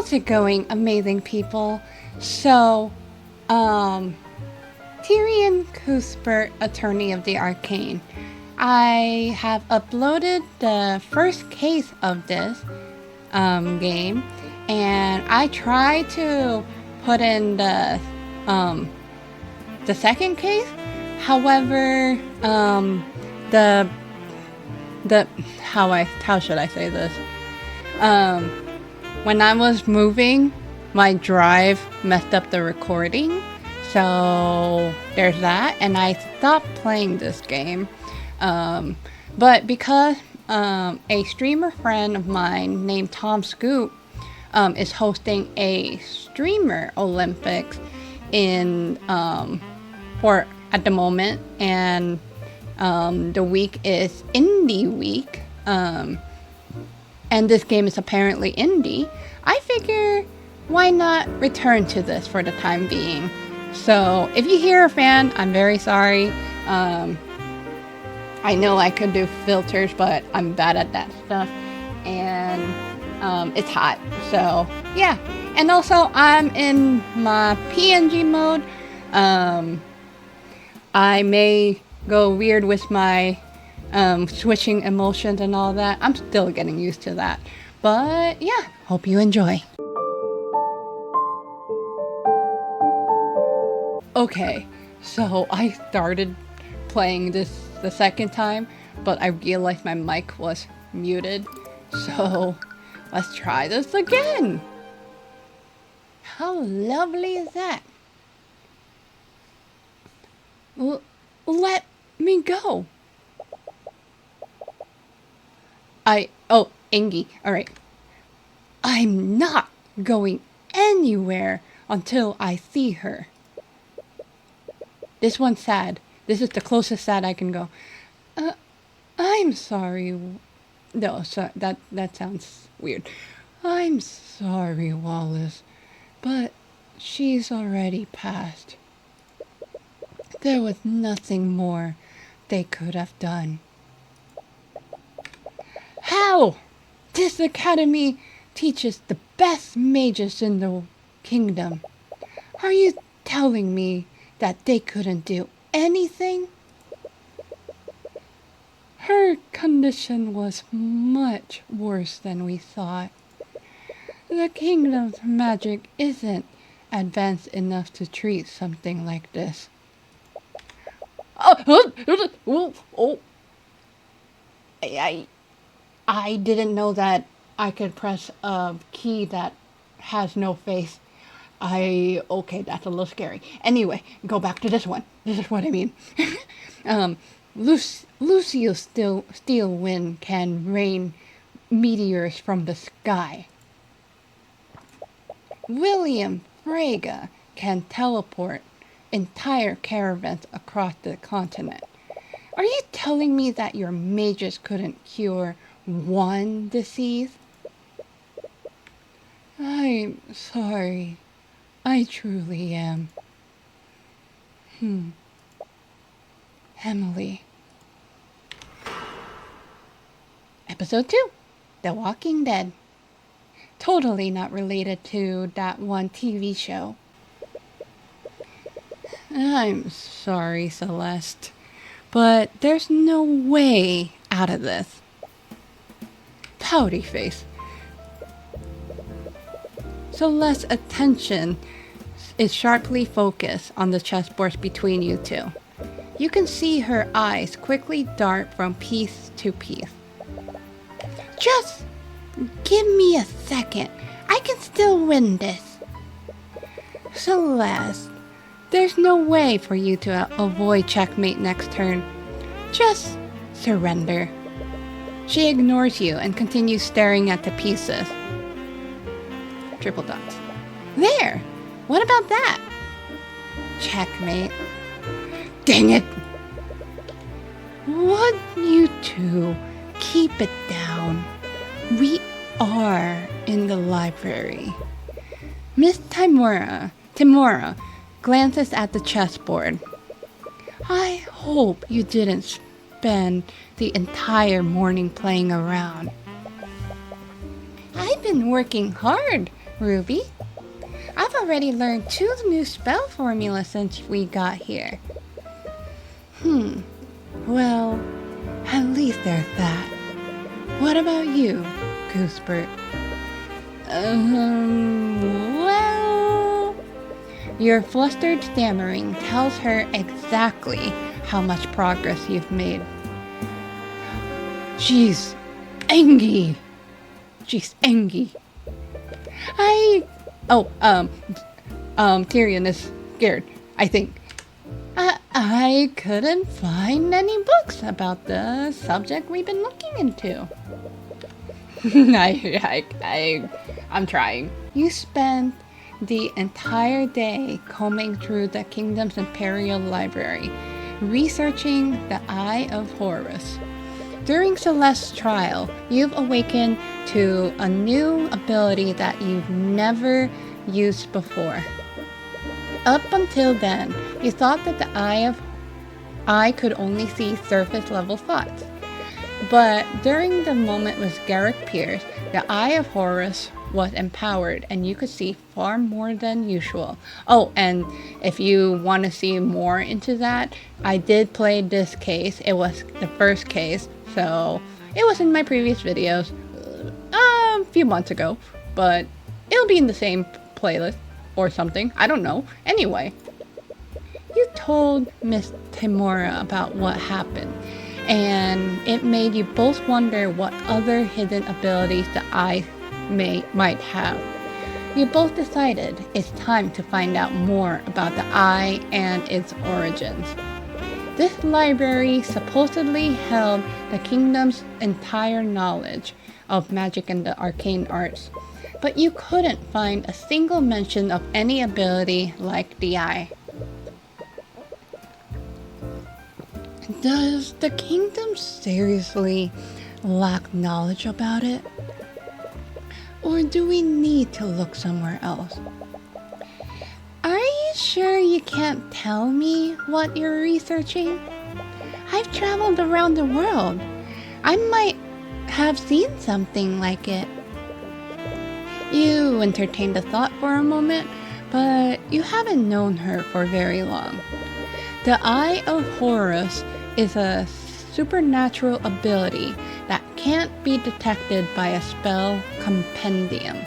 How's it going, amazing people? So, Tyrion Cuthbert, Attorney of the Arcane. I have uploaded the first case of this game, and I tried to put in the second case. However, how should I say this? When I was moving, my drive messed up the recording, so there's that, and I stopped playing this game. But because a streamer friend of mine named Tom Scoop is hosting a streamer Olympics in for at the moment, and the week is indie week, and this game is apparently indie, I figure why not return to this for the time being. So if you hear a fan, I'm very sorry. I know I could do filters, but I'm bad at that stuff, and it's hot, so yeah. And also I'm in my PNG mode. I may go weird with my switching emotions and all that. I'm still getting used to that, but yeah, hope you enjoy. Okay, so I started playing this the second time, but I realized my mic was muted, so let's try this again. How lovely is that? Let me go. Oh, Angie, alright. I'm not going anywhere until I see her. This one's sad. This is the closest sad I can go. I'm sorry. No, that sounds weird. I'm sorry, Wallace, but she's already passed. There was nothing more they could have done. How? This academy teaches the best mages in the kingdom. Are you telling me that they couldn't do anything? Her condition was much worse than we thought. The kingdom's magic isn't advanced enough to treat something like this. I didn't know that I could press a key that has no face. Okay, that's a little scary. Anyway, go back to this one. This is what I mean. Lucius Steel Wind can rain meteors from the sky. William Frege can teleport entire caravans across the continent. Are you telling me that your mages couldn't cure one disease? I'm sorry. I truly am. Emily. Episode 2. The Walking Dead. Totally not related to that one TV show. I'm sorry, Celeste, but there's no way out of this. Pouty face. Celeste's attention is sharply focused on the chessboard between you two. You can see her eyes quickly dart from piece to piece. Just give me a second. I can still win this. Celeste, there's no way for you to avoid checkmate next turn. Just surrender. She ignores you and continues staring at the pieces. Triple dots. There! What about that? Checkmate. Dang it! Would you two keep it down? We are in the library. Miss Timora glances at the chessboard. I hope you didn't spend the entire morning playing around. I've been working hard Ruby? I've already learned 2 new spell formulas since we got here. Well, at least there's that. What about you, Cuthbert? Well... Your flustered stammering tells her exactly how much progress you've made. She's angry. Tyrion is scared, I think. I couldn't find any books about the subject we've been looking into. I'm trying. You spent the entire day combing through the kingdom's imperial library, researching the Eye of Horus. During Celeste's trial, you've awakened to a new ability that you've never used before. Up until then, you thought that the Eye could only see surface level thoughts. But during the moment with Garrick Pierce, the Eye of Horus was empowered and you could see far more than usual. Oh, and if you want to see more into that, I did play this case. It was the first case, so it was in my previous videos a few months ago, but it'll be in the same playlist or something. I don't know. Anyway, you told Miss Timura about what happened, and it made you both wonder what other hidden abilities the Eye might have. You both decided it's time to find out more about the Eye and its origins. This library supposedly held the kingdom's entire knowledge of magic and the arcane arts, but you couldn't find a single mention of any ability like the Eye. Does the kingdom seriously lack knowledge about it? Or do we need to look somewhere else? Are you sure you can't tell me what you're researching? I've traveled around the world. I might have seen something like it. You entertained the thought for a moment, but you haven't known her for very long. The Eye of Horus is a supernatural ability that can't be detected by a spell compendium.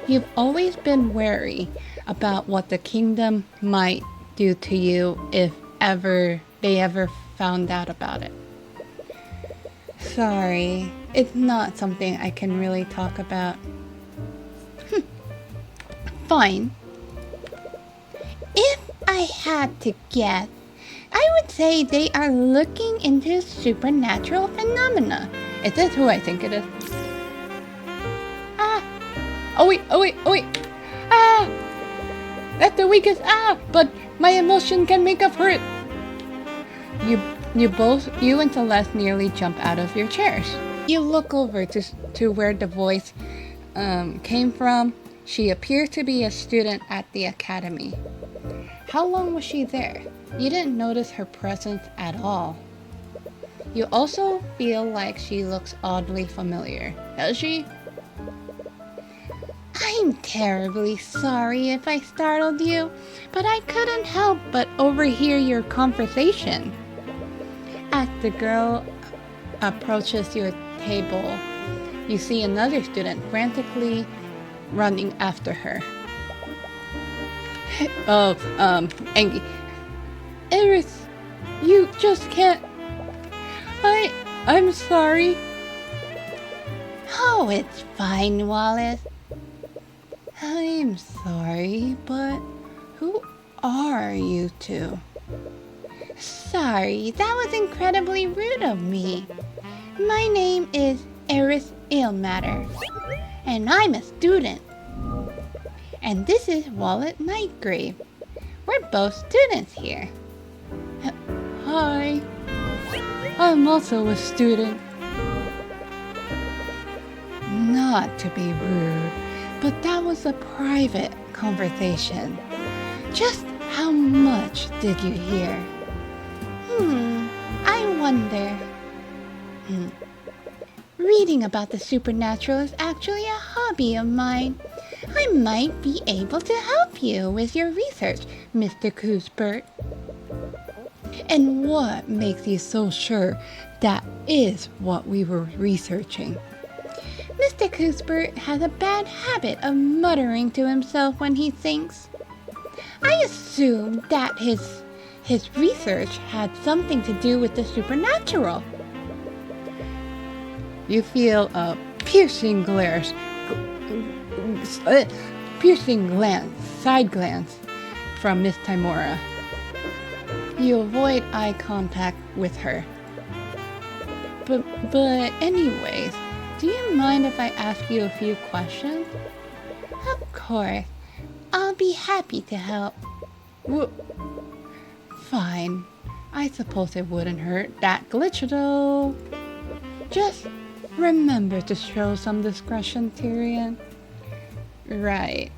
You've always been wary about what the kingdom might do to you if they ever found out about it. Sorry, it's not something I can really talk about. Fine. If I had to guess, I would say they are looking into supernatural phenomena. Is this who I think it is? Oh wait. That's the weakest. But my emotion can make up for it. You and Celeste nearly jump out of your chairs. You look over to where the voice came from. She appears to be a student at the academy. How long was she there? You didn't notice her presence at all. You also feel like she looks oddly familiar. Does she? I'm terribly sorry if I startled you, but I couldn't help but overhear your conversation. As the girl approaches your table, you see another student frantically running after her. Angie. Eris, you just can't... I'm sorry. Oh, it's fine, Wallace. I'm sorry, but who are you two? Sorry, that was incredibly rude of me. My name is Eris Ilmatter, and I'm a student. And this is Wallet Nightgrave. We're both students here. Hi. I'm also a student. Not to be rude, but that was a private conversation. Just how much did you hear? I wonder. Reading about the supernatural is actually a hobby of mine. I might be able to help you with your research, Mr. Cuthbert. And what makes you so sure that is what we were researching? Mr. Cuthbert has a bad habit of muttering to himself when he thinks. I assume that his research had something to do with the supernatural. You feel a piercing side glance from Miss Timora. You avoid eye contact with her. But anyways, do you mind if I ask you a few questions? Of course. I'll be happy to help. Fine. I suppose it wouldn't hurt that glitch though. Just remember to show some discretion, Tyrion. Right.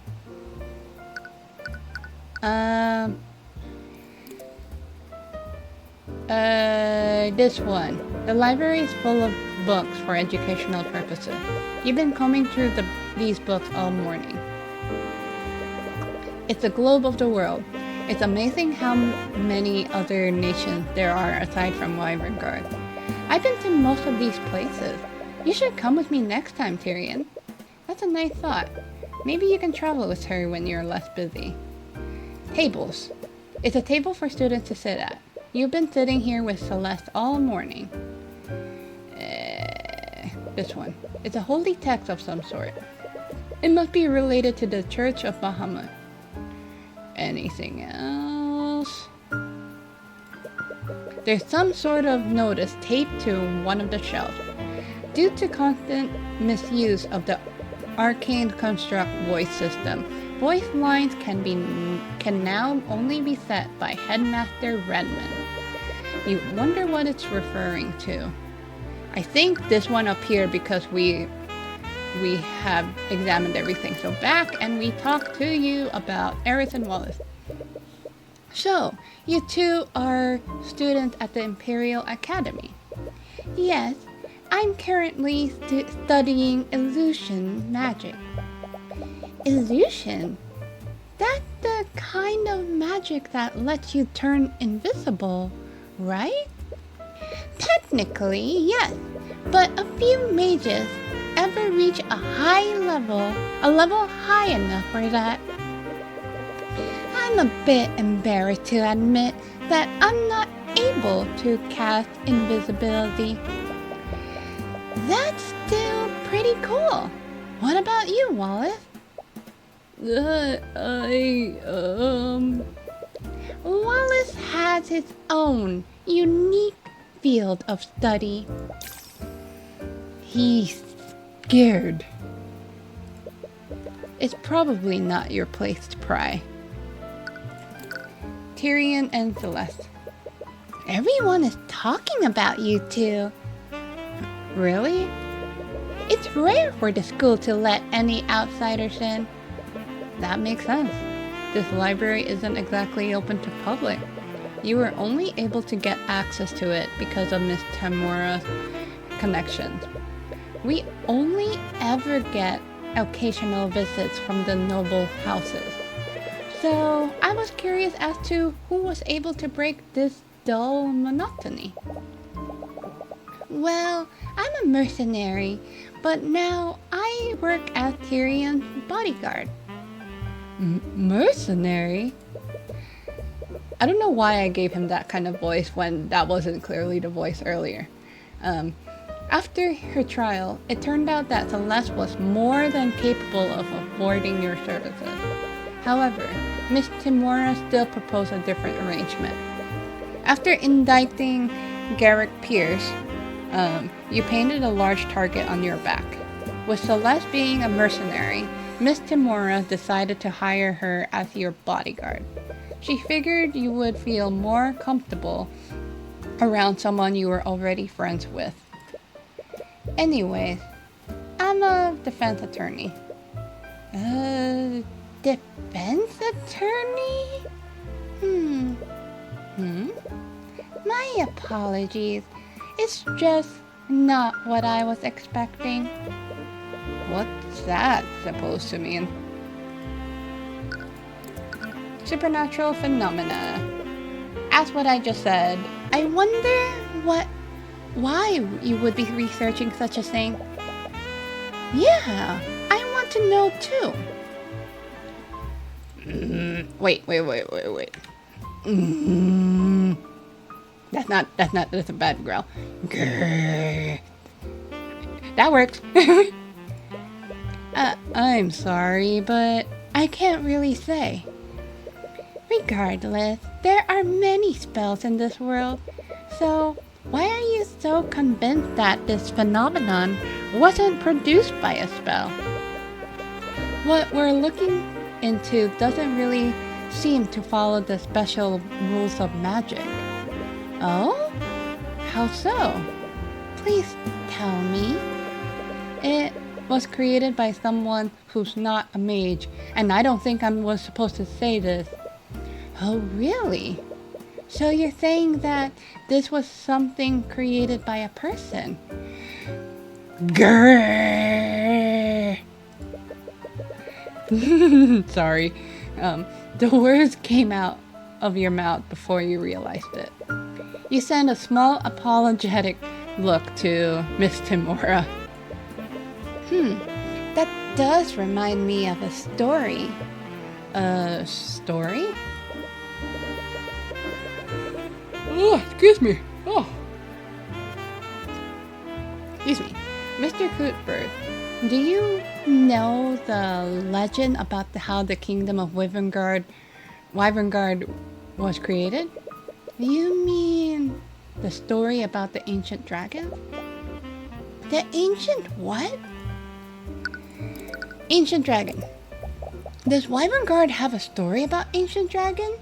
This one. The library is full of books for educational purposes. You've been combing through these books all morning. It's a globe of the world. It's amazing how many other nations there are aside from Wyvern Guard. I've been to most of these places. You should come with me next time, Tyrion. That's a nice thought. Maybe you can travel with her when you're less busy. Tables. It's a table for students to sit at. You've been sitting here with Celeste all morning. This one. It's a holy text of some sort. It must be related to the Church of Bahamut. Anything else? There's some sort of notice taped to one of the shelves. Due to constant misuse of the Arcane construct voice system, voice lines can now only be set by Headmaster Redmond. You wonder what it's referring to. I think this one appeared because we have examined everything. So back and we talked to you about Eris and Wallace. So, you two are students at the Imperial Academy. Yes, I'm currently studying illusion magic. Illusion? That's the kind of magic that lets you turn invisible, right? Technically, yes, but a few mages ever reach a level high enough for that. I'm a bit embarrassed to admit that I'm not able to cast invisibility. That's still pretty cool. What about you, Wallace? Wallace has his own unique field of study. He's scared. It's probably not your place to pry. Tyrion and Celeste. Everyone is talking about you two. Really? It's rare for the school to let any outsiders in. That makes sense. This library isn't exactly open to public. You were only able to get access to it because of Miss Timora's connections. We only ever get occasional visits from the noble houses. So I was curious as to who was able to break this dull monotony. Well, I'm a mercenary, but now I work as Tyrion's bodyguard. Mercenary? I don't know why I gave him that kind of voice when that wasn't clearly the voice earlier. After her trial, it turned out that Celeste was more than capable of affording your services. However, Miss Timora still proposed a different arrangement. After indicting Garrick Pierce, you painted a large target on your back. With Celeste being a mercenary, Miss Timora decided to hire her as your bodyguard. She figured you would feel more comfortable around someone you were already friends with. Anyways, I'm a defense attorney. Defense attorney? My apologies. It's just not what I was expecting. What's that supposed to mean? supernatural phenomena. As what I just said, I wonder why you would be researching such a thing. Yeah, I want to know too. Wait. That's a bad growl. Grrr. That works. I'm sorry, but I can't really say. Regardless, there are many spells in this world, so why are you so convinced that this phenomenon wasn't produced by a spell? What we're looking into doesn't really seem to follow the special rules of magic. Oh? How so? Please tell me. It was created by someone who's not a mage, and I don't think I was supposed to say this. Oh, really? So you're saying that this was something created by a person? Grrr. Sorry. The words came out of your mouth before you realized it. You sent a small apologetic look to Miss Timora. That does remind me of a story. A story? Oh, excuse me. Oh. Excuse me. Mr. Cuthbert, do you know the legend about how the kingdom of Wyverngard was created? You mean the story about the ancient dragon? The ancient what? Ancient dragon. Does Wyverngard have a story about ancient dragon?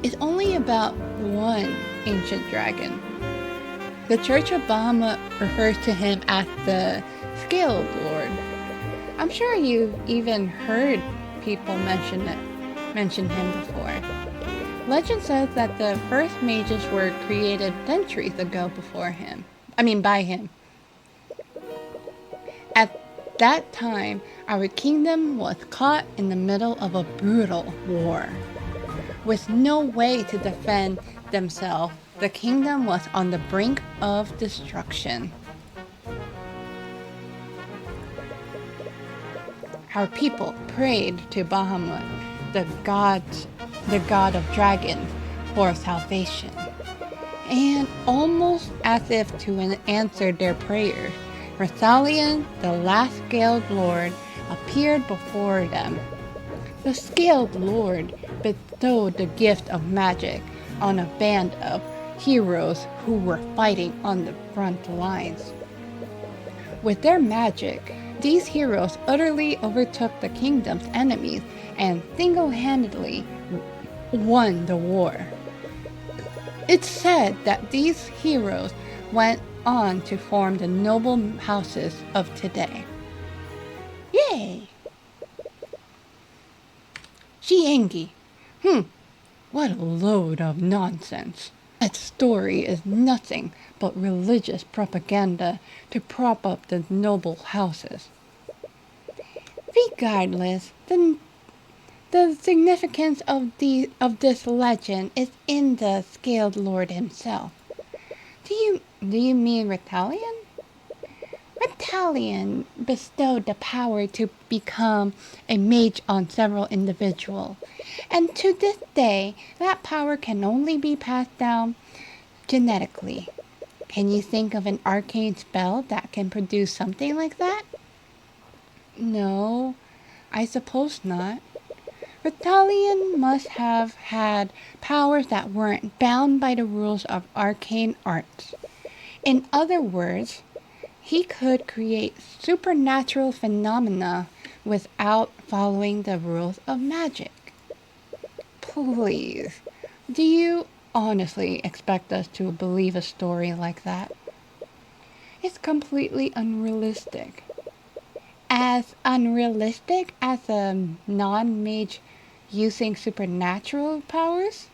It's only about one ancient dragon. The Church of Bahamut refers to him as the Scaled Lord. I'm sure you've even heard people mention him before. Legend says that the first mages were created centuries ago by him. At that time, our kingdom was caught in the middle of a brutal war. With no way to defend themselves, the kingdom was on the brink of destruction. Our people prayed to Bahamut, the god of dragons, for salvation. And almost as if to answer their prayers, Rathalion, the last Scaled Lord, appeared before them. The Scaled Lord bestowed the gift of magic on a band of heroes who were fighting on the front lines. With their magic, these heroes utterly overtook the kingdom's enemies and single-handedly won the war. It's said that these heroes went on to form the noble houses of today. Yay! Shiengi. What a load of nonsense. That story is nothing but religious propaganda to prop up the noble houses. Regardless, the significance of this legend is in the Scaled Lord himself. Do you mean Rathalion? Rathalion bestowed the power to become a mage on several individuals, and to this day, that power can only be passed down genetically. Can you think of an arcane spell that can produce something like that? No, I suppose not. Rathalion must have had powers that weren't bound by the rules of arcane arts. In other words, he could create supernatural phenomena without following the rules of magic. Please, do you honestly expect us to believe a story like that? It's completely unrealistic. As unrealistic as a non-mage using supernatural powers?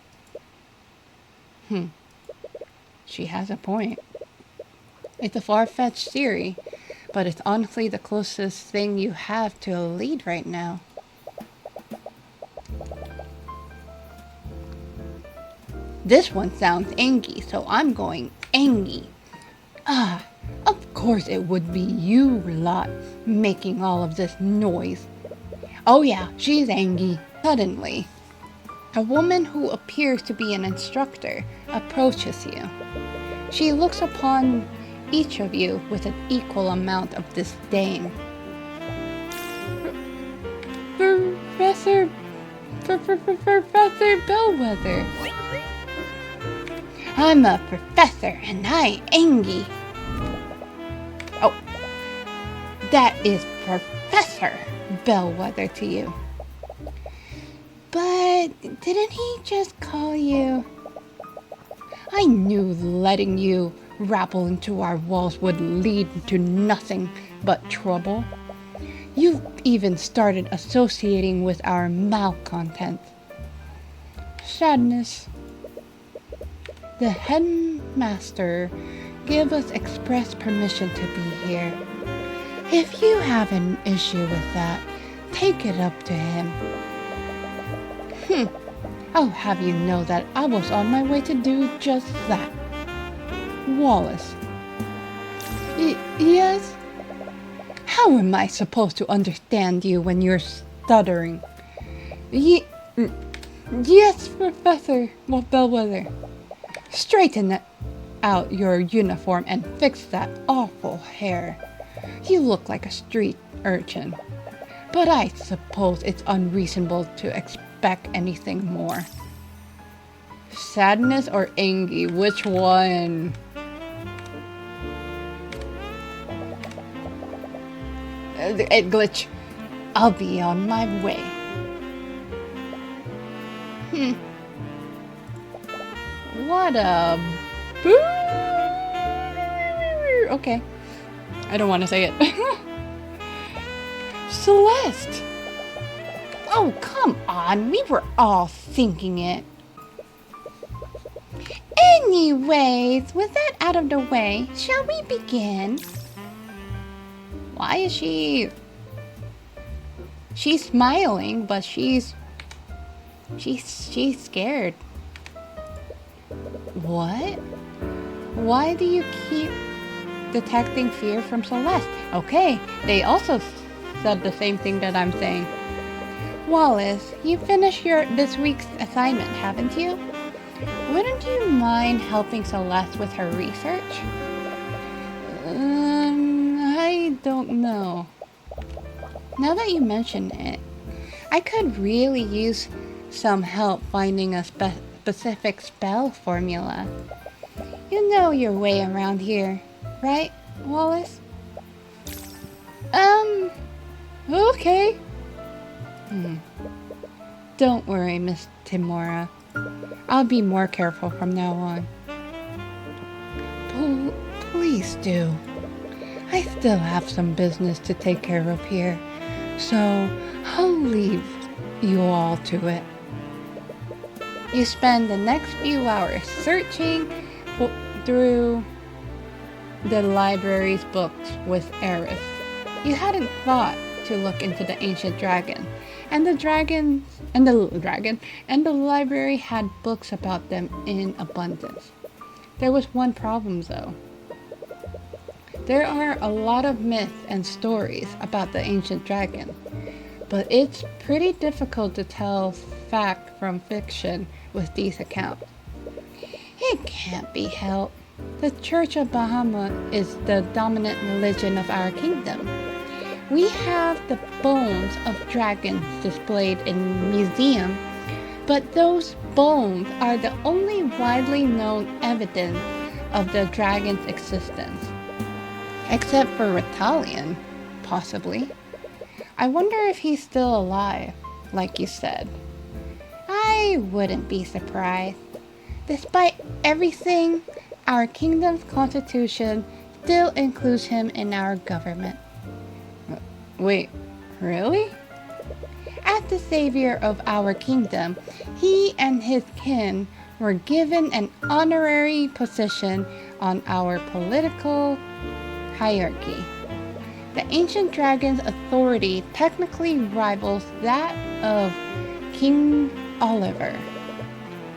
She has a point. It's a far-fetched theory, but it's honestly the closest thing you have to a lead right now. This one sounds angy, so I'm going angy. Ah, of course it would be you lot making all of this noise. Oh yeah, she's angy. Suddenly, a woman who appears to be an instructor approaches you. She looks upon each of you with an equal amount of disdain. Professor Bellwether. I'm a professor and I angy. Oh, that is Professor Bellwether to you. But didn't he just call you? I knew letting you rappel into our walls would lead to nothing but trouble. You've even started associating with our malcontent. Sadness. The headmaster gave us express permission to be here. If you have an issue with that, take it up to him. I'll have you know that I was on my way to do just that. Wallace. Yes? How am I supposed to understand you when you're stuttering? Yes, Professor Bellwether. Straighten out your uniform and fix that awful hair. You look like a street urchin. But I suppose it's unreasonable to expect anything more. Sadness or angy? Which one? Glitch. I'll be on my way. What a boo! Okay. I don't want to say it. Celeste! Oh, come on. We were all thinking it. Anyways, with that out of the way, shall we begin? Why is she... She's smiling, but she's scared. What? Why do you keep detecting fear from Celeste? Okay, they also said the same thing that I'm saying. Wallace, you finished this week's assignment, haven't you? Wouldn't you mind helping Celeste with her research? I don't know. Now that you mention it, I could really use some help finding a specific spell formula. You know your way around here, right, Wallace? Okay. Don't worry, Miss Timora. I'll be more careful from now on. Please do. I still have some business to take care of here, so I'll leave you all to it. You spend the next few hours searching through the library's books with Eris. You hadn't thought to look into the ancient dragon, and the library had books about them in abundance. There was one problem though. There are a lot of myths and stories about the ancient dragon, but it's pretty difficult to tell fact from fiction with these accounts. It can't be helped. The Church of Bahamut is the dominant religion of our kingdom. We have the bones of dragons displayed in museum, but those bones are the only widely known evidence of the dragon's existence. Except for Ritalian, possibly. I wonder if he's still alive, like you said. I wouldn't be surprised. Despite everything, our kingdom's constitution still includes him in our government. Wait, really? As the savior of our kingdom, he and his kin were given an honorary position on our political hierarchy. The ancient dragon's authority technically rivals that of King Oliver.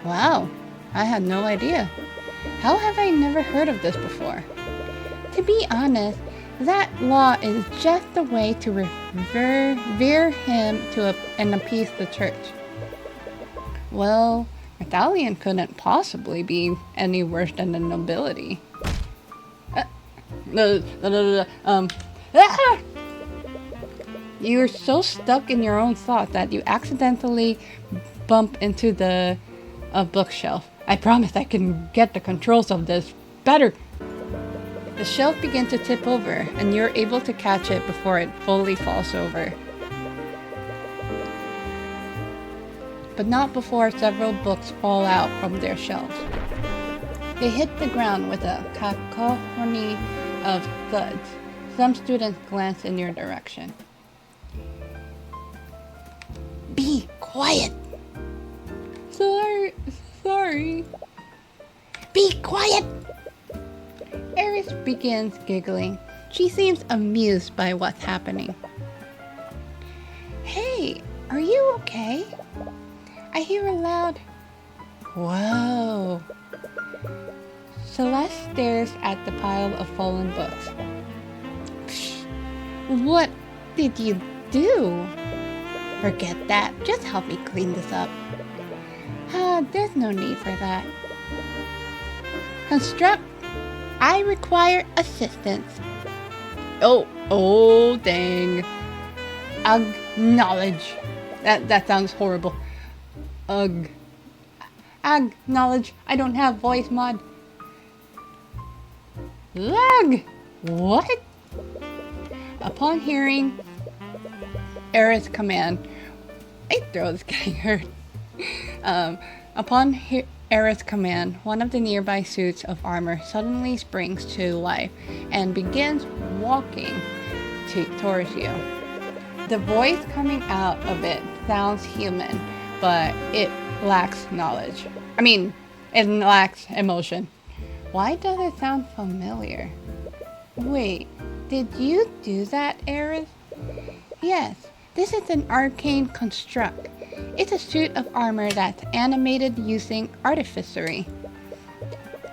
Wow, I had no idea. How have I never heard of this before? To be honest, that law is just a way to revere him and appease the church. Well, Italian couldn't possibly be any worse than the nobility. You're so stuck in your own thought that you accidentally bump into the bookshelf. I promise I can get the controls of this better. The shelf begins to tip over, and you're able to catch it before it fully falls over. But not before several books fall out from their shelves. They hit the ground with a cacophony of thuds. Some students glance in your direction. Be quiet! Sorry. Be quiet! Eris begins giggling. She seems amused by what's happening. Hey, are you okay? I hear a loud, whoa. Celeste stares at the pile of fallen books. Psh, what did you do? Forget that. Just help me clean this up. There's no need for that. Construct. I require assistance. Oh, dang. Acknowledge. That sounds horrible. Acknowledge. I don't have voice mod. Lag. What? Upon hearing Eris' command, my throat is getting hurt. Upon Eris' command, one of the nearby suits of armor suddenly springs to life and begins walking towards you. The voice coming out of it sounds human, but it lacks knowledge. It lacks emotion. Why does it sound familiar? Wait, did you do that, Eris? Yes, this is an arcane construct. It's a suit of armor that's animated using artificery.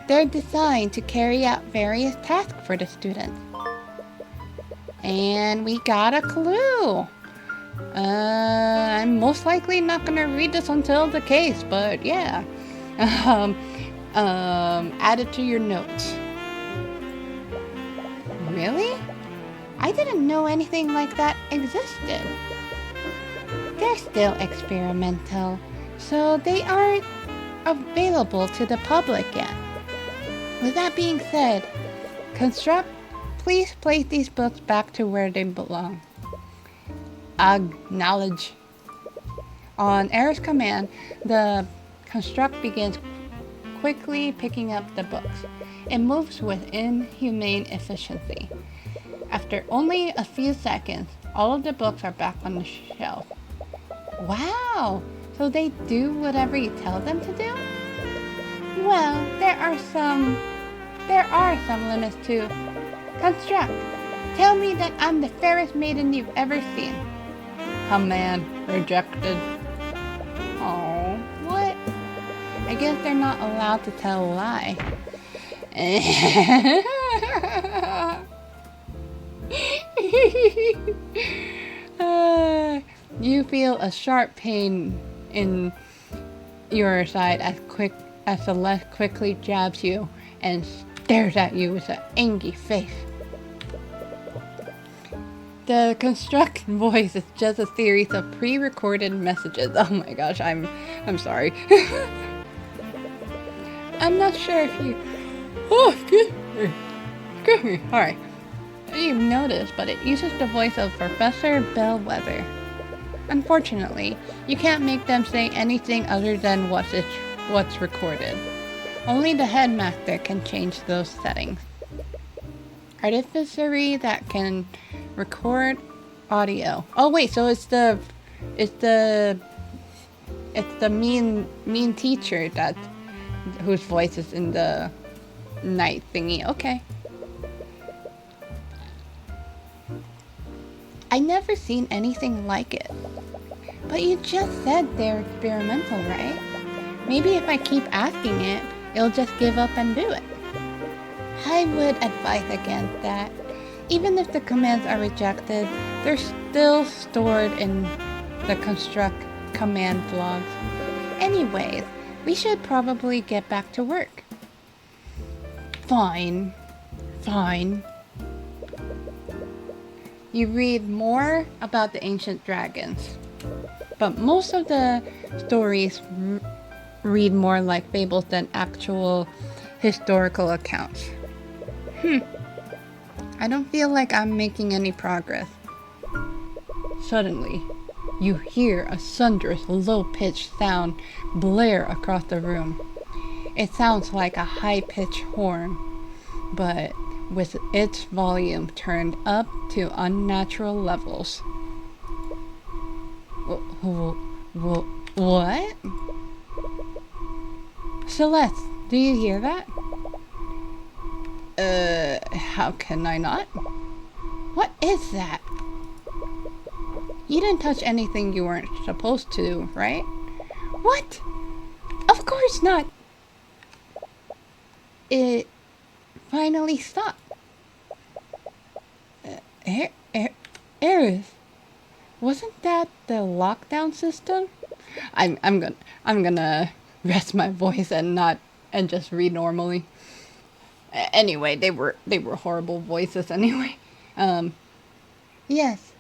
They're designed to carry out various tasks for the students. And we got a clue. I'm most likely not gonna read this until the case, but yeah. Add it to your notes. Really? I didn't know anything like that existed. They're still experimental, so they aren't available to the public yet. With that being said, Construct, please place these books back to where they belong. Acknowledge. On Eris' command, the Construct begins quickly picking up the books. It moves with inhumane efficiency. After only a few seconds, all of the books are back on the shelf. Wow! So they do whatever you tell them to do? Well, there are some limits to Construct. Tell me that I'm the fairest maiden you've ever seen. Command rejected. Oh, what? I guess they're not allowed to tell a lie. You feel a sharp pain in your side as Celeste quickly jabs you and stares at you with an angry face. The Construct voice is just a series of pre-recorded messages. Oh my gosh, I'm sorry. I'm not sure if you... Oh, excuse me. Alright. You've noticed, but it uses the voice of Professor Bellwether. Unfortunately, you can't make them say anything other than what's recorded. Only the headmaster can change those settings. Artificery that can record audio. Oh wait, so it's the mean teacher whose voice is in the night thingy. Okay. I never seen anything like it. But you just said they're experimental, right? Maybe if I keep asking it, it'll just give up and do it. I would advise against that. Even if the commands are rejected, they're still stored in the construct command logs. Anyways, we should probably get back to work. Fine. Fine. You read more about the ancient dragons, but most of the stories read more like fables than actual historical accounts. I don't feel like I'm making any progress. Suddenly, you hear a thunderous, low-pitched sound blare across the room. It sounds like a high-pitched horn, but with its volume turned up to unnatural levels. What? Celeste, do you hear that? How can I not? What is that? You didn't touch anything you weren't supposed to, right? What? Of course not! It finally stopped. Aerith, wasn't that the lockdown system? I'm gonna rest my voice and just read normally. Anyway, they were horrible voices anyway. Yes,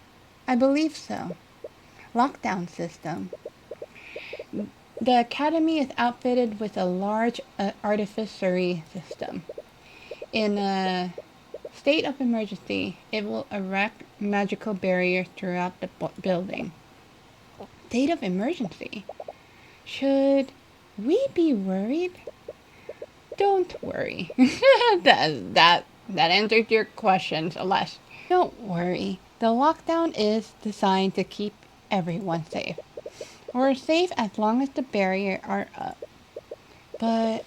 I believe so. Lockdown system. The academy is outfitted with a large artificery system. In a state of emergency, it will erect magical barriers throughout the building. State of emergency? Should we be worried? Don't worry. that answers your question, Celeste. Don't worry. The lockdown is designed to keep everyone safe. We're safe as long as the barriers are up. But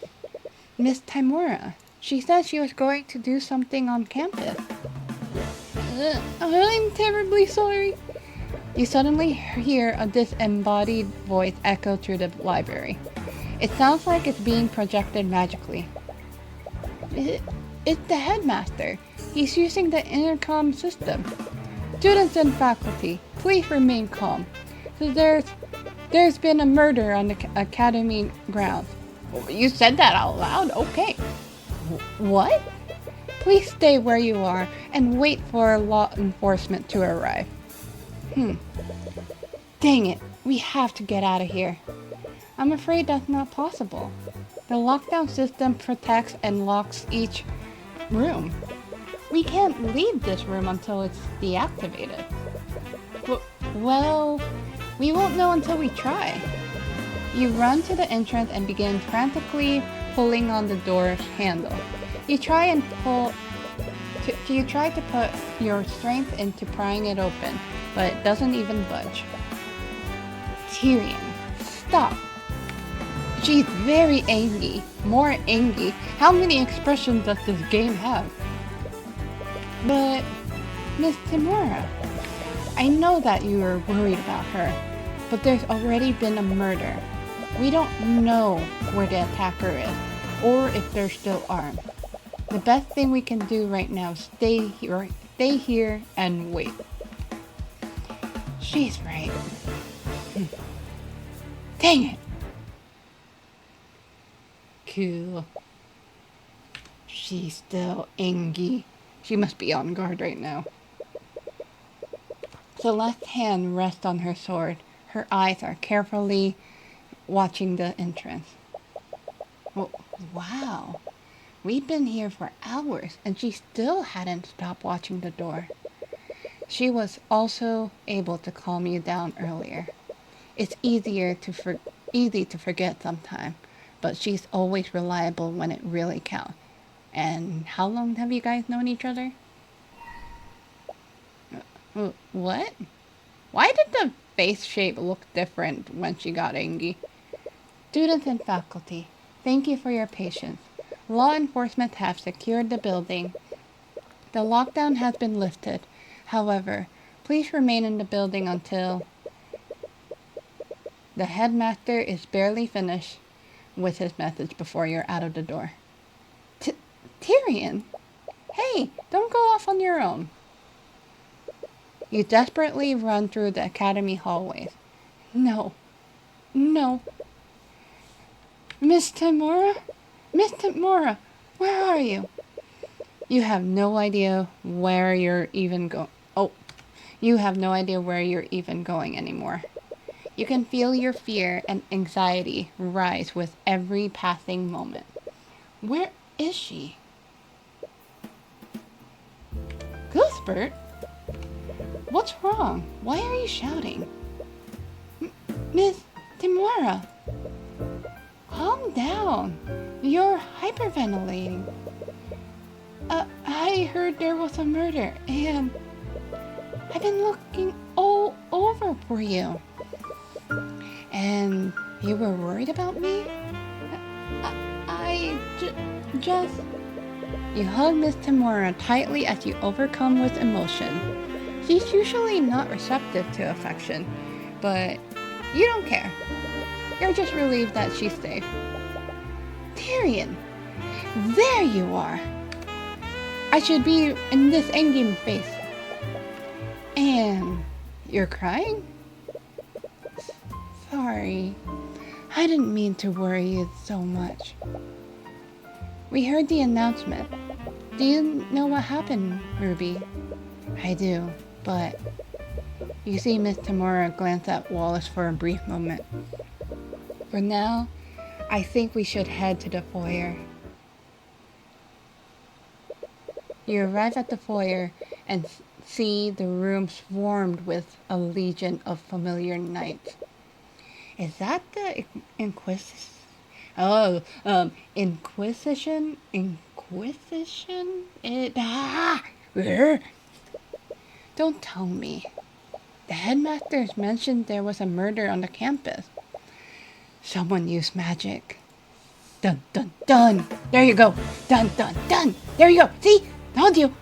Miss Timura, she said she was going to do something on campus. I'm terribly sorry. You suddenly hear a disembodied voice echo through the library. It sounds like it's being projected magically. It's the headmaster. He's using the intercom system. Students and faculty, please remain calm. So there's been a murder on the academy grounds. You said that out loud? Okay. What? Please stay where you are and wait for law enforcement to arrive. Dang it. We have to get out of here. I'm afraid that's not possible. The lockdown system protects and locks each room. We can't leave this room until it's deactivated. Well, we won't know until we try. You run to the entrance and begin frantically pulling on the door's handle. You try to put your strength into prying it open, but it doesn't even budge. Tyrion, stop. She's very angry. More angry. How many expressions does this game have? But, Miss Timura, I know that you are worried about her, but there's already been a murder. We don't know where the attacker is, or if they're still armed. The best thing we can do right now is stay here and wait. She's right. Dang it! Cool. She's still angry. She must be on guard right now. Celeste's hand rests on her sword. Her eyes are carefully watching the entrance. Wow. We've been here for hours, and she still hadn't stopped watching the door. She was also able to calm you down earlier. It's easy to forget sometimes, but she's always reliable when it really counts. And how long have you guys known each other? What? Why did the face shape look different when she got angry? Students and faculty, thank you for your patience. Law enforcement have secured the building. The lockdown has been lifted. However, Please remain in the building until the headmaster is barely finished with his message before you're out of the door. Tyrion! Hey, don't go off on your own. You desperately run through the academy hallways. No. Miss Timora? Miss Timora, where are you? You have no idea where you're even going. You have no idea where you're even going anymore. You can feel your fear and anxiety rise with every passing moment. Where is she? Cuthbert? What's wrong? Why are you shouting? Miss Timora, calm down. You're hyperventilating. I heard there was a murder, and I've been looking all over for you. And you were worried about me? Just... You hug Miss Timora tightly as you overcome with emotion. She's usually not receptive to affection, but you don't care. You're just relieved that she's safe. Tyrion, there you are. I should be in this endgame face. And you're crying? Sorry. I didn't mean to worry you so much. We heard the announcement. Do you know what happened, Ruby? I do, but... You see Miss Timora glance at Wallace for a brief moment. For now, I think we should head to the foyer. You arrive at the foyer and see the room swarmed with a legion of familiar knights. Is that the Inquisition? Inquisition? Don't tell me. The headmasters mentioned there was a murder on the campus. Someone used magic. Dun dun dun! There you go! Dun dun dun! There you go! See? Told you!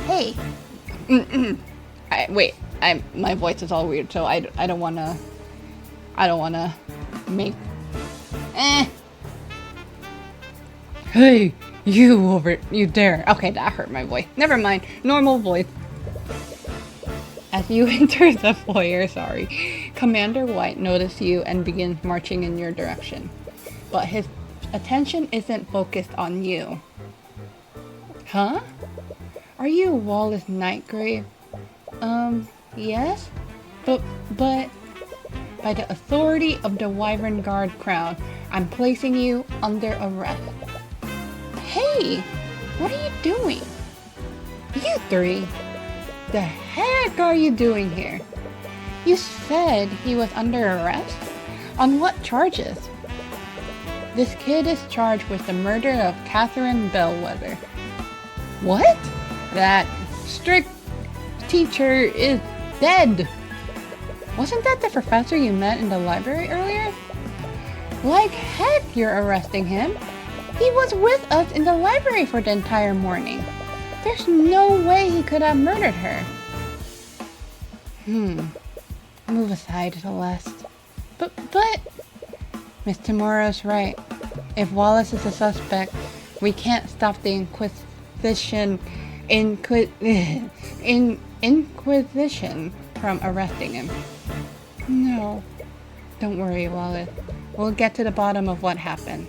Hey! Wait, my voice is all weird, so I don't wanna make... Hey! You dare! Okay, that hurt my voice. Never mind. Normal voice. As you enter the foyer, Commander White notices you and begins marching in your direction. But his attention isn't focused on you. Huh? Are you Wallace Nightgrave? Yes? But by the authority of the Wyvern Guard Crown, I'm placing you under arrest. Hey! What are you doing? You three! The heck are you doing here? You said he was under arrest? On what charges? This kid is charged with the murder of Catherine Bellwether. What? That strict teacher is dead. Wasn't that the professor you met in the library earlier? Like heck you're arresting him. He was with us in the library for the entire morning. There's no way he could have murdered her. Move aside, Celeste. But... Miss Timora's right. If Wallace is a suspect, we can't stop the Inquisition from arresting him. No. Don't worry, Wallace. We'll get to the bottom of what happened.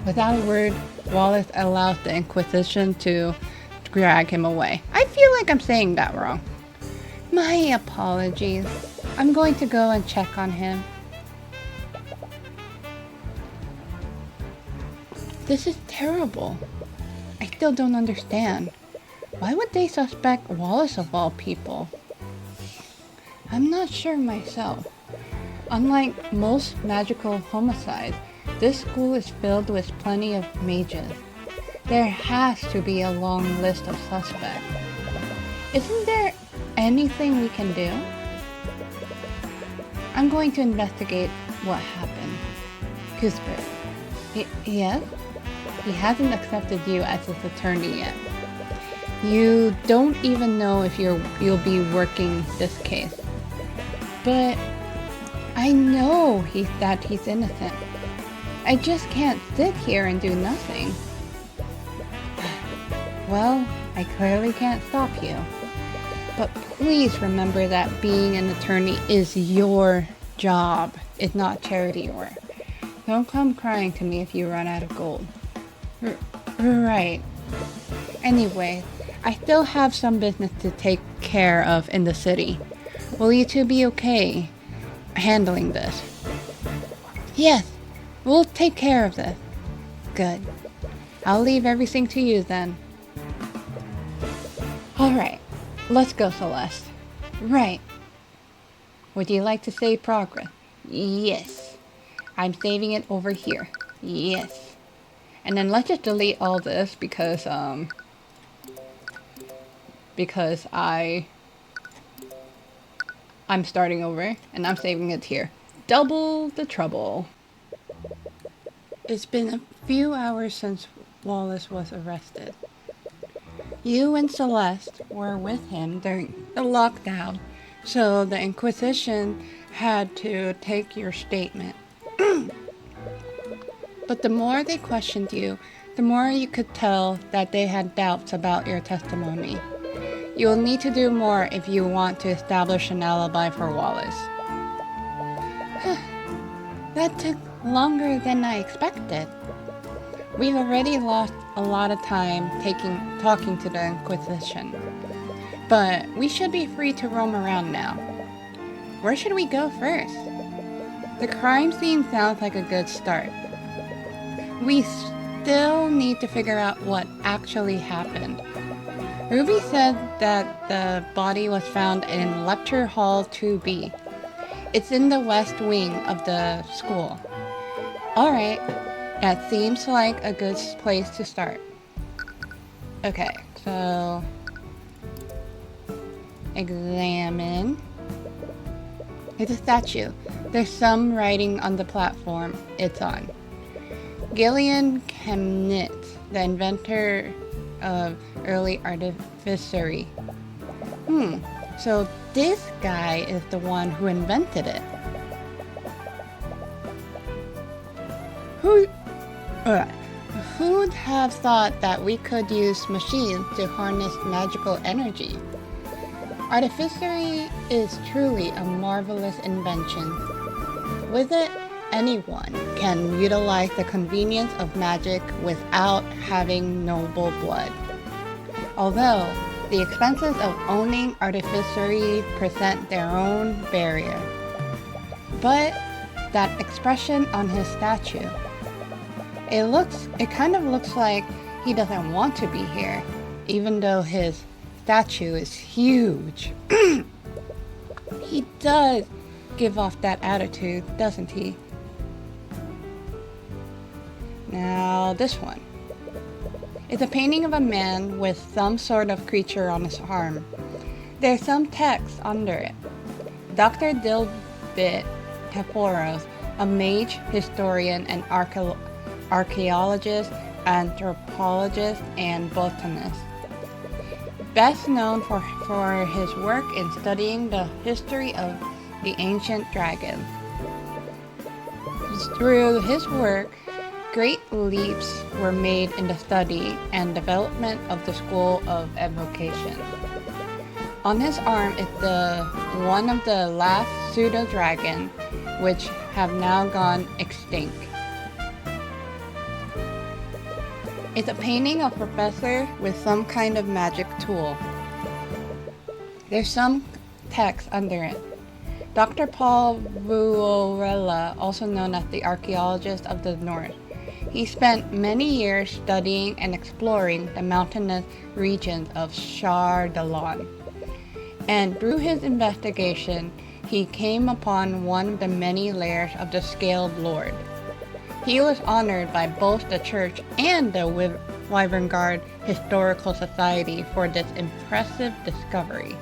Without a word, Wallace allows the Inquisition to drag him away. I feel like I'm saying that wrong. My apologies. I'm going to go and check on him. This is terrible. I still don't understand. Why would they suspect Wallace of all people? I'm not sure myself. Unlike most magical homicides, this school is filled with plenty of mages. There has to be a long list of suspects. Isn't there anything we can do? I'm going to investigate what happened. Cuthbert. Yes? He hasn't accepted you as his attorney yet. You don't even know if you'll be working this case. But I know that he's innocent. I just can't sit here and do nothing. Well, I clearly can't stop you. But please remember that being an attorney is your job. It's not charity work. Don't come crying to me if you run out of gold. Right. Anyway, I still have some business to take care of in the city. Will you two be okay handling this? Yes, we'll take care of this. Good. I'll leave everything to you then. Alright, let's go, Celeste. Right. Would you like to save progress? Yes. I'm saving it over here. Yes. And then let's just delete all this because I'm starting over and I'm saving it here. Double the trouble. It's been a few hours since Wallace was arrested. You and Celeste were with him during the lockdown, so the Inquisition had to take your statement. But the more they questioned you, the more you could tell that they had doubts about your testimony. You'll need to do more if you want to establish an alibi for Wallace. That took longer than I expected. We've already lost a lot of time talking to the Inquisition. But we should be free to roam around now. Where should we go first? The crime scene sounds like a good start. We still need to figure out what actually happened. Ruby said that the body was found in Lecture Hall 2B. It's in the west wing of the school. Alright, that seems like a good place to start. Okay, so... examine. It's a statue. There's some writing on the platform it's on. Gillian Chemnitz, the inventor of early artificery. So this guy is the one who invented it. Who'd have thought that we could use machines to harness magical energy? Artificery is truly a marvelous invention. With it, anyone can utilize the convenience of magic without having noble blood. Although, the expenses of owning artificery present their own barrier. But that expression on his statue, it kind of looks like he doesn't want to be here, even though his statue is huge. He does give off that attitude, doesn't he? Now, this one. It's a painting of a man with some sort of creature on his arm. There's some text under it. Dr. Dilbit Teforos, a mage, historian, and archaeologist, anthropologist, and botanist. Best known for his work in studying the history of the ancient dragon. Through his work, great leaps were made in the study and development of the school of evocation. On his arm is one of the last pseudo-dragons, which have now gone extinct. It's a painting of a professor with some kind of magic tool. There's some text under it. Dr. Paul Vuorella, also known as the archaeologist of the North, he spent many years studying and exploring the mountainous regions of Char-Dalon. And through his investigation, he came upon one of the many layers of the Scaled Lord. He was honored by both the church and the Wyverngard Historical Society for this impressive discovery.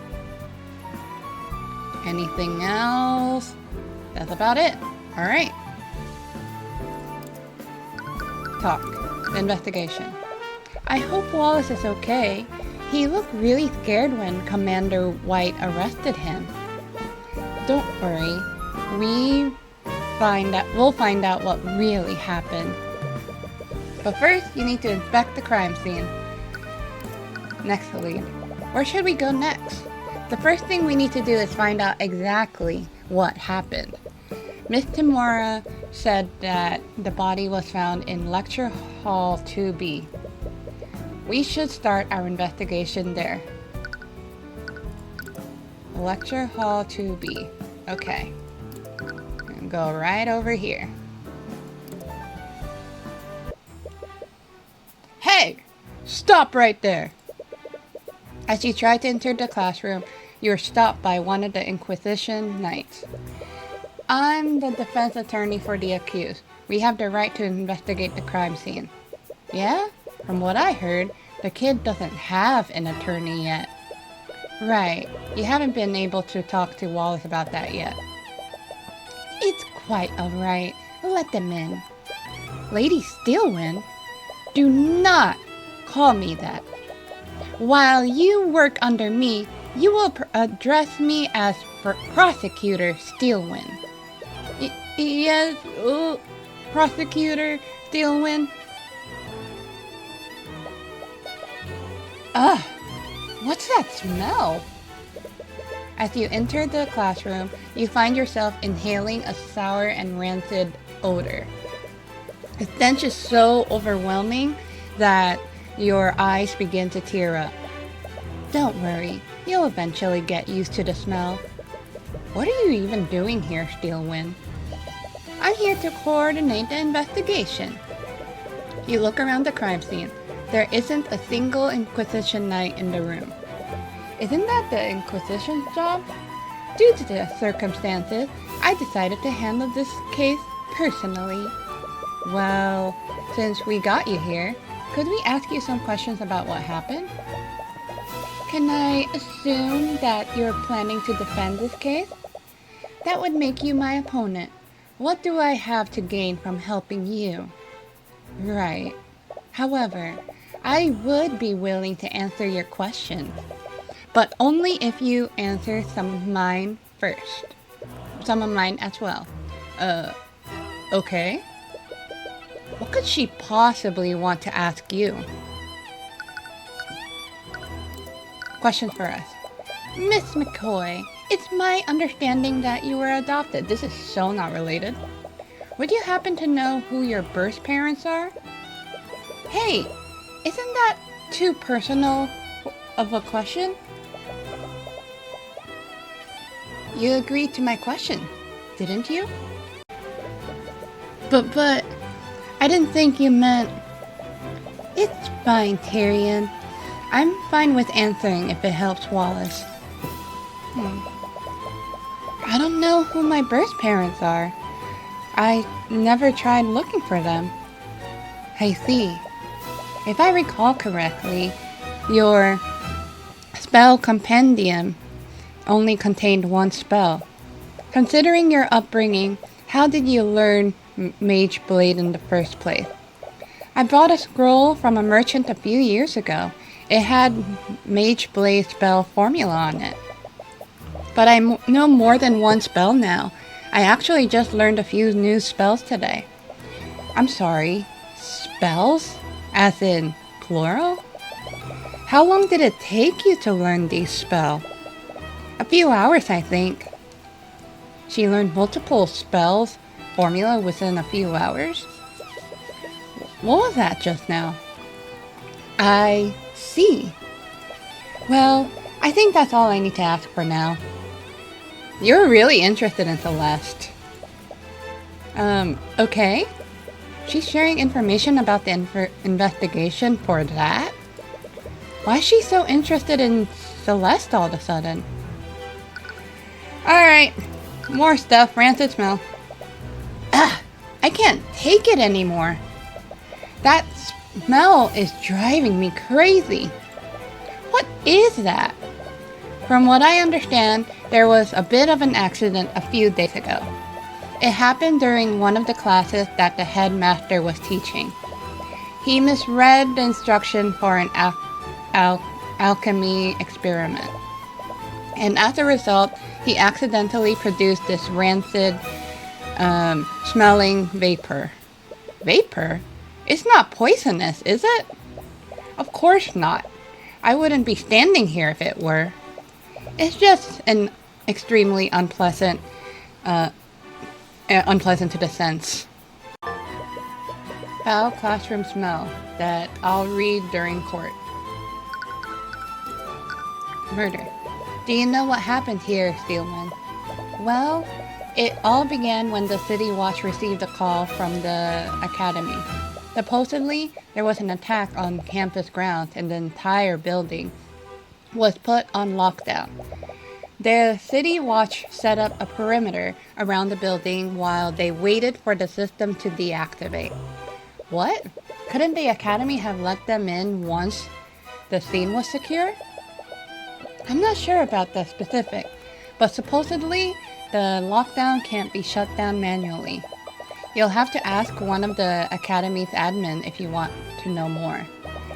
Anything else? That's about it. Alright. Talk. The investigation. I hope Wallace is okay. He looked really scared when Commander White arrested him. Don't worry. We'll find out what really happened. But first, you need to inspect the crime scene. Next lead. Where should we go next? The first thing we need to do is find out exactly what happened. Miss Tamura said that the body was found in Lecture Hall 2B. We should start our investigation there. Lecture Hall 2B. Okay. Go right over here. Hey! Stop right there! As you try to enter the classroom, you are stopped by one of the Inquisition Knights. I'm the defense attorney for the accused. We have the right to investigate the crime scene. Yeah? From what I heard, the kid doesn't have an attorney yet. Right. You haven't been able to talk to Wallace about that yet. It's quite alright. Let them in. Lady Steelwind? Do not call me that. While you work under me, you will address me as Prosecutor Steelwind. Yes, Prosecutor Steelwind. Ugh, what's that smell? As you enter the classroom, you find yourself inhaling a sour and rancid odor. The stench is so overwhelming that your eyes begin to tear up. Don't worry, you'll eventually get used to the smell. What are you even doing here, Steelwind? I'm here to coordinate the investigation. You look around the crime scene. There isn't a single Inquisition Knight in the room. Isn't that the Inquisition's job? Due to the circumstances, I decided to handle this case personally. Well, since we got you here, could we ask you some questions about what happened? Can I assume that you're planning to defend this case? That would make you my opponent. What do I have to gain from helping you? Right. However, I would be willing to answer your questions, but only if you answer some of mine first. Some of mine as well. Okay? What could she possibly want to ask you? Question for us. Miss McCoy, it's my understanding that you were adopted. This is so not related. Would you happen to know who your birth parents are? Hey, isn't that too personal of a question? You agreed to my question, didn't you? But, I didn't think you meant... It's fine, Tyrion. I'm fine with answering if it helps Wallace. I don't know who my birth parents are. I never tried looking for them. I see. If I recall correctly, your spell compendium only contained one spell. Considering your upbringing, how did you learn Mage Blade in the first place? I bought a scroll from a merchant a few years ago. It had Mage Blade spell formula on it. But I know more than one spell now. I actually just learned a few new spells today. I'm sorry, spells? As in plural? How long did it take you to learn these spells? A few hours, I think. She learned multiple spells formula within a few hours? What was that just now? I see. Well, I think that's all I need to ask for now. You're really interested in Celeste. Okay. She's sharing information about the investigation for that? Why is she so interested in Celeste all of a sudden? Alright. More stuff. Rancid smell. Ugh! I can't take it anymore. That smell is driving me crazy. What is that? From what I understand, there was a bit of an accident a few days ago. It happened during one of the classes that the headmaster was teaching. He misread the instruction for an alchemy experiment. And as a result, he accidentally produced this rancid smelling vapor. Vapor? It's not poisonous, is it? Of course not. I wouldn't be standing here if it were. It's just an extremely unpleasant to the sense. Foul classroom smell that I'll read during court. Murder. Do you know what happened here, Steelman? Well, it all began when the City Watch received a call from the Academy. Supposedly, there was an attack on campus grounds and the entire building was put on lockdown. The City Watch set up a perimeter around the building while they waited for the system to deactivate. What? Couldn't the Academy have let them in once the scene was secure? I'm not sure about the specific, but supposedly the lockdown can't be shut down manually. You'll have to ask one of the Academy's admin if you want to know more.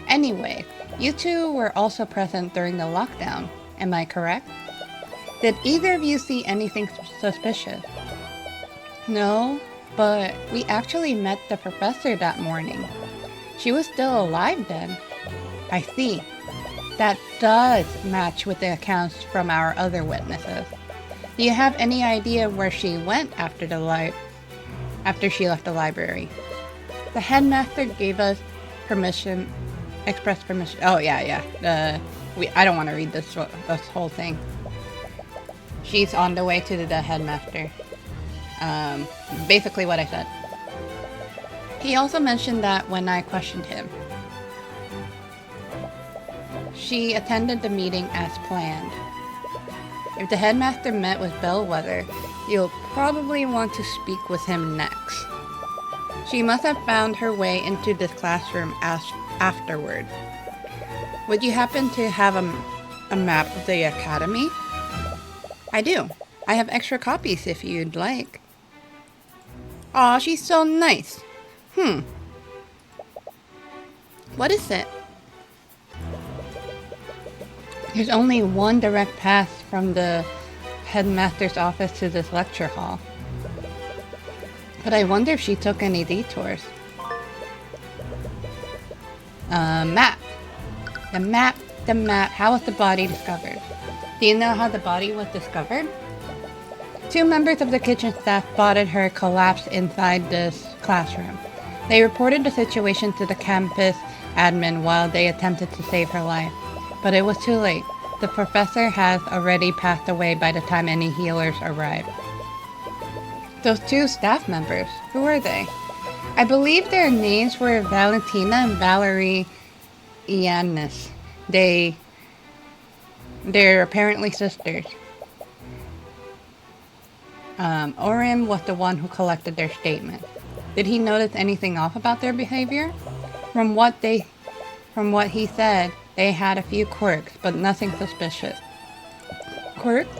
Anyway, you two were also present during the lockdown, am I correct? Did either of you see anything suspicious? No, but we actually met the professor that morning. She was still alive then. I see. That does match with the accounts from our other witnesses. Do you have any idea where she went after she left the library? The headmaster gave us permission, express permission. Oh yeah. I don't want to read this whole thing. She's on the way to the headmaster. Basically what I said. He also mentioned that when I questioned him. She attended the meeting as planned. If the headmaster met with Bellwether, you'll probably want to speak with him next. She must have found her way into this classroom afterward. Would you happen to have a map of the Academy? I do. I have extra copies if you'd like. Aw, she's so nice. What is it? There's only one direct path from the headmaster's office to this lecture hall. But I wonder if she took any detours. Map. The map. How was the body discovered? Do you know how the body was discovered? 2 members of the kitchen staff spotted her collapse inside this classroom. They reported the situation to the campus admin while they attempted to save her life. But it was too late. The professor has already passed away by the time any healers arrived. Those 2 staff members, who were they? I believe their names were Valentina and Valerie Iannis. They're apparently sisters. Orim was the one who collected their statement. Did he notice anything off about their behavior? From what he said, they had a few quirks, but nothing suspicious. Quirks?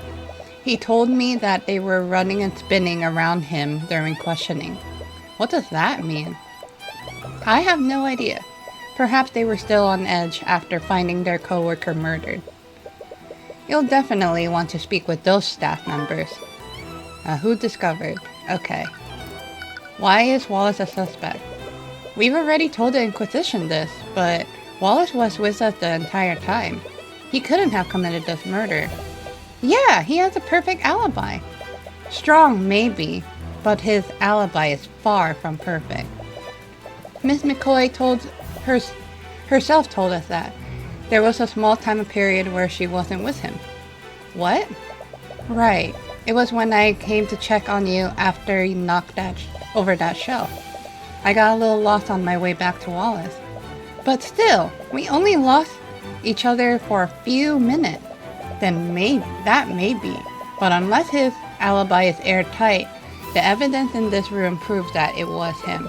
He told me that they were running and spinning around him during questioning. What does that mean? I have no idea. Perhaps they were still on edge after finding their coworker murdered. You'll definitely want to speak with those staff members. Who discovered? Okay. Why is Wallace a suspect? We've already told the Inquisition this, but Wallace was with us the entire time. He couldn't have committed this murder. Yeah, he has a perfect alibi. Strong, maybe, but his alibi is far from perfect. Miss McCoy herself told us that. There was a small time period where she wasn't with him. What? Right. It was when I came to check on you after you knocked over that shelf. I got a little lost on my way back to Wallace. But still, we only lost each other for a few minutes. Then that may be. But unless his alibi is airtight, the evidence in this room proves that it was him.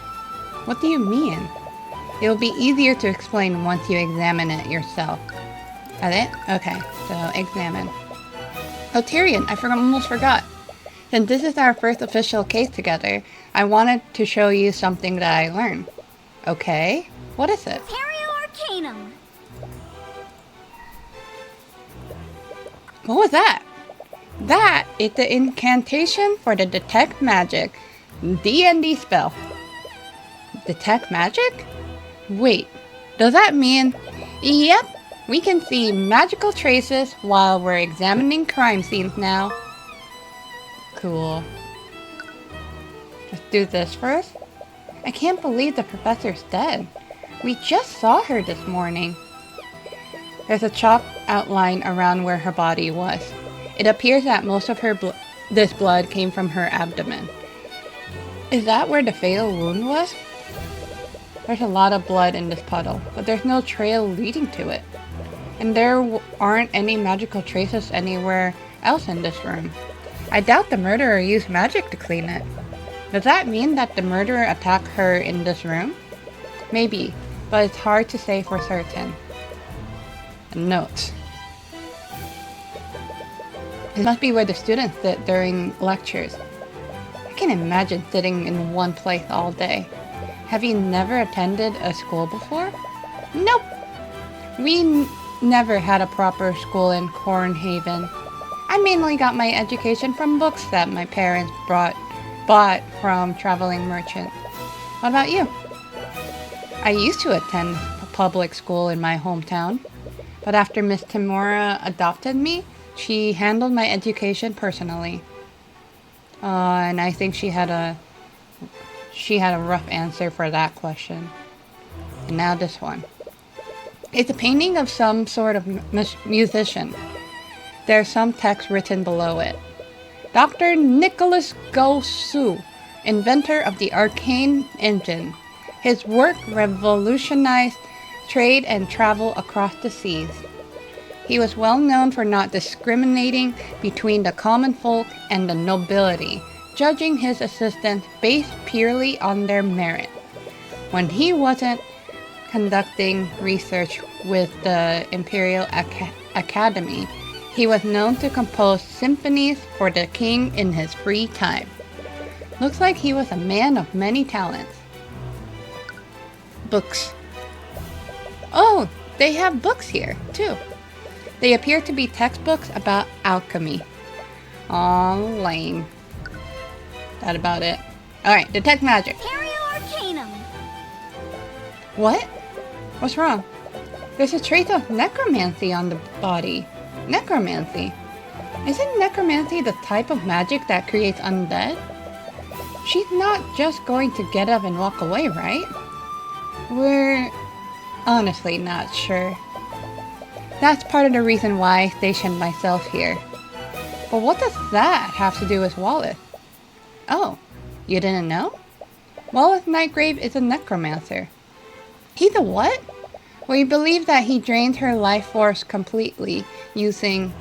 What do you mean? It will be easier to explain once you examine it yourself. That it? Okay, so examine. Oh, Tyrion, I almost forgot. Since this is our first official case together, I wanted to show you something that I learned. Okay, what is it? Arcanum. What was that? That is the incantation for the Detect Magic D&D spell. Detect Magic? Wait, does that mean... Yep, we can see magical traces while we're examining crime scenes now. Cool. Let's do this first. I can't believe the professor's dead. We just saw her this morning. There's a chalk outline around where her body was. It appears that most of this blood came from her abdomen. Is that where the fatal wound was? There's a lot of blood in this puddle, but there's no trail leading to it. And there aren't any magical traces anywhere else in this room. I doubt the murderer used magic to clean it. Does that mean that the murderer attacked her in this room? Maybe, but it's hard to say for certain. A note. This must be where the students sit during lectures. I can imagine sitting in one place all day. Have you never attended a school before? Nope. We never had a proper school in Cornhaven. I mainly got my education from books that my parents bought from traveling merchants. What about you? I used to attend public school in my hometown, but after Miss Timura adopted me, she handled my education personally. And I think she had a rough answer for that question. And now this one. It's a painting of some sort of musician. There's some text written below it. Dr. Nicholas Gosu, inventor of the Arcane engine. His work revolutionized trade and travel across the seas. He was well known for not discriminating between the common folk and the nobility, judging his assistants based purely on their merit. When he wasn't conducting research with the Imperial Academy, he was known to compose symphonies for the king in his free time. Looks like he was a man of many talents. Books. Oh, they have books here, too. They appear to be textbooks about alchemy. Aw, lame. That about it. Alright, detect magic. Arcanum. What? What's wrong? There's a trace of necromancy on the body. Necromancy? Isn't necromancy the type of magic that creates undead? She's not just going to get up and walk away, right? We're honestly not sure. That's part of the reason why I stationed myself here. But what does that have to do with Wallace? Oh, you didn't know? Wallace Nightgrave is a necromancer. He's a what? We believe that he drained her life force completely using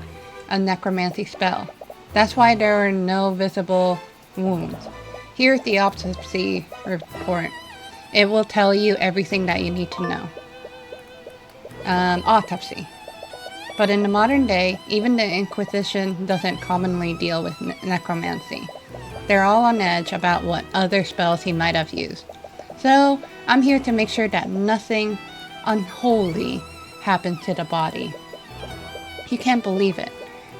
a necromancy spell. That's why there are no visible wounds. Here's the autopsy report. It will tell you everything that you need to know. Autopsy. But in the modern day, even the Inquisition doesn't commonly deal with necromancy. They're all on edge about what other spells he might have used. So, I'm here to make sure that nothing unholy happens to the body. You can't believe it.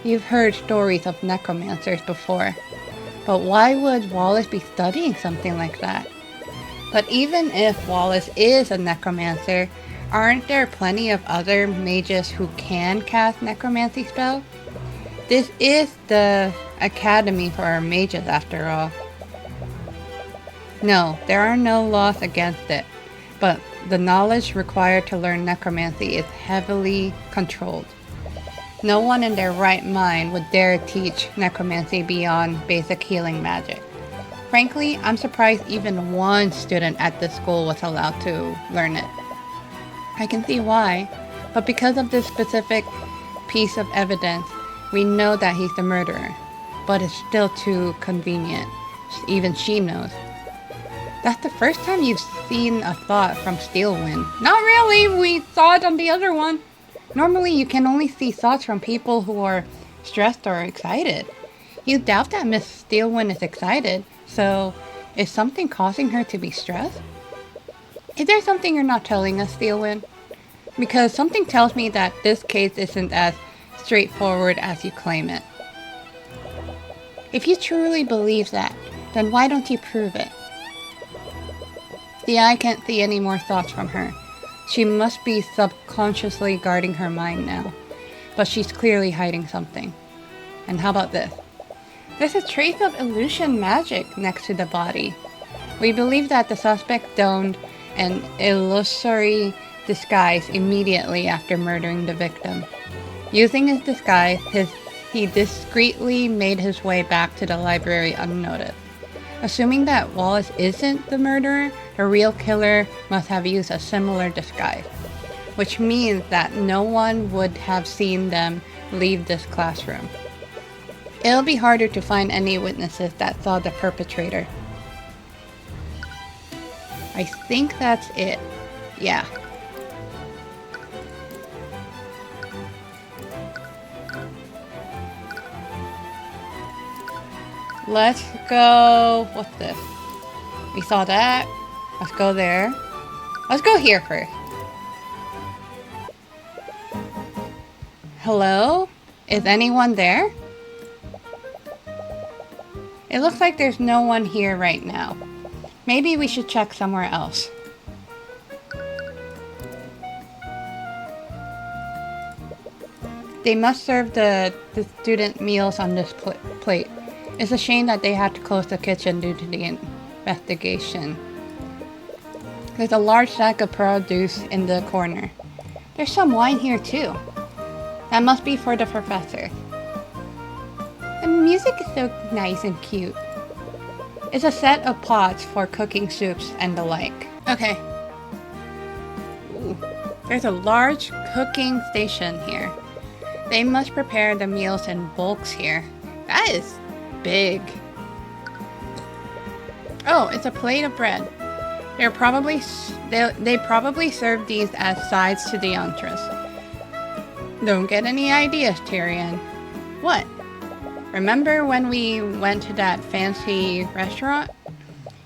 You've heard stories of necromancers before. But why would Wallace be studying something like that? But even if Wallace is a necromancer, aren't there plenty of other mages who can cast necromancy spells? This is the Academy for our mages after all. No, there are no laws against it, but the knowledge required to learn necromancy is heavily controlled. No one in their right mind would dare teach necromancy beyond basic healing magic. Frankly, I'm surprised even one student at this school was allowed to learn it. I can see why, but because of this specific piece of evidence, we know that he's the murderer. But it's still too convenient. Even she knows. That's the first time you've seen a thought from Steelwind. Not really, we saw it on the other one. Normally you can only see thoughts from people who are stressed or excited. You doubt that Miss Steelwind is excited, so is something causing her to be stressed? Is there something you're not telling us, Steelwind? Because something tells me that this case isn't as straightforward as you claim it. If you truly believe that, then why don't you prove it? The eye can't see any more thoughts from her. She must be subconsciously guarding her mind now. But she's clearly hiding something. And how about this? There's a trace of illusion magic next to the body. We believe that the suspect donned an illusory disguise immediately after murdering the victim. Using his disguise, he discreetly made his way back to the library unnoticed. Assuming that Wallace isn't the murderer, the real killer must have used a similar disguise, which means that no one would have seen them leave this classroom. It'll be harder to find any witnesses that saw the perpetrator. I think that's it. Yeah. Let's go... What's this? We saw that. Let's go there. Let's go here first. Hello? Is anyone there? It looks like there's no one here right now. Maybe we should check somewhere else. They must serve the student meals on this plate. It's a shame that they had to close the kitchen due to the investigation. There's a large sack of produce in the corner. There's some wine here too. That must be for the professor. The music is so nice and cute. It's a set of pots for cooking soups and the like. Okay. Ooh. There's a large cooking station here. They must prepare the meals in bulks here. That is big. Oh, it's a plate of bread. They probably serve these as sides to the entrees. Don't get any ideas, Tyrion. What? Remember when we went to that fancy restaurant?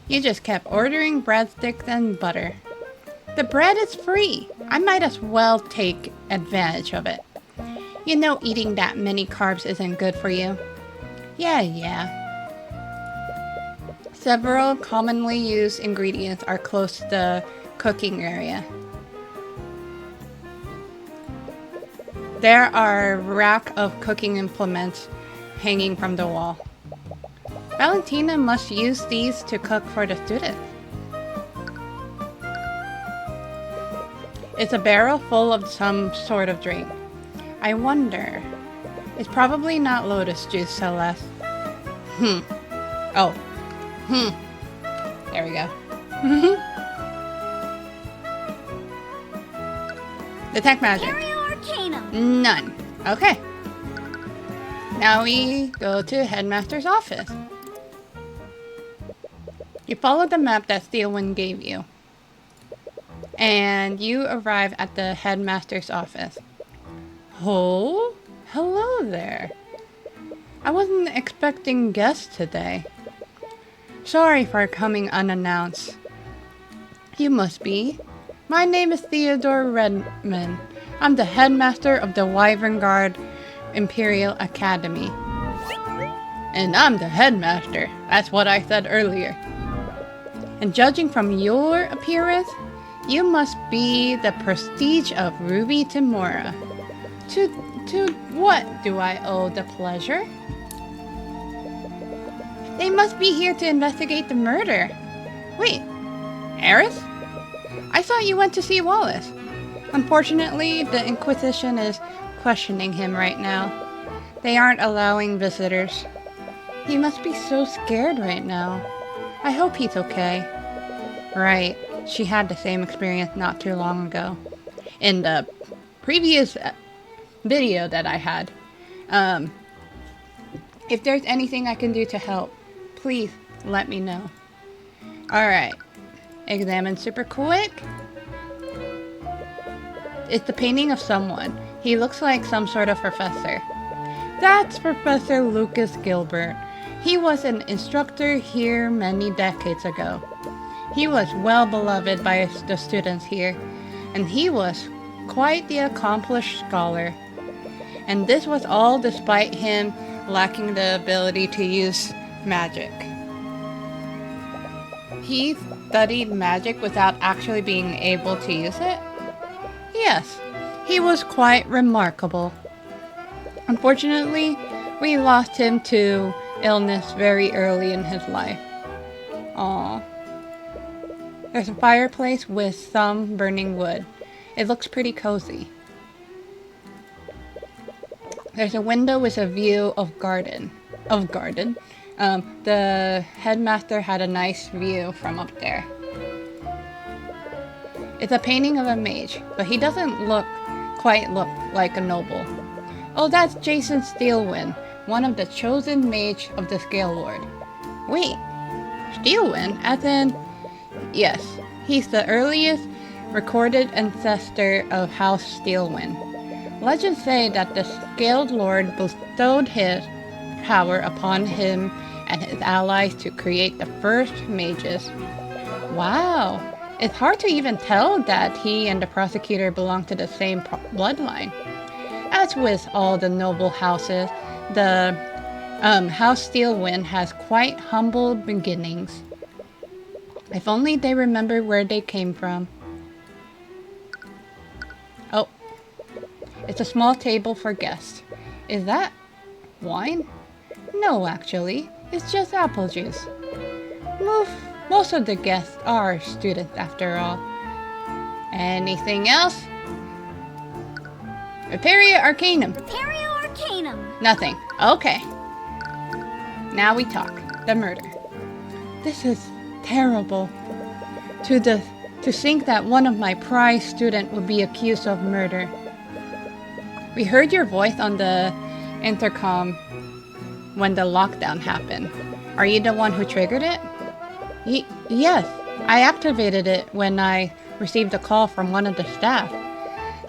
You just kept ordering breadsticks and butter. The bread is free. I might as well take advantage of it. You know eating that many carbs isn't good for you. Yeah. Several commonly used ingredients are close to the cooking area. There are a rack of cooking implements hanging from the wall. Valentina must use these to cook for the students. It's a barrel full of some sort of drink. I wonder. It's probably not lotus juice, Celeste. Oh. There we go. Detect magic. Arcane. None. Okay. Now we go to Headmaster's office. You follow the map that Steelwind gave you. And you arrive at the Headmaster's office. Oh, hello there. I wasn't expecting guests today. Sorry for coming unannounced. You must be. My name is Theodore Redmond. I'm the headmaster of the Wyvern Guard Imperial Academy. And I'm the headmaster. That's what I said earlier. And judging from your appearance, you must be the prestige of Ruby Timora. To what do I owe the pleasure? They must be here to investigate the murder. Wait, Eris? I thought you went to see Wallace. Unfortunately, the Inquisition is questioning him right now. They aren't allowing visitors. He must be so scared right now. I hope he's okay. Right, she had the same experience not too long ago. In the previous video that I had. If there's anything I can do to help, please let me know. Alright. Examine super quick. It's the painting of someone. He looks like some sort of professor. That's Professor Lucas Gilbert. He was an instructor here many decades ago. He was well beloved by the students here, and he was quite the accomplished scholar. and this was all despite him lacking the ability to use magic. He studied magic without actually being able to use it? Yes, he was quite remarkable. Unfortunately, we lost him to illness very early in his life. Aww. There's a fireplace with some burning wood. It looks pretty cozy. There's a window with a view of garden. The headmaster had a nice view from up there. It's a painting of a mage, but he doesn't quite look like a noble. Oh, that's Jason Steelwind, one of the chosen mage of the Scale Lord. Wait, Steelwind? As in... Yes, he's the earliest recorded ancestor of House Steelwind. Legends say that the Scaled Lord bestowed his power upon him and his allies to create the first mages. Wow, it's hard to even tell that he and the prosecutor belong to the same bloodline. As with all the noble houses, the House Steelwind has quite humble beginnings. If only they remember where they came from. Oh, it's a small table for guests. Is that wine? No, actually, it's just apple juice. Most of the guests are students after all. Anything else? Reparia Arcanum. Reparia Arcanum. Nothing. Okay. Now we talk. The murder. This is terrible. To think that one of my prized students would be accused of murder. We heard your voice on the intercom when the lockdown happened. Are you the one who triggered it? Yes, I activated it when I received a call from one of the staff.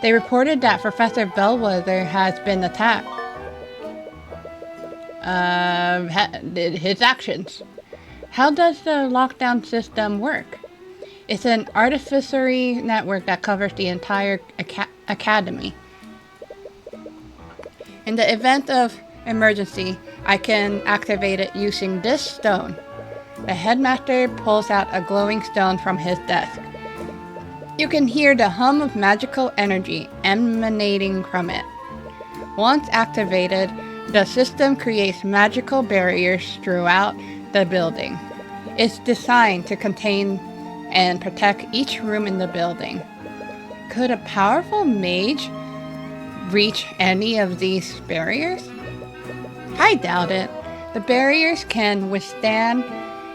They reported that Professor Bellwether has been attacked. His actions. How does the lockdown system work? It's an artificery network that covers the entire academy. In the event of emergency, I can activate it using this stone. The headmaster pulls out a glowing stone from his desk. You can hear the hum of magical energy emanating from it. Once activated, the system creates magical barriers throughout the building. It's designed to contain and protect each room in the building. Could a powerful mage reach any of these barriers? I doubt it. The barriers can withstand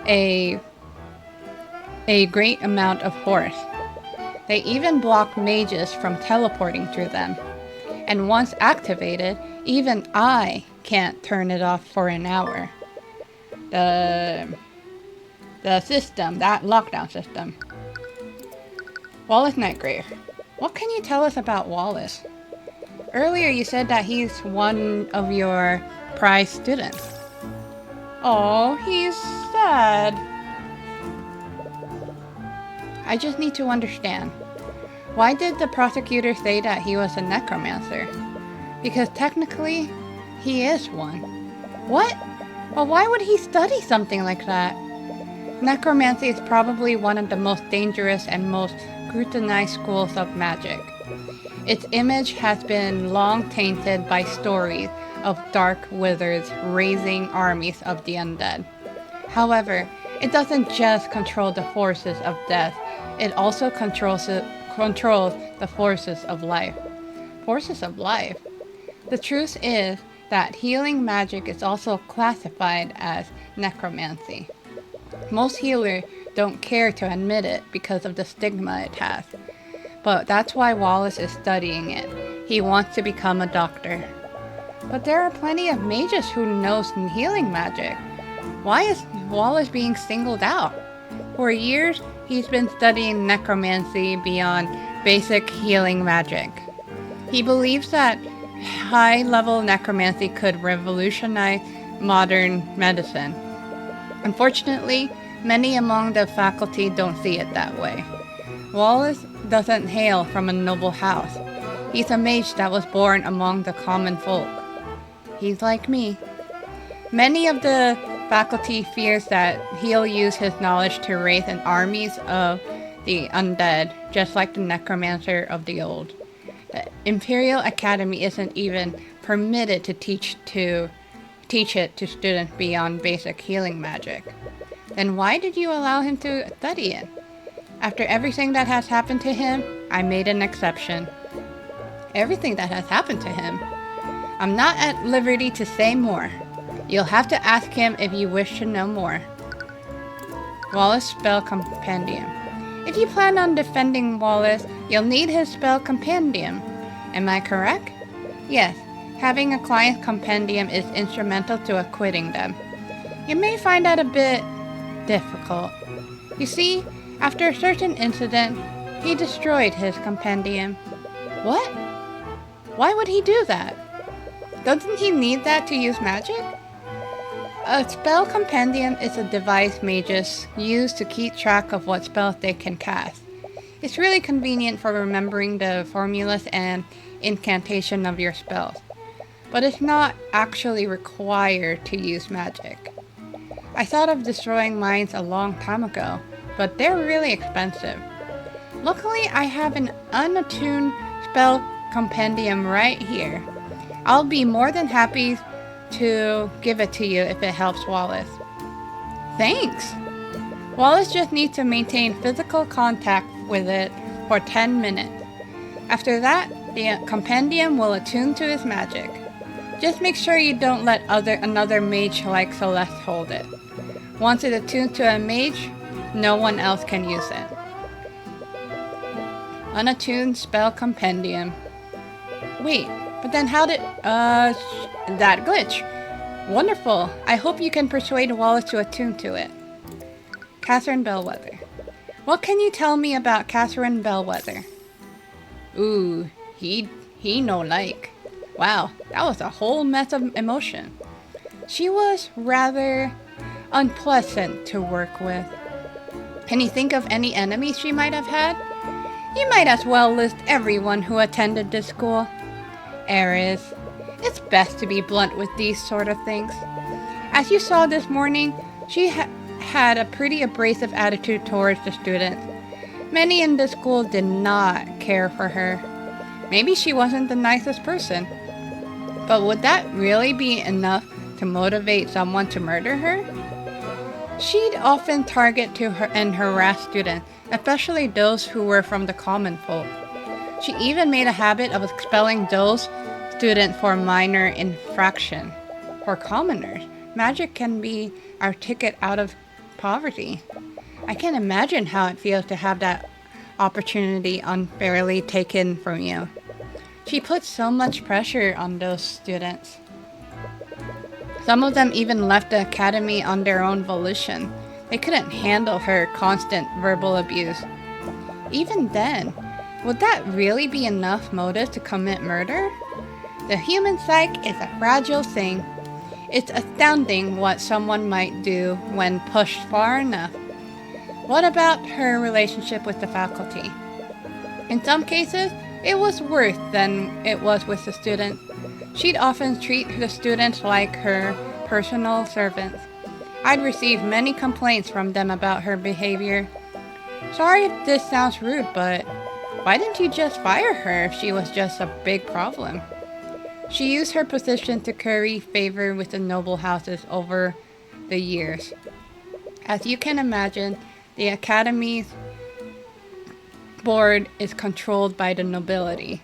a great amount of force. They even block mages from teleporting through them. And once activated, even I can't turn it off for an hour. The system, that lockdown system. Wallace Nightgrave. What can you tell us about Wallace? Earlier you said that he's one of your prized students. Oh, he's sad. I just need to understand. Why did the prosecutor say that he was a necromancer? Because technically, he is one. What? Well, why would he study something like that? Necromancy is probably one of the most dangerous and most scrutinized schools of magic. Its image has been long tainted by stories of dark wizards raising armies of the undead. However, it doesn't just control the forces of death, it also controls the forces of life. Forces of life? The truth is that healing magic is also classified as necromancy. Most healers don't care to admit it because of the stigma it has. But that's why Wallace is studying it. He wants to become a doctor. But there are plenty of mages who know healing magic. Why is Wallace being singled out? For years, he's been studying necromancy beyond basic healing magic. He believes that high-level necromancy could revolutionize modern medicine. Unfortunately, many among the faculty don't see it that way. Wallace doesn't hail from a noble house. He's a mage that was born among the common folk. He's like me. Many of the faculty fears that he'll use his knowledge to raise an armies of the undead, just like the necromancer of the old. The Imperial Academy isn't even permitted to teach it to students beyond basic healing magic. Then why did you allow him to study it? After everything that has happened to him, I made an exception. Everything that has happened to him? I'm not at liberty to say more. You'll have to ask him if you wish to know more. Wallace Spell Compendium. If you plan on defending Wallace, you'll need his spell compendium. Am I correct? Yes, having a client's compendium is instrumental to acquitting them. You may find that a bit difficult. You see, after a certain incident, he destroyed his compendium. What? Why would he do that? Doesn't he need that to use magic? A spell compendium is a device mages use to keep track of what spells they can cast. It's really convenient for remembering the formulas and incantation of your spells, but it's not actually required to use magic. I thought of destroying mine a long time ago, but they're really expensive. Luckily, I have an unattuned spell compendium right here. I'll be more than happy to give it to you if it helps Wallace. Thanks! Wallace just needs to maintain physical contact with it for 10 minutes. After that, the compendium will attune to his magic. Just make sure you don't let another mage like Celeste hold it. Once it attunes to a mage, no one else can use it. Unattuned spell compendium. Wait, but then how did, that glitch? Wonderful. I hope you can persuade Wallace to attune to it. Catherine Bellwether. What can you tell me about Catherine Bellwether? Ooh, he no like. Wow, that was a whole mess of emotion. She was rather unpleasant to work with. Can you think of any enemies she might have had? You might as well list everyone who attended this school. Ares. It's best to be blunt with these sort of things. As you saw this morning, she had a pretty abrasive attitude towards the students. Many in the school did not care for her. Maybe she wasn't the nicest person. But would that really be enough to motivate someone to murder her? She'd often target and harass students, especially those who were from the common folk. She even made a habit of expelling those students for minor infraction. For commoners, magic can be our ticket out of poverty. I can't imagine how it feels to have that opportunity unfairly taken from you. She put so much pressure on those students. Some of them even left the academy on their own volition. They couldn't handle her constant verbal abuse. Even then, would that really be enough motive to commit murder? The human psyche is a fragile thing. It's astounding what someone might do when pushed far enough. What about her relationship with the faculty? In some cases, it was worse than it was with the students. She'd often treat the students like her personal servants. I'd received many complaints from them about her behavior. Sorry if this sounds rude, but why didn't you just fire her if she was just a big problem? She used her position to curry favor with the noble houses over the years. As you can imagine, the Academy's board is controlled by the nobility.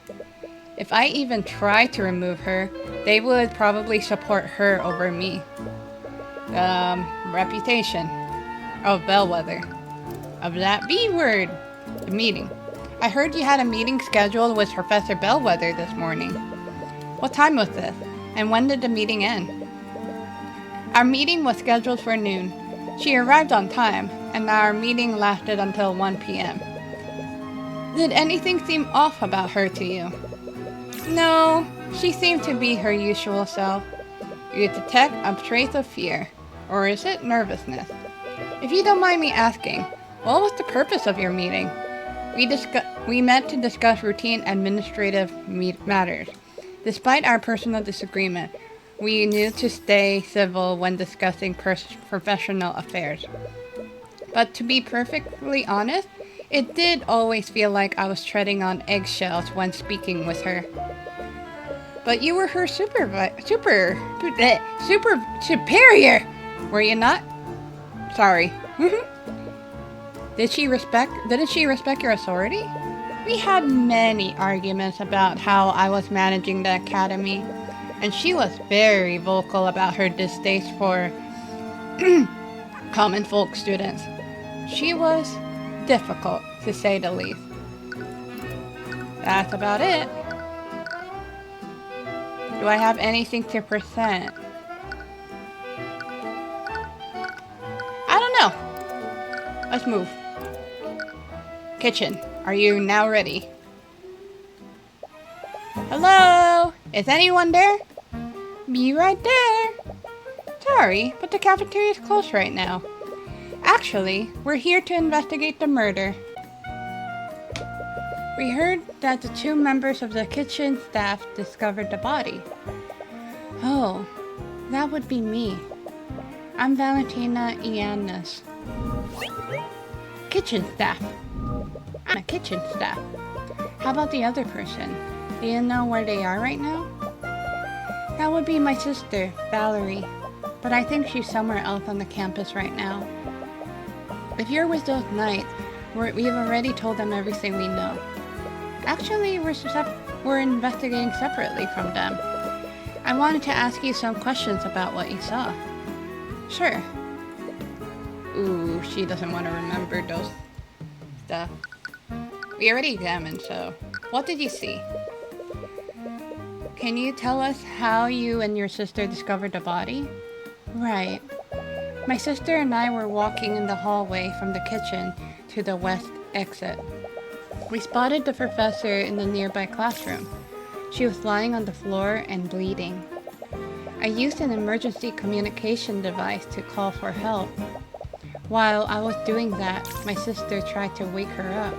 If I even tried to remove her, they would probably support her over me. Reputation of Bellwether. Of that B word. The meeting. I heard you had a meeting scheduled with Professor Bellwether this morning. What time was this? And when did the meeting end? Our meeting was scheduled for noon. She arrived on time, and our meeting lasted until 1 p.m. Did anything seem off about her to you? No, she seemed to be her usual self. You detect a trace of fear, or is it nervousness? If you don't mind me asking, what was the purpose of your meeting? We met to discuss routine administrative matters. Despite our personal disagreement, we knew to stay civil when discussing professional affairs. But to be perfectly honest, it did always feel like I was treading on eggshells when speaking with her. But you were her super superior, were you not? Sorry. Didn't she respect your authority? We had many arguments about how I was managing the academy, and she was very vocal about her distaste for common folk students. She was difficult, to say the least. That's about it. Do I have anything to present? I don't know. Let's move. Kitchen, are you now ready? Hello? Is anyone there? Be right there. Sorry, but the cafeteria is closed right now. Actually, we're here to investigate the murder. We heard that the 2 members of the kitchen staff discovered the body. Oh, that would be me. I'm Valentina Iannis. Kitchen staff. I'm a kitchen staff. How about the other person? Do you know where they are right now? That would be my sister, Valerie. But I think she's somewhere else on the campus right now. If you're with those knights, we've already told them everything we know. Actually, we're investigating separately from them. I wanted to ask you some questions about what you saw. Sure. Ooh, she doesn't want to remember those stuff. We already examined, so what did you see? Can you tell us how you and your sister discovered the body? Right. My sister and I were walking in the hallway from the kitchen to the west exit. We spotted the professor in the nearby classroom. She was lying on the floor and bleeding. I used an emergency communication device to call for help. While I was doing that, my sister tried to wake her up.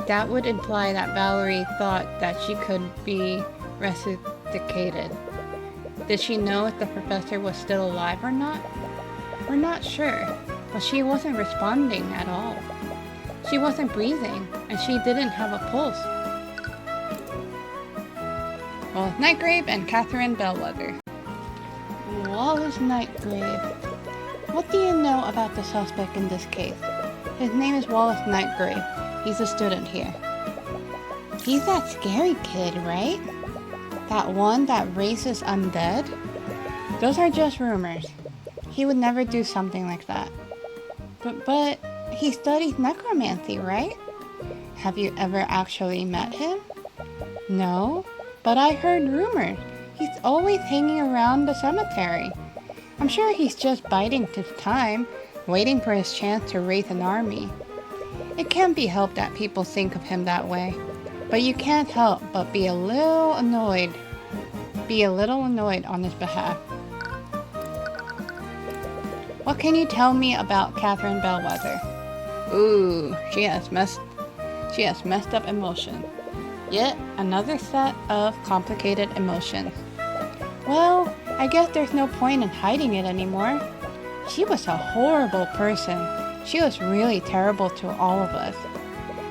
That would imply that Valerie thought that she could be resuscitated. Did she know if the professor was still alive or not? We're not sure, but she wasn't responding at all. She wasn't breathing, and she didn't have a pulse. Wallace Nightgrave and Catherine Bellwether. Wallace Nightgrave. What do you know about the suspect in this case? His name is Wallace Nightgrave. He's a student here. He's that scary kid, right? That one that raises undead? Those are just rumors. He would never do something like that. But he studies necromancy, right? Have you ever actually met him? No, but I heard rumors. He's always hanging around the cemetery. I'm sure he's just biding his time, waiting for his chance to raise an army. It can't be helped that people think of him that way, but you can't help but be a little annoyed on his behalf. What can you tell me about Catherine Bellwether? Ooh, she has messed up emotions. Yet another set of complicated emotions. Well, I guess there's no point in hiding it anymore. She was a horrible person. She was really terrible to all of us.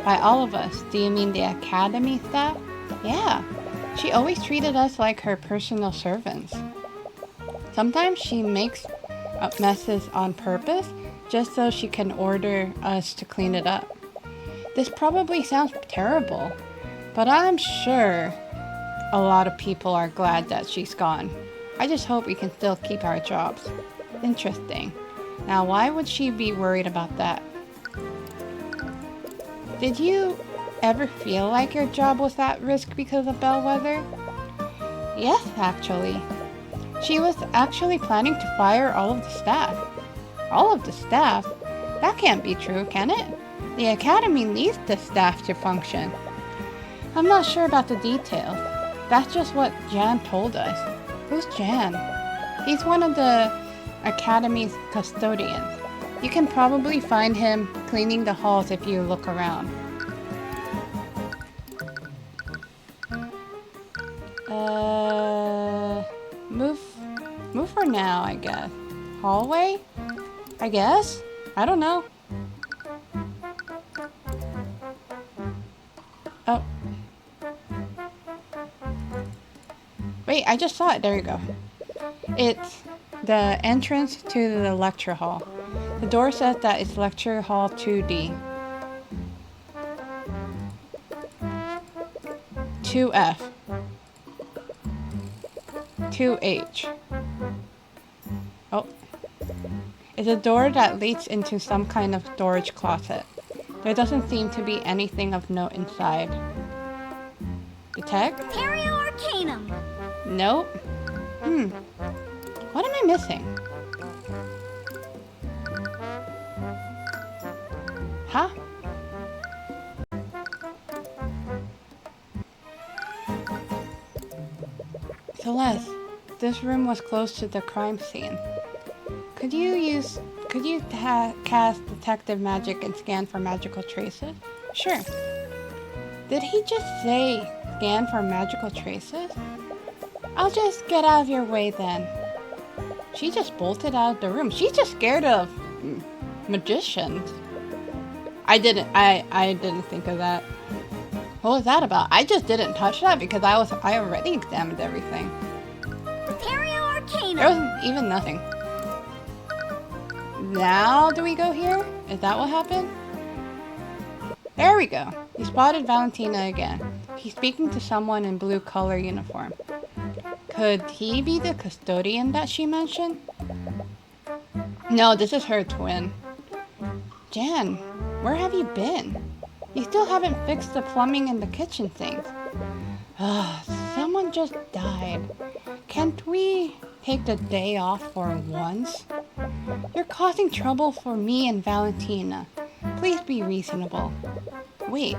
By all of us, do you mean the academy staff? Yeah, she always treated us like her personal servants. Sometimes she makes up messes on purpose just so she can order us to clean it up. This probably sounds terrible, but I'm sure a lot of people are glad that she's gone. I just hope we can still keep our jobs. Interesting. Now, why would she be worried about that? Did you ever feel like your job was at risk because of Bellwether? Yes, actually. She was actually planning to fire all of the staff. All of the staff? That can't be true, can it? The academy needs the staff to function. I'm not sure about the details. That's just what Jan told us. Who's Jan? He's one of the academy's custodians. You can probably find him cleaning the halls if you look around. Move for now, I guess. Hallway? I guess? I don't know. Oh. Wait, I just saw it. There you go. It's the entrance to the lecture hall. The door says that it's lecture hall 2D. 2F. 2H. Oh. It's a door that leads into some kind of storage closet. There doesn't seem to be anything of note inside. Detect? Arcanum. Nope. What am I missing? Huh? Celeste, this room was close to the crime scene. Could you cast detective magic and scan for magical traces? Sure. Did he just say scan for magical traces? I'll just get out of your way then. She just bolted out of the room. She's just scared of magicians. I didn't think of that. What was that about? I just didn't touch that because I already examined everything. Arcanum. There wasn't even nothing. Now do we go here? Is that what happened? There we go. You spotted Valentina again. He's speaking to someone in blue color uniform. Could he be the custodian that she mentioned? No, this is her twin. Jan, where have you been? You still haven't fixed the plumbing in the kitchen sink. Someone just died. Can't we take the day off for once? You're causing trouble for me and Valentina. Please be reasonable. Wait,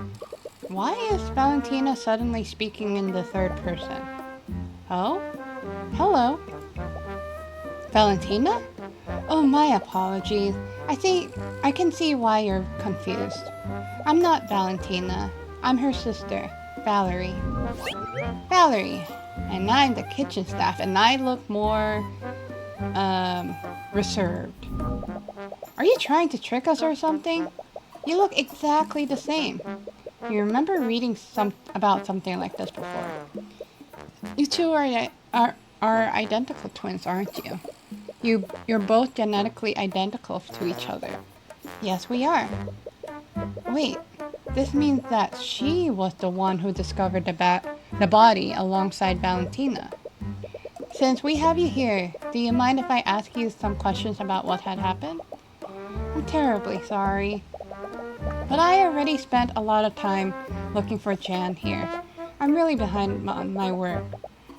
why is Valentina suddenly speaking in the third person? Oh? Hello? Valentina? Oh, my apologies. I can see why you're confused. I'm not Valentina. I'm her sister, Valerie. Valerie. And I'm the kitchen staff, and I look more, reserved. Are you trying to trick us or something? You look exactly the same. You remember reading about something like this before. You two are identical twins, aren't you? You're both genetically identical to each other. Yes, we are. Wait, this means that she was the one who discovered the body alongside Valentina. Since we have you here, do you mind if I ask you some questions about what had happened? I'm terribly sorry. But I already spent a lot of time looking for Jan here. I'm really behind on my work.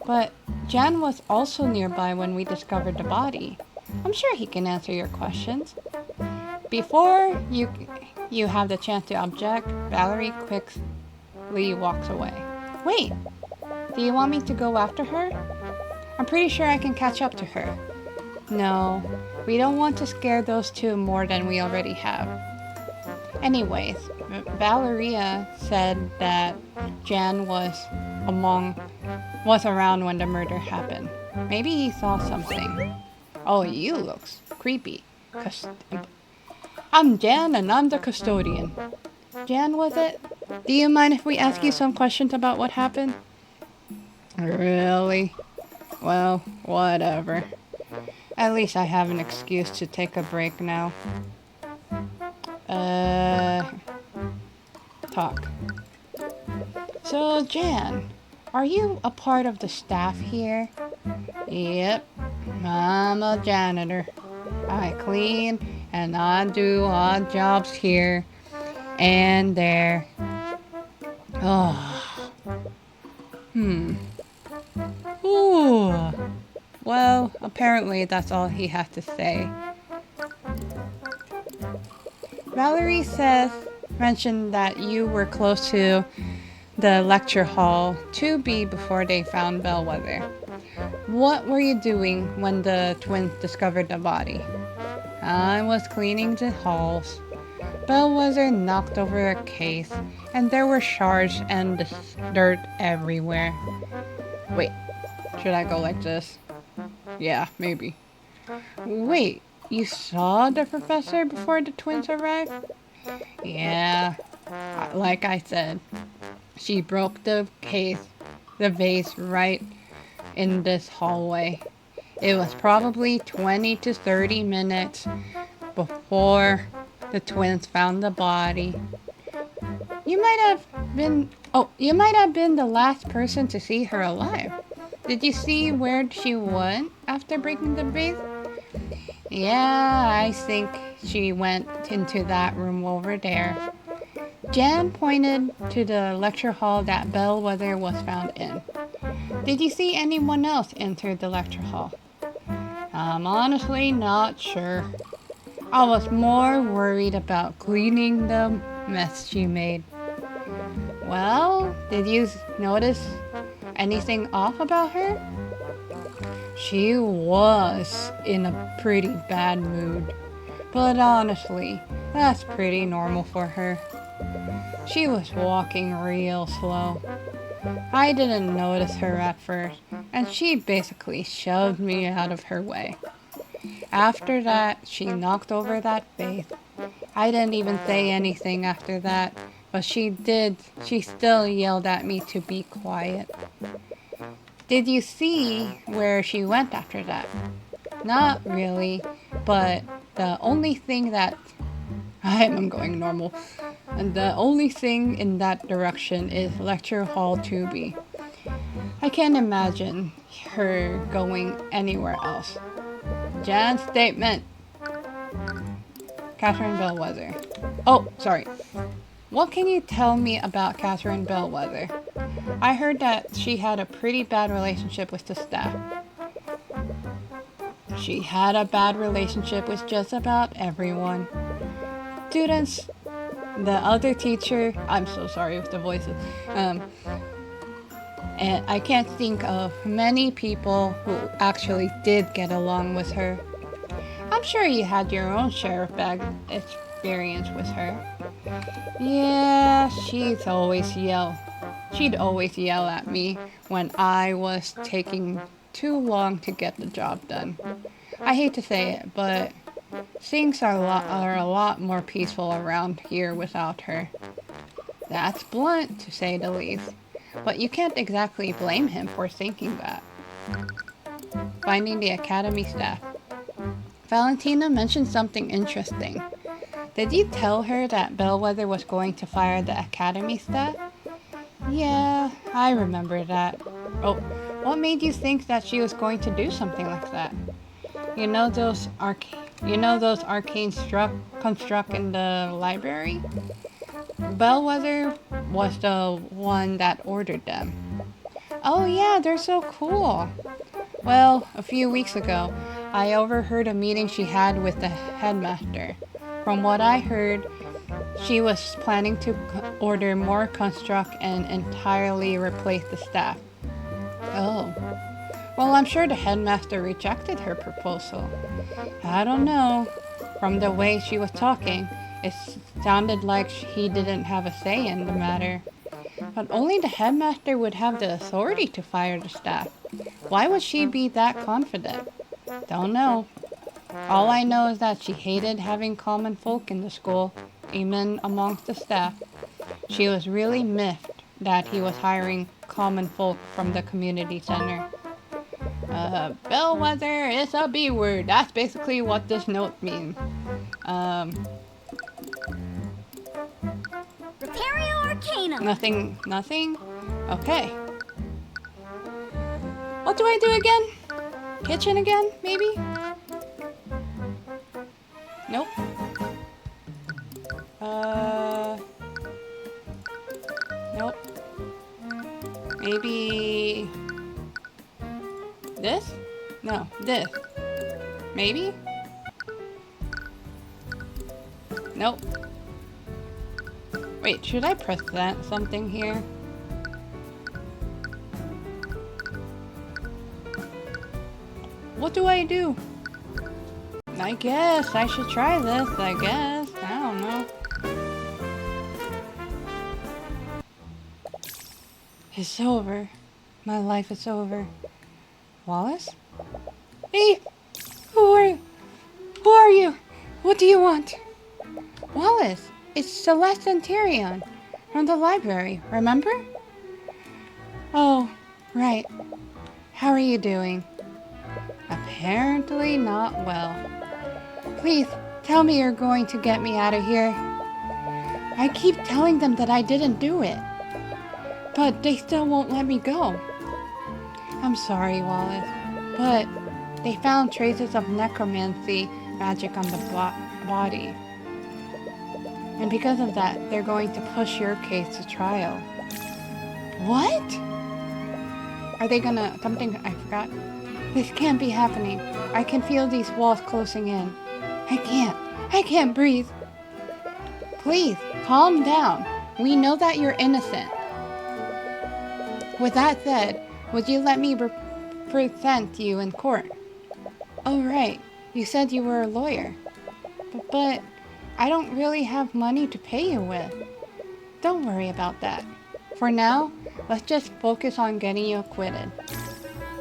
But Jan was also nearby when we discovered the body. I'm sure he can answer your questions. Before you have the chance to object, Valerie quickly walks away. Wait, do you want me to go after her? I'm pretty sure I can catch up to her. No, we don't want to scare those two more than we already have. Anyways, Valeria said that Jan was around when the murder happened. Maybe he saw something. Oh, you looks creepy. I'm Jan and I'm the custodian. Jan, was it? Do you mind if we ask you some questions about what happened? Really? Well, whatever. At least I have an excuse to take a break now. Talk. So, Jan, are you a part of the staff here? Yep, I'm a janitor. I clean and I do odd jobs here and there. Oh. Ooh. Well, apparently that's all he has to say. Valerie mentioned that you were close to the lecture hall 2B before they found Bellwether. What were you doing when the twins discovered the body? I was cleaning the halls. Bellwether knocked over a case, and there were shards and dirt everywhere. Wait, should I go like this? Yeah, maybe. Wait, you saw the professor before the twins arrived? Yeah, like I said, she broke the vase right in this hallway. It was probably 20 to 30 minutes before the twins found the body. You might have been the last person to see her alive. Did you see where she went after breaking the vase? Yeah, I think she went into that room over there. Jan pointed to the lecture hall that Bellwether was found in. Did you see anyone else enter the lecture hall? I'm honestly not sure. I was more worried about cleaning the mess she made. Well, did you notice anything off about her? She was in a pretty bad mood. But honestly, that's pretty normal for her. She was walking real slow. I didn't notice her at first, and she basically shoved me out of her way. After that, she knocked over that vase. I didn't even say anything after that, but she still yelled at me to be quiet. Did you see where she went after that? Not really, but the only thing that I am going normal. And the only thing in that direction is lecture hall 2B. I can't imagine her going anywhere else. Jan's statement. Catherine Bellwether. Oh, sorry. What can you tell me about Catherine Bellwether? I heard that she had a pretty bad relationship with the staff. She had a bad relationship with just about everyone. Students, the other teacher, I'm so sorry with the voices. And I can't think of many people who actually did get along with her. I'm sure you had your own share of bad experience with her. Yeah, she'd always yell at me when I was taking too long to get the job done. I hate to say it, but things are a lot more peaceful around here without her. That's blunt, to say the least. But you can't exactly blame him for thinking that. Finding the academy staff. Valentina mentioned something interesting. Did you tell her that Bellwether was going to fire the academy staff? Yeah, I remember that. Oh, what made you think that she was going to do something like that? You know those arcane construct in the library? Bellwether was the one that ordered them. Oh yeah, they're so cool. Well, a few weeks ago, I overheard a meeting she had with the headmaster. From what I heard, she was planning to order more construct and entirely replace the staff. Oh. Well, I'm sure the headmaster rejected her proposal. I don't know. From the way she was talking, it sounded like he didn't have a say in the matter. But only the headmaster would have the authority to fire the staff. Why would she be that confident? Don't know. All I know is that she hated having common folk in the school, even amongst the staff. She was really miffed that he was hiring common folk from the community center. Bellwether is a B word. That's basically what this note means. Repario Arcanum. Nothing? Okay. What do I do again? Kitchen again, maybe? Nope. Nope. Maybe this? No, this. Maybe? Nope. Wait, should I press that something here? What do I do? I guess I should try this, I guess. I don't know. It's over. My life is over. Wallace? Hey, who are you? What do you want? Wallace, it's Celeste and Tyrion from the library, remember? Oh, right. How are you doing? Apparently not well. Please, tell me you're going to get me out of here. I keep telling them that I didn't do it, but they still won't let me go. I'm sorry, Wallace, but they found traces of necromancy magic on the body. And because of that, they're going to push your case to trial. What? Are they gonna... something... I forgot. This can't be happening. I can feel these walls closing in. I can't breathe. Please, calm down. We know that you're innocent. With that said, would you let me present you in court? Oh, right. You said you were a lawyer. But I don't really have money to pay you with. Don't worry about that. For now, let's just focus on getting you acquitted.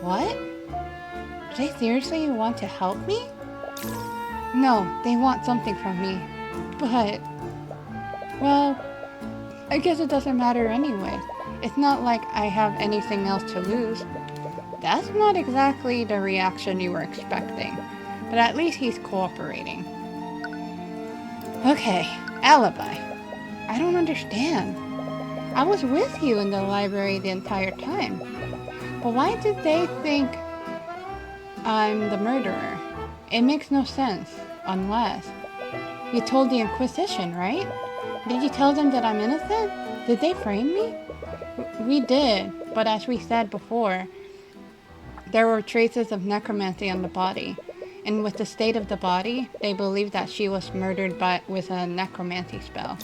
What? Do they seriously want to help me? No, they want something from me. But, well, I guess it doesn't matter anyway. It's not like I have anything else to lose. That's not exactly the reaction you were expecting, but at least he's cooperating. Okay, alibi. I don't understand. I was with you in the library the entire time. But why did they think I'm the murderer? It makes no sense, unless... You told the Inquisition, right? Did you tell them that I'm innocent? Did they frame me? We did, but as we said before, there were traces of necromancy on the body. And with the state of the body, they believe that she was murdered with a necromancy spell.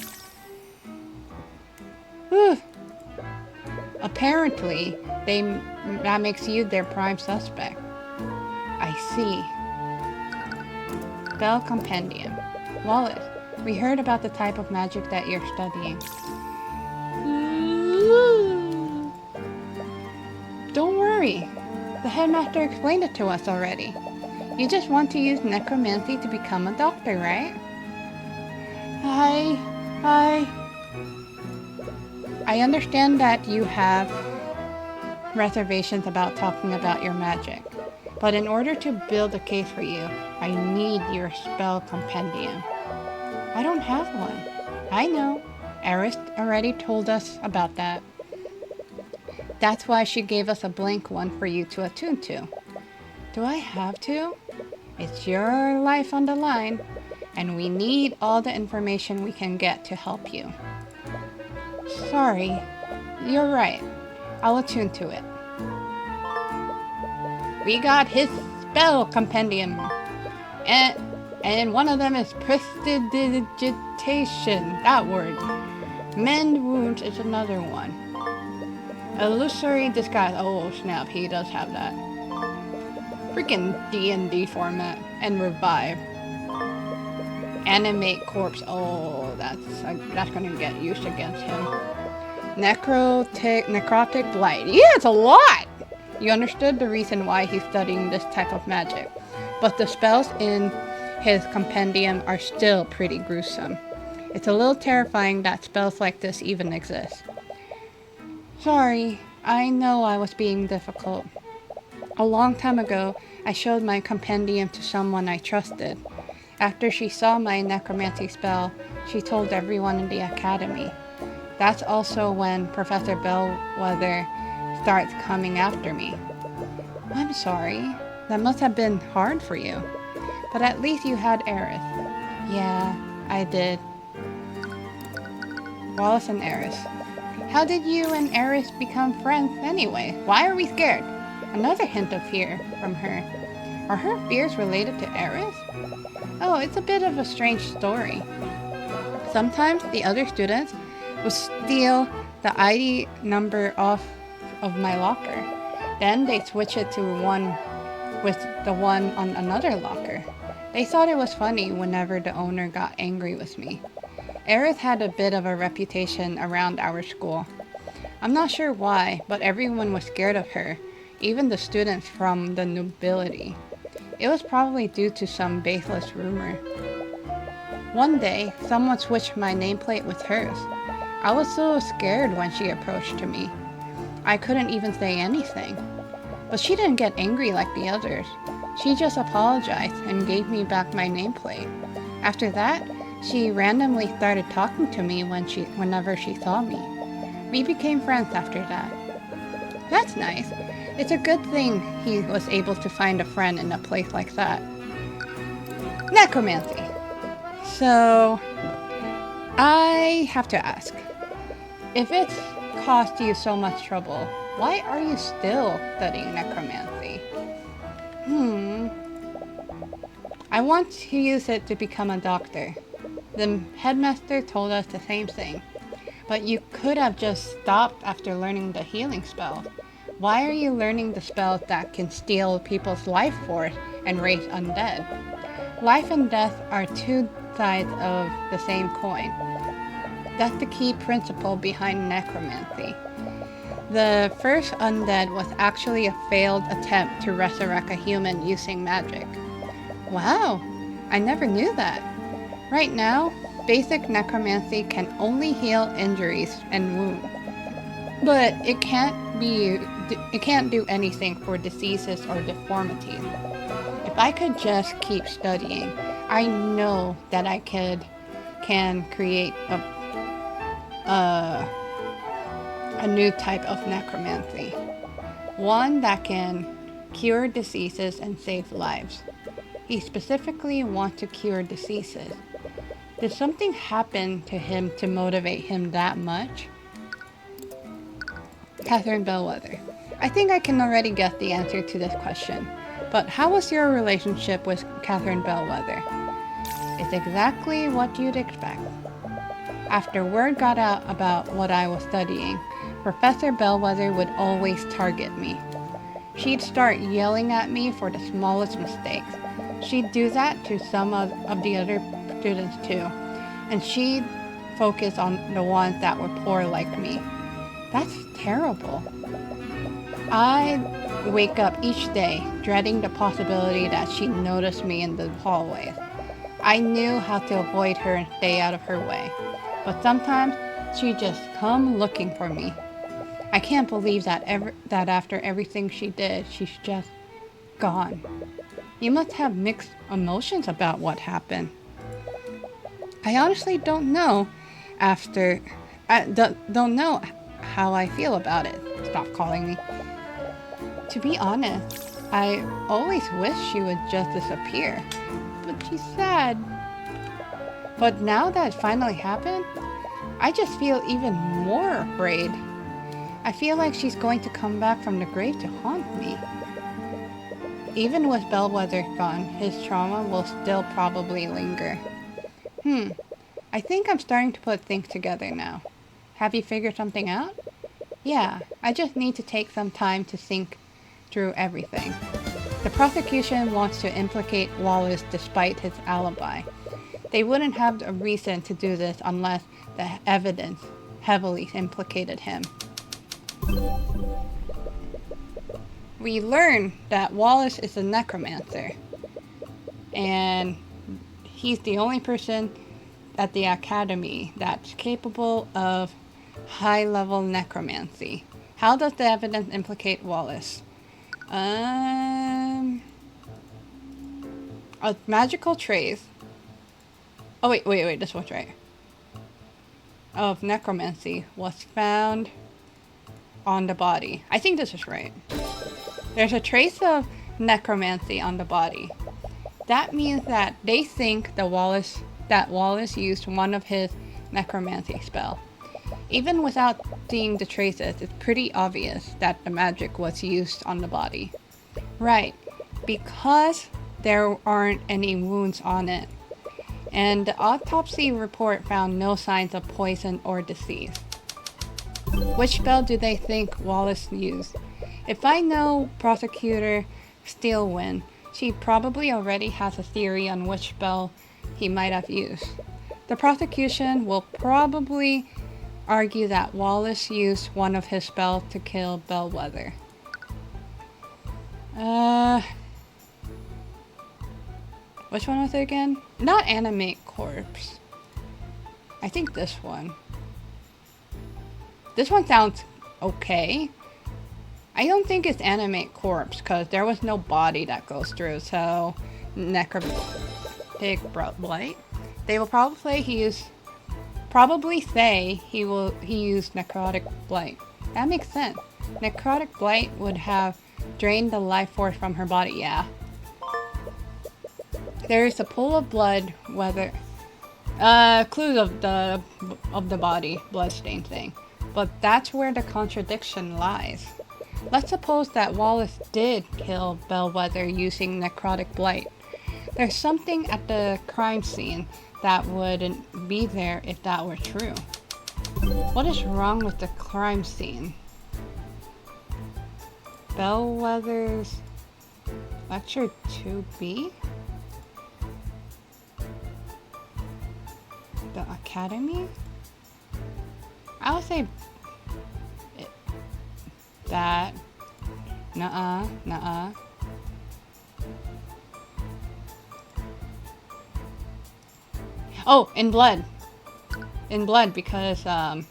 Whew. Apparently, that makes you their prime suspect. I see. Spell Compendium. Wallace, we heard about the type of magic that you're studying. Don't worry. The headmaster explained it to us already. You just want to use necromancy to become a doctor, right? I understand that you have reservations about talking about your magic, but in order to build a case for you, I need your spell compendium. I don't have one. I know. Eris already told us about that. That's why she gave us a blank one for you to attune to. Do I have to? It's your life on the line, and we need all the information we can get to help you. Sorry. You're right. I'll attune to it. We got his spell compendium. And one of them is prestidigitation. That word. Mend wounds is another one. Illusory disguise. Oh snap, he does have that. Freaking D&D format. And revive. Animate corpse. Oh, that's gonna get used against him. Necrotic blight. Yeah, it's a lot! You understood the reason why he's studying this type of magic. But the spells in his compendium are still pretty gruesome. It's a little terrifying that spells like this even exist. Sorry, I know I was being difficult. A long time ago, I showed my compendium to someone I trusted. After she saw my necromancy spell, she told everyone in the academy. That's also when Professor Bellwether starts coming after me. I'm sorry. That must have been hard for you. But at least you had Eris. Yeah, I did. Wallace and Eris. How did you and Eris become friends anyway? Why are we scared? Another hint of fear from her. Are her fears related to Eris? Oh, it's a bit of a strange story. Sometimes the other students would steal the ID number off of my locker. Then they switch it to one with the one on another locker. They thought it was funny whenever the owner got angry with me. Eris had a bit of a reputation around our school. I'm not sure why, but everyone was scared of her, even the students from the nobility. It was probably due to some baseless rumor. One day, someone switched my nameplate with hers. I was so scared when she approached to me. I couldn't even say anything. But she didn't get angry like the others. She just apologized and gave me back my nameplate. After that, she randomly started talking to me whenever she saw me. We became friends after that. That's nice. It's a good thing he was able to find a friend in a place like that. Necromancy. So, I have to ask, if it's caused you so much trouble, why are you still studying necromancy? I want to use it to become a doctor. The headmaster told us the same thing. But you could have just stopped after learning the healing spell. Why are you learning the spells that can steal people's life force and raise undead? Life and death are two sides of the same coin. That's the key principle behind necromancy. The first undead was actually a failed attempt to resurrect a human using magic. Wow, I never knew that. Right now, basic necromancy can only heal injuries and wounds, but it can't do anything for diseases or deformities. If I could just keep studying, I know that I can create a new type of necromancy, one that can cure diseases and save lives. He specifically wants to cure diseases. Did something happen to him to motivate him that much? Catherine Bellwether. I think I can already guess the answer to this question. But how was your relationship with Catherine Bellwether? It's exactly what you'd expect. After word got out about what I was studying, Professor Bellwether would always target me. She'd start yelling at me for the smallest mistakes. She'd do that to some of the other students too, and she'd focus on the ones that were poor like me. That's terrible. I'd wake up each day dreading the possibility that she'd notice me in the hallways. I knew how to avoid her and stay out of her way, but sometimes she'd just come looking for me. I can't believe that after everything she did, she's just gone. You must have mixed emotions about what happened. I honestly don't know don't know how I feel about it. Stop calling me. To be honest, I always wish she would just disappear, but she's sad. But now that it finally happened, I just feel even more afraid. I feel like she's going to come back from the grave to haunt me. Even with Bellwether gone, his trauma will still probably linger. I think I'm starting to put things together now. Have you figured something out? Yeah, I just need to take some time to think through everything. The prosecution wants to implicate Wallace despite his alibi. They wouldn't have a reason to do this unless the evidence heavily implicated him. We learn that Wallace is a necromancer, and he's the only person at the academy that's capable of high-level necromancy. How does the evidence implicate Wallace? A magical trace. Oh wait, this one's right. Of necromancy was found on the body. I think this is right. There's a trace of necromancy on the body. That means that they think that Wallace used one of his necromancy spell. Even without seeing the traces, it's pretty obvious that the magic was used on the body. Right, because there aren't any wounds on it. And the autopsy report found no signs of poison or disease. Which spell do they think Wallace used? If I know Prosecutor Steelwind, she probably already has a theory on which spell he might have used. The prosecution will probably argue that Wallace used one of his spells to kill Bellwether. Which one was it again? Not animate corpse. I think this one. This one sounds okay. I don't think it's animate corpse because there was no body that goes through, so necrotic blight. They will probably say he used necrotic blight. That makes sense. Necrotic blight would have drained the life force from her body, yeah. There is a pool of blood, whether clues of the body, bloodstain thing. But that's where the contradiction lies. Let's suppose that Wallace did kill Bellwether using necrotic blight. There's something at the crime scene that wouldn't be there if that were true. What is wrong with the crime scene? Bellwether's Lecture 2B? The Academy? I would say that. Nuh-uh. Oh, in blood. In blood because there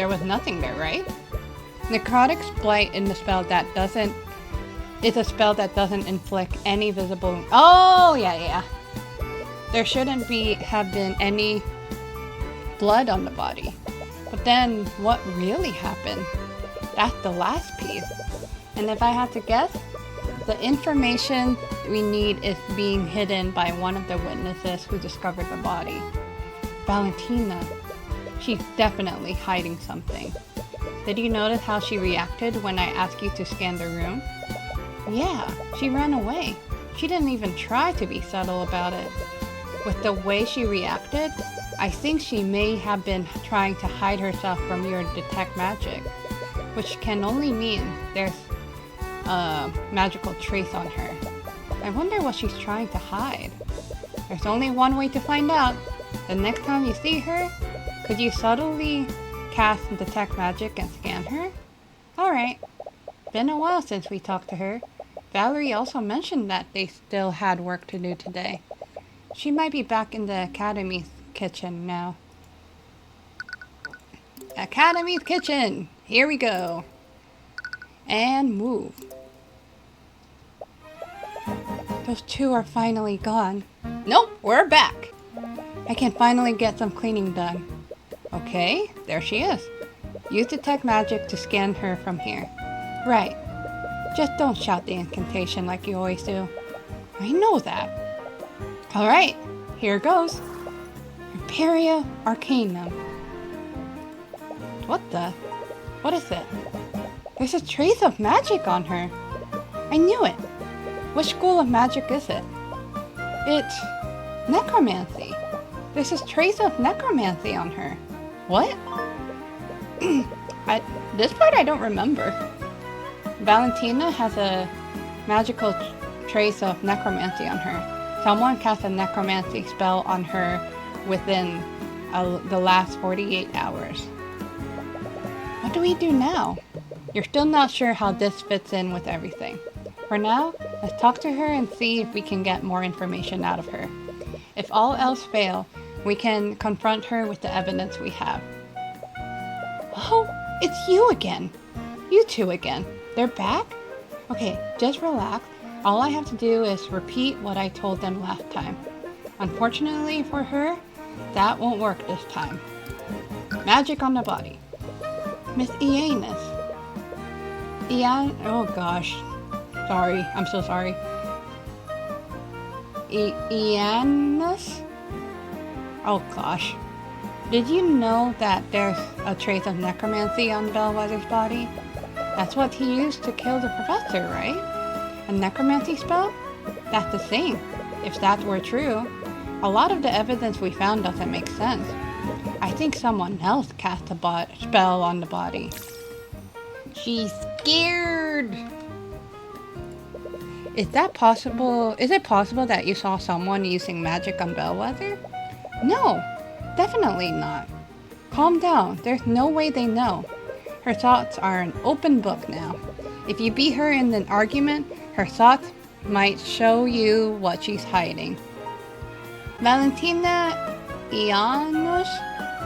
was nothing there, right? Necrotic's blight in the spell that doesn't. It's a spell that doesn't inflict any visible. Oh yeah. There shouldn't have been any blood on the body. But then, what really happened? That's the last piece. And if I had to guess, the information we need is being hidden by one of the witnesses who discovered the body. Valentina. She's definitely hiding something. Did you notice how she reacted when I asked you to scan the room? Yeah, she ran away. She didn't even try to be subtle about it. With the way she reacted, I think she may have been trying to hide herself from your detect magic, which can only mean there's a magical trace on her. I wonder what she's trying to hide. There's only one way to find out. The next time you see her, could you subtly cast detect magic and scan her? Alright. Been a while since we talked to her. Valerie also mentioned that they still had work to do today. She might be back in the Academy's kitchen now. Academy's kitchen! Here we go. And move. Those two are finally gone. Nope, we're back. I can finally get some cleaning done. Okay, there she is. Use detect magic to scan her from here. Right. Just don't shout the incantation like you always do. I know that. Alright, here goes. Imperia Arcanum. What the? What is it? There's a trace of magic on her. I knew it. Which school of magic is it? It's necromancy. There's a trace of necromancy on her. What? This part I don't remember. Valentina has a magical trace of necromancy on her. Someone cast a necromancy spell on her within the last 48 hours. What do we do now? You're still not sure how this fits in with everything. For now, let's talk to her and see if we can get more information out of her. If all else fail, we can confront her with the evidence we have. Oh, it's you again. You two again. They're back? Okay, just relax. All I have to do is repeat what I told them last time. Unfortunately for her, that won't work this time. Magic on the body. Miss Ianus. Oh gosh. Sorry, I'm so sorry. Ianus? Oh gosh. Did you know that there's a trace of necromancy on Bellwether's body? That's what he used to kill the professor, right? A necromancy spell? That's the same. If that were true, a lot of the evidence we found doesn't make sense. I think someone else cast a spell on the body. She's scared! Is that possible? Is it possible that you saw someone using magic on Bellwether? No, definitely not. Calm down. There's no way they know. Her thoughts are an open book now. If you beat her in an argument, her thoughts might show you what she's hiding. Valentina Ianus?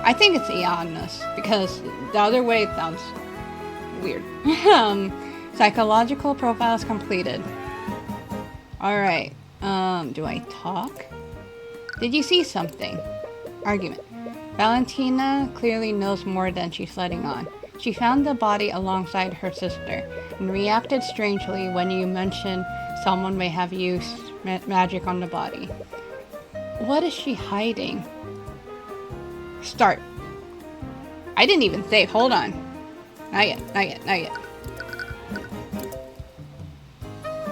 I think it's Ianus because the other way sounds weird. Psychological profiles completed. Alright. Do I talk? Did you see something? Argument. Valentina clearly knows more than she's letting on. She found the body alongside her sister and reacted strangely when you mentioned someone may have used magic on the body. What is she hiding? Start. I didn't even save. Hold on. Not yet. Not yet. Not yet.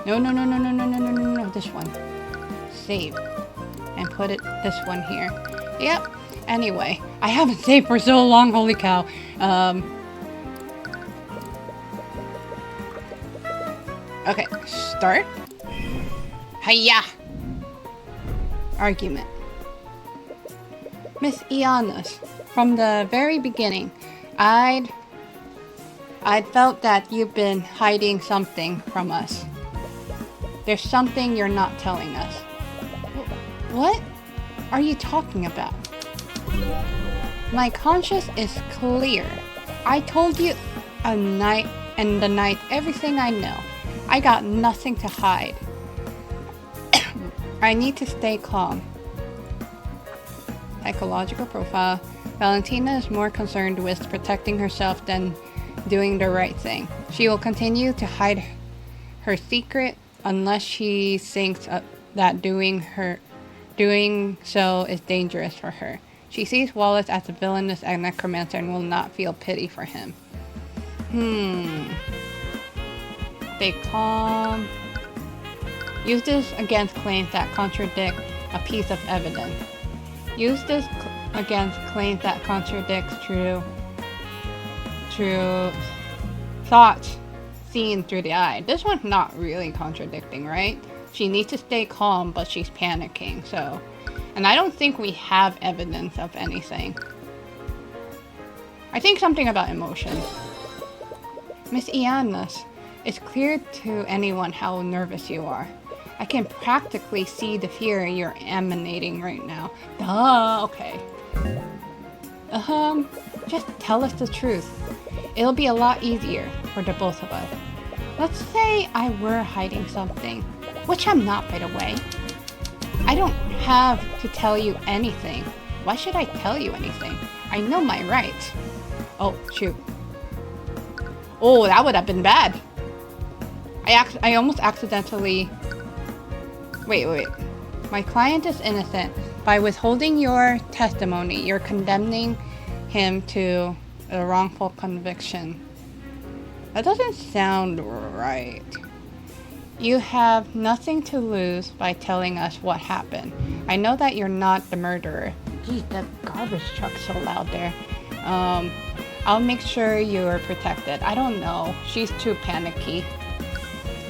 No. This one. Save. And put it this one here. Yep. Anyway, I haven't saved for so long. Holy cow. Okay. Start. Hiya! Argument. Miss Ianus, from the very beginning, I'd felt that you've been hiding something from us. There's something you're not telling us. What are you talking about? My conscience is clear. I told you the night everything I know. I got nothing to hide. I need to stay calm. Psychological profile. Valentina is more concerned with protecting herself than doing the right thing. She will continue to hide her secret unless she thinks that doing so is dangerous for her. She sees Wallace as a villainous necromancer and will not feel pity for him. Stay calm. Use this against claims that contradict a piece of evidence. Use this against claims that contradicts true thoughts seen through the eye. This one's not really contradicting, right? She needs to stay calm, but she's panicking, so... And I don't think we have evidence of anything. I think something about emotion. Miss Ianus, it's clear to anyone how nervous you are. I can practically see the fear you're emanating right now. Duh, okay. Just tell us the truth. It'll be a lot easier for the both of us. Let's say I were hiding something, which I'm not, by the way. I don't have to tell you anything. Why should I tell you anything? I know my rights. Oh, shoot. Oh, that would have been bad. I almost accidentally... Wait. My client is innocent. By withholding your testimony, you're condemning him to a wrongful conviction. That doesn't sound right. You have nothing to lose by telling us what happened. I know that you're not the murderer. Geez, that garbage truck's so loud there. I'll make sure you're protected. I don't know. She's too panicky.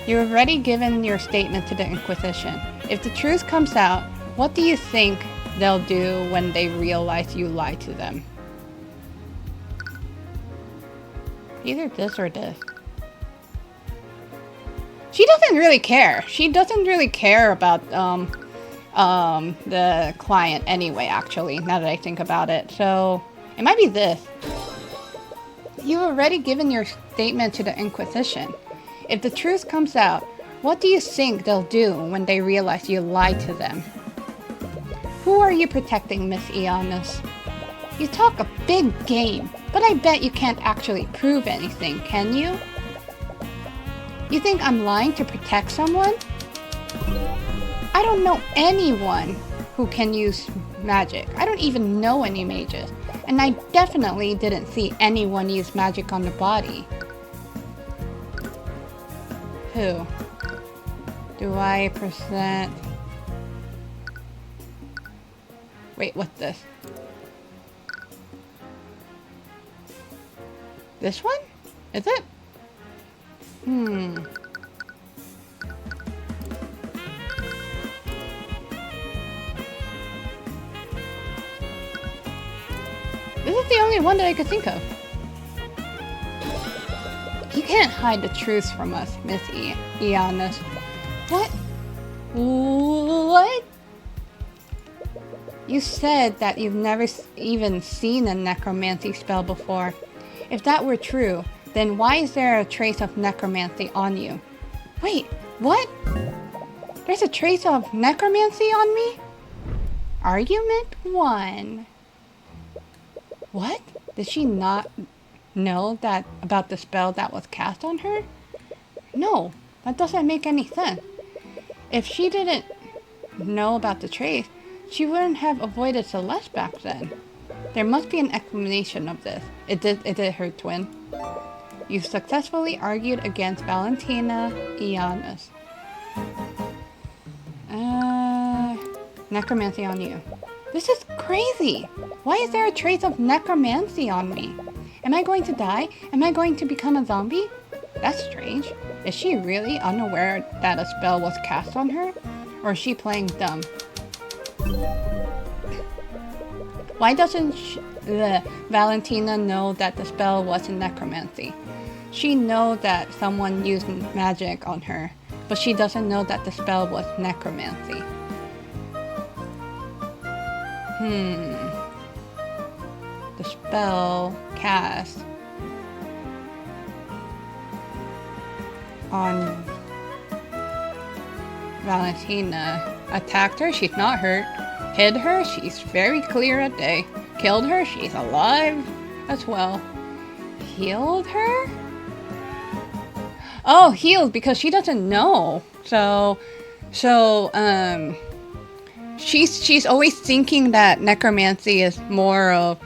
You've already given your statement to the Inquisition. If the truth comes out, what do you think they'll do when they realize you lied to them? Either this or this. She doesn't really care. She doesn't really care about the client anyway, actually, now that I think about it. So, it might be this. You've already given your statement to the Inquisition. If the truth comes out, what do you think they'll do when they realize you lied to them? Who are you protecting, Miss Ianus? You talk a big game, but I bet you can't actually prove anything, can you? You think I'm lying to protect someone? I don't know anyone who can use magic. I don't even know any mages. And I definitely didn't see anyone use magic on the body. Who? Do I present... Wait, what's this? This one? Is it? This is the only one that I could think of. You can't hide the truth from us, Miss Ianus. What You said that you've never even seen a necromancy spell before. If that were true, then why is there a trace of necromancy on you? Wait, what? There's a trace of necromancy on me? Argument 1. What? Did she not know that about the spell that was cast on her? No, that doesn't make any sense. If she didn't know about the trace, she wouldn't have avoided Celeste back then. There must be an explanation of this. It did her twin. You've successfully argued against Valentina Ianus. Necromancy on you. This is crazy! Why is there a trace of necromancy on me? Am I going to die? Am I going to become a zombie? That's strange. Is she really unaware that a spell was cast on her? Or is she playing dumb? Why doesn't Valentina know that the spell wasn't necromancy? She knows that someone used magic on her, but she doesn't know that the spell was necromancy. The spell cast on Valentina attacked her, she's not hurt. Hid her, she's very clear as day. Killed her, she's alive as well. Healed her? Oh, healed because she doesn't know. So she's always thinking that necromancy is more of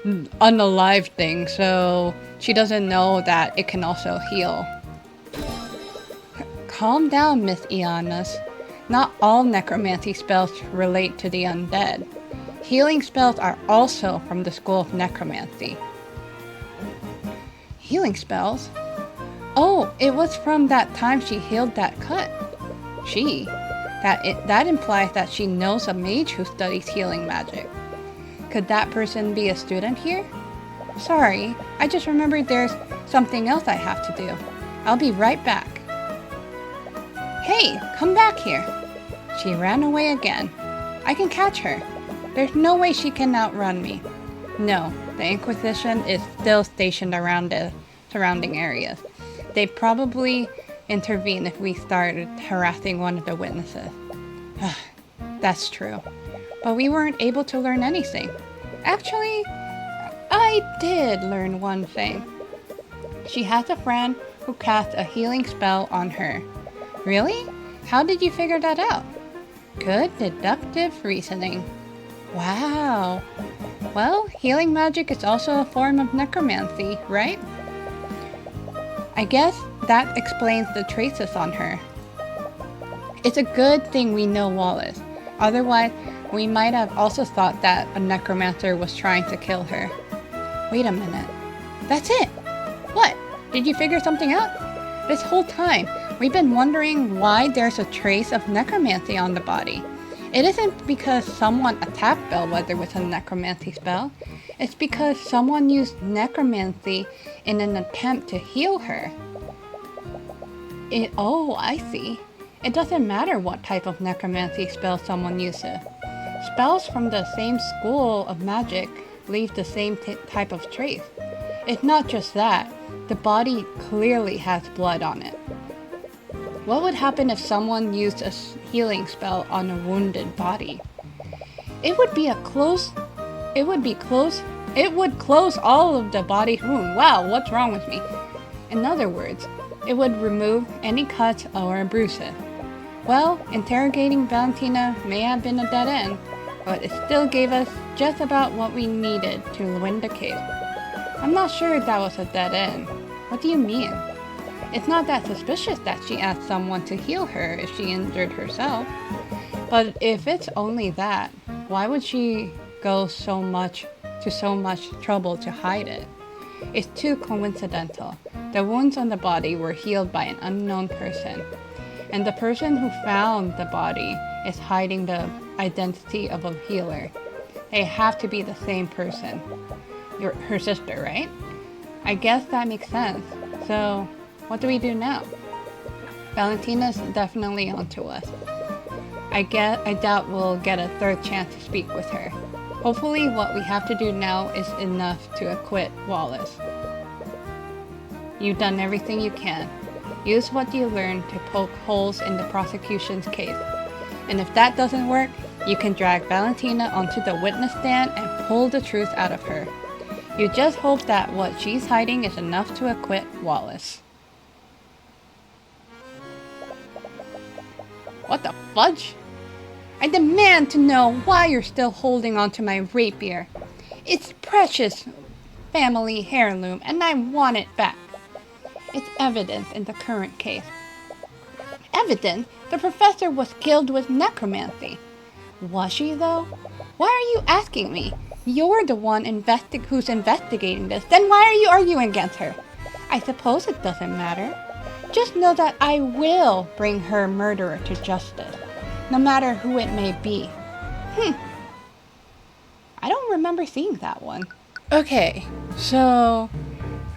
unalive thing, so she doesn't know that it can also heal. Calm down, Miss Ianus. Not all necromancy spells relate to the undead. Healing spells are also from the school of necromancy. Healing spells? Oh, it was from that time she healed that cut. That implies that she knows a mage who studies healing magic. Could that person be a student here? Sorry, I just remembered there's something else I have to do. I'll be right back. Hey, come back here. She ran away again. I can catch her. There's no way she can outrun me. No, the Inquisition is still stationed around the surrounding areas. They'd probably intervene if we started harassing one of the witnesses. That's true. But we weren't able to learn anything. Actually, I did learn one thing. She has a friend who cast a healing spell on her. Really? How did you figure that out? Good deductive reasoning. Wow. Well, healing magic is also a form of necromancy, right? I guess that explains the traces on her. It's a good thing we know Wallace. Otherwise, we might have also thought that a necromancer was trying to kill her. Wait a minute. That's it! What? Did you figure something out? This whole time, we've been wondering why there's a trace of necromancy on the body. It isn't because someone attacked Bellwether with a necromancy spell. It's because someone used necromancy in an attempt to heal her. Oh, I see. It doesn't matter what type of necromancy spell someone uses. Spells from the same school of magic leave the same type of trace. It's not just that. The body clearly has blood on it. What would happen if someone used a healing spell on a wounded body? It would close all of the body's wound. Wow, what's wrong with me? In other words, it would remove any cuts or bruises. Well, interrogating Valentina may have been a dead end, but it still gave us just about what we needed to win the case. I'm not sure that was a dead end. What do you mean? It's not that suspicious that she asked someone to heal her if she injured herself. But if it's only that, why would she go so much trouble to hide it? It's too coincidental. The wounds on the body were healed by an unknown person. And the person who found the body is hiding the identity of a healer. They have to be the same person. Her sister, right? I guess that makes sense. So, what do we do now? Valentina's definitely onto us. I doubt we'll get a third chance to speak with her. Hopefully what we have to do now is enough to acquit Wallace. You've done everything you can. Use what you learned to poke holes in the prosecution's case. And if that doesn't work, you can drag Valentina onto the witness stand and pull the truth out of her. You just hope that what she's hiding is enough to acquit Wallace. What the fudge? I demand to know why you're still holding on to my rapier. It's precious family heirloom and I want it back. It's evidence in the current case. Evidence? The professor was killed with necromancy. Was she though? Why are you asking me? You're the one who's investigating this. Then why are you arguing against her? I suppose it doesn't matter. Just know that I will bring her murderer to justice, no matter who it may be. I don't remember seeing that one. Okay, so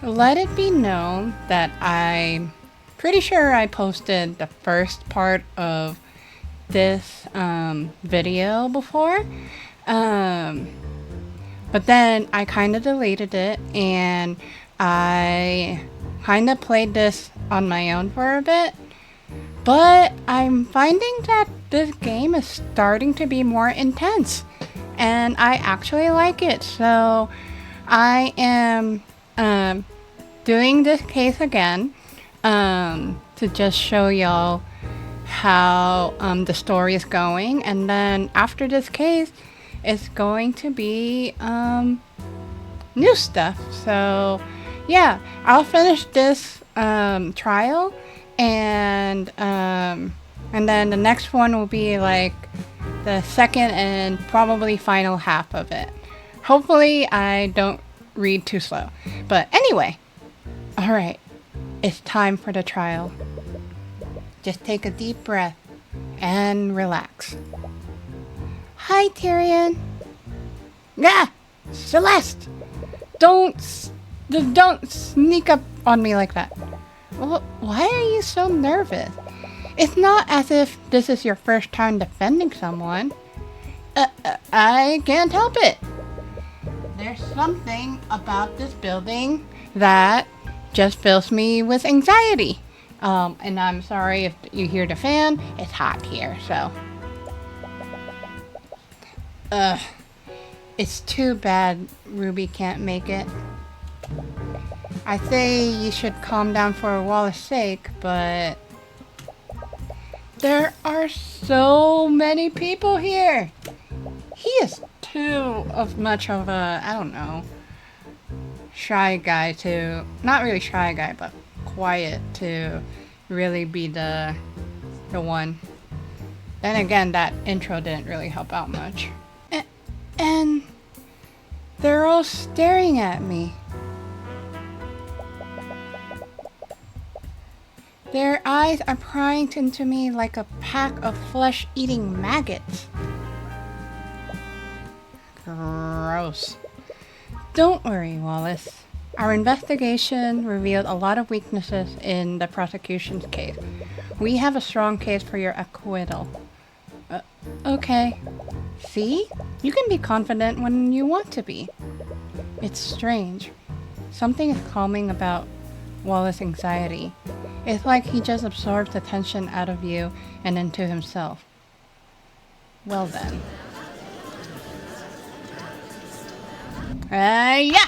let it be known that I'm pretty sure I posted the first part of this video before. But then I kind of deleted it and I kind of played this on my own for a bit. But I'm finding that this game is starting to be more intense and I actually like it. So I am doing this case again to just show y'all how the story is going, and then after this case it's going to be new stuff. So yeah, I'll finish this trial and then the next one will be like the second and probably final half of it. Hopefully I don't read too slow. But anyway, alright, it's time for the trial. Just take a deep breath and relax. Hi, Tyrion. Ah! Celeste! Don't sneak up on me like that. Well, why are you so nervous? It's not as if this is your first time defending someone. I can't help it. There's something about this building that just fills me with anxiety. And I'm sorry if you hear the fan. It's hot here, so. It's too bad Ruby can't make it. I say you should calm down for Wallace's sake, but there are so many people here. He is too much of a, I don't know, shy guy to, not really shy guy, but quiet to really be the one. Then again, that intro didn't really help out much. And they're all staring at me. Their eyes are prying into me like a pack of flesh-eating maggots. Gross. Don't worry, Wallace. Our investigation revealed a lot of weaknesses in the prosecution's case. We have a strong case for your acquittal. Okay. See? You can be confident when you want to be. It's strange. Something is calming about Wallace's anxiety. It's like he just absorbs the tension out of you and into himself. Well then. Yeah!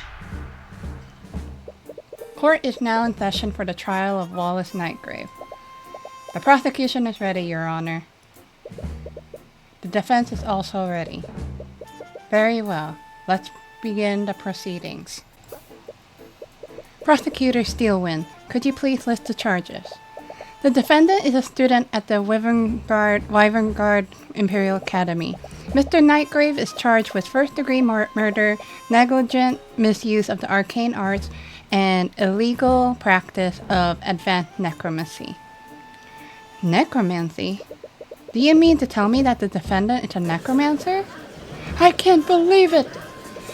Court is now in session for the trial of Wallace Nightgrave. The prosecution is ready, Your Honor. The defense is also ready. Very well. Let's begin the proceedings. Prosecutor Steelwind, could you please list the charges? The defendant is a student at the Wyverngard Imperial Academy. Mr. Nightgrave is charged with first-degree murder, negligent misuse of the arcane arts, and illegal practice of advanced necromancy. Necromancy? Do you mean to tell me that the defendant is a necromancer? I can't believe it!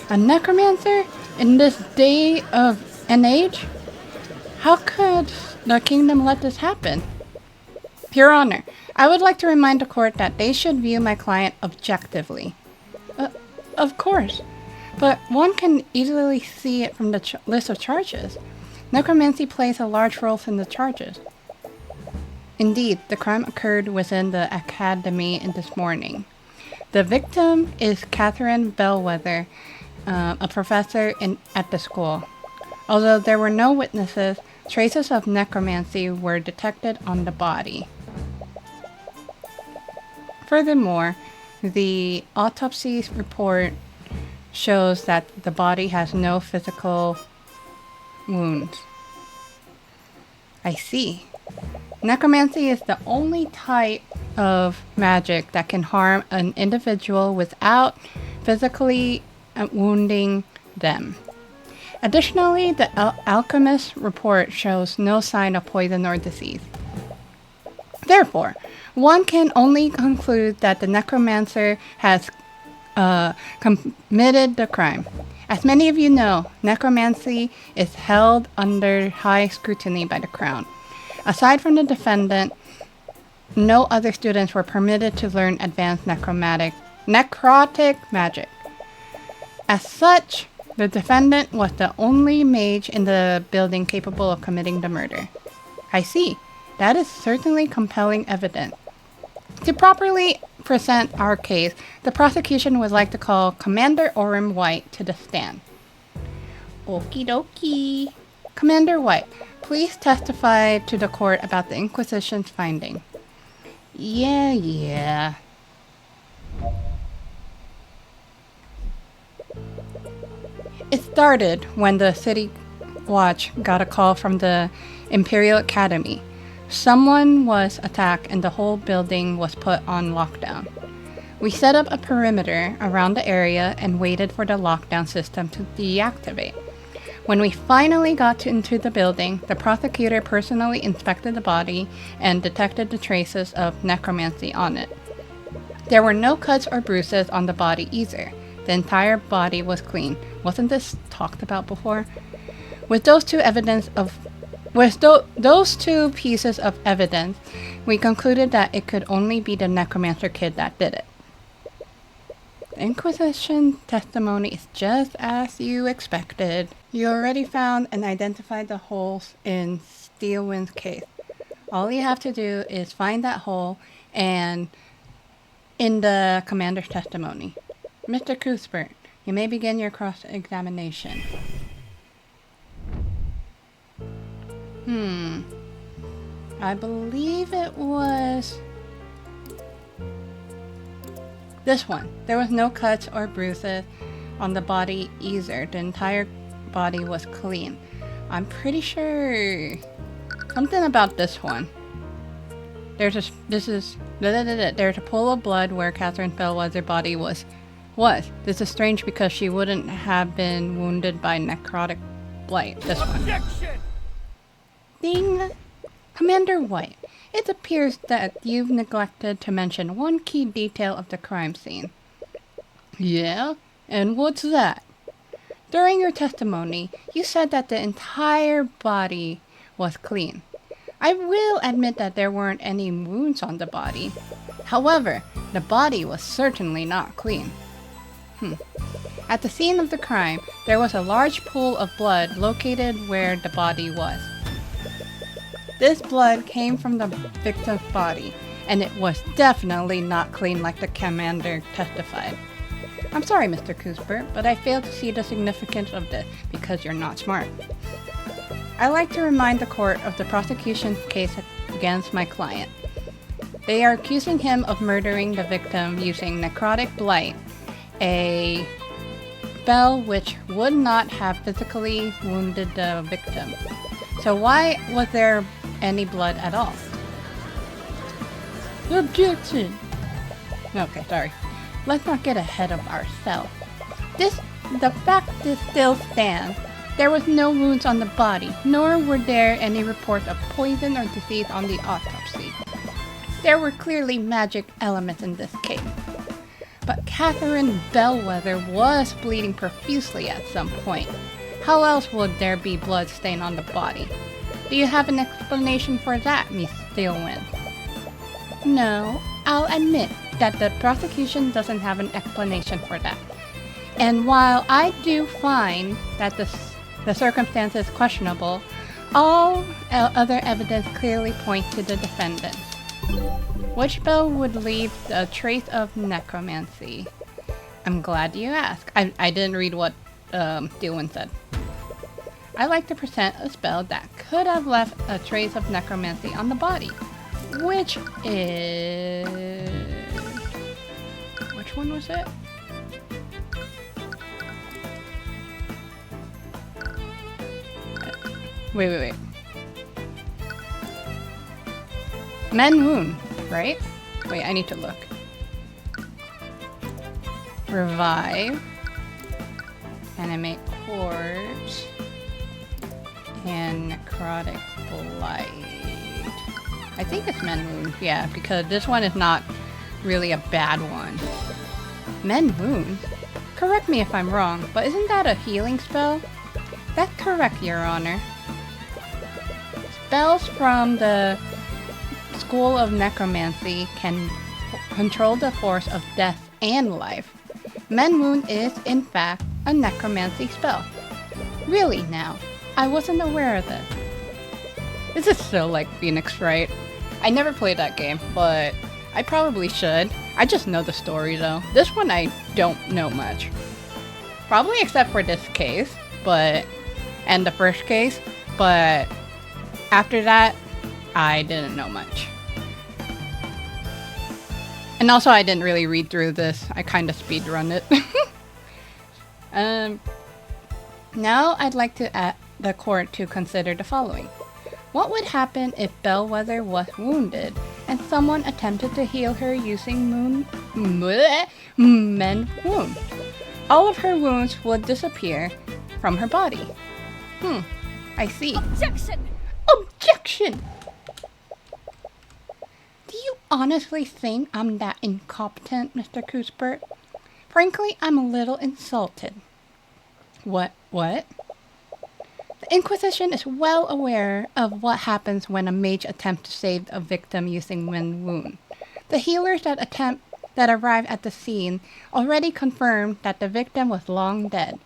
A necromancer? In this day of an age? How could the kingdom let this happen? Your Honor, I would like to remind the court that they should view my client objectively. Of course, but one can easily see it from the list of charges. Necromancy plays a large role in the charges. Indeed, the crime occurred within the academy this morning. The victim is Catherine Bellwether, a professor at the school. Although there were no witnesses, traces of necromancy were detected on the body. Furthermore, the autopsy report shows that the body has no physical wounds. I see. Necromancy is the only type of magic that can harm an individual without physically wounding them. Additionally, the alchemist's report shows no sign of poison or disease. Therefore, one can only conclude that the necromancer has committed the crime. As many of you know, necromancy is held under high scrutiny by the Crown. Aside from the defendant, no other students were permitted to learn advanced necrotic magic. As such, the defendant was the only mage in the building capable of committing the murder. I see. That is certainly compelling evidence. To properly present our case, the prosecution would like to call Commander Orem White to the stand. Okie dokie. Commander White, please testify to the court about the Inquisition's finding. Yeah. It started when the City Watch got a call from the Imperial Academy. Someone was attacked and the whole building was put on lockdown. We set up a perimeter around the area and waited for the lockdown system to deactivate. When we finally got into the building, the prosecutor personally inspected the body and detected the traces of necromancy on it. There were no cuts or bruises on the body either. The entire body was clean. Wasn't this talked about before? With those two pieces of evidence, we concluded that it could only be the necromancer kid that did it. The Inquisition testimony is just as you expected. You already found and identified the holes in Steelwind's case. All you have to do is find that hole and in the commander's testimony. Mr. Cuthbert, you may begin your cross-examination. I believe it was this one. There was no cuts or bruises on the body either. The entire body was clean. I'm pretty sure something about this one. There's a pool of blood where Catherine Bellwether's body was. This is strange because she wouldn't have been wounded by necrotic blight. This one. Ding! Commander White, it appears that you've neglected to mention one key detail of the crime scene. Yeah? And what's that? During your testimony, you said that the entire body was clean. I will admit that there weren't any wounds on the body. However, the body was certainly not clean. At the scene of the crime, there was a large pool of blood located where the body was. This blood came from the victim's body, and it was definitely not clean like the commander testified. I'm sorry, Mr. Cuthbert, but I fail to see the significance of this because you're not smart. I like to remind the court of the prosecution's case against my client. They are accusing him of murdering the victim using necrotic blight, a spell which would not have physically wounded the victim. So why was there any blood at all? Objection! Okay, sorry. Let's not get ahead of ourselves. The fact still stands. There was no wounds on the body, nor were there any reports of poison or disease on the autopsy. There were clearly magic elements in this case. But Catherine Bellwether was bleeding profusely at some point. How else would there be blood stain on the body? Do you have an explanation for that, Miss Steelwind? No, I'll admit that the prosecution doesn't have an explanation for that. And while I do find that the circumstances questionable, all other evidence clearly points to the defendant. Which spell would leave a trace of necromancy? I'm glad you asked. I didn't read what Dylan said. I like to present a spell that could have left a trace of necromancy on the body. Which is... Which one was it? Wait. Men wound, right? Wait, I need to look. Revive. Animate corpse. And necrotic blight. I think it's men wound, yeah, because this one is not really a bad one. Men wound? Correct me if I'm wrong, but isn't that a healing spell? That's correct, Your Honor. Spells from the School of Necromancy can control the force of death and life. Men wound is, in fact, a necromancy spell. Really now, I wasn't aware of this. This is so like Phoenix, right? I never played that game, but I probably should. I just know the story though. This one I don't know much. Probably except for this case, and the first case, but after that, I didn't know much. And also I didn't really read through this. I kind of speedrun it. Now I'd like to ask the court to consider the following. What would happen if Bellwether was wounded and someone attempted to heal her using men's wound? All of her wounds would disappear from her body. I see. Objection! Objection! Do you honestly think I'm that incompetent, Mr. Cuthbert? Frankly, I'm a little insulted. What? The Inquisition is well aware of what happens when a mage attempts to save a victim using wind wound. The healers that arrived at the scene already confirmed that the victim was long dead.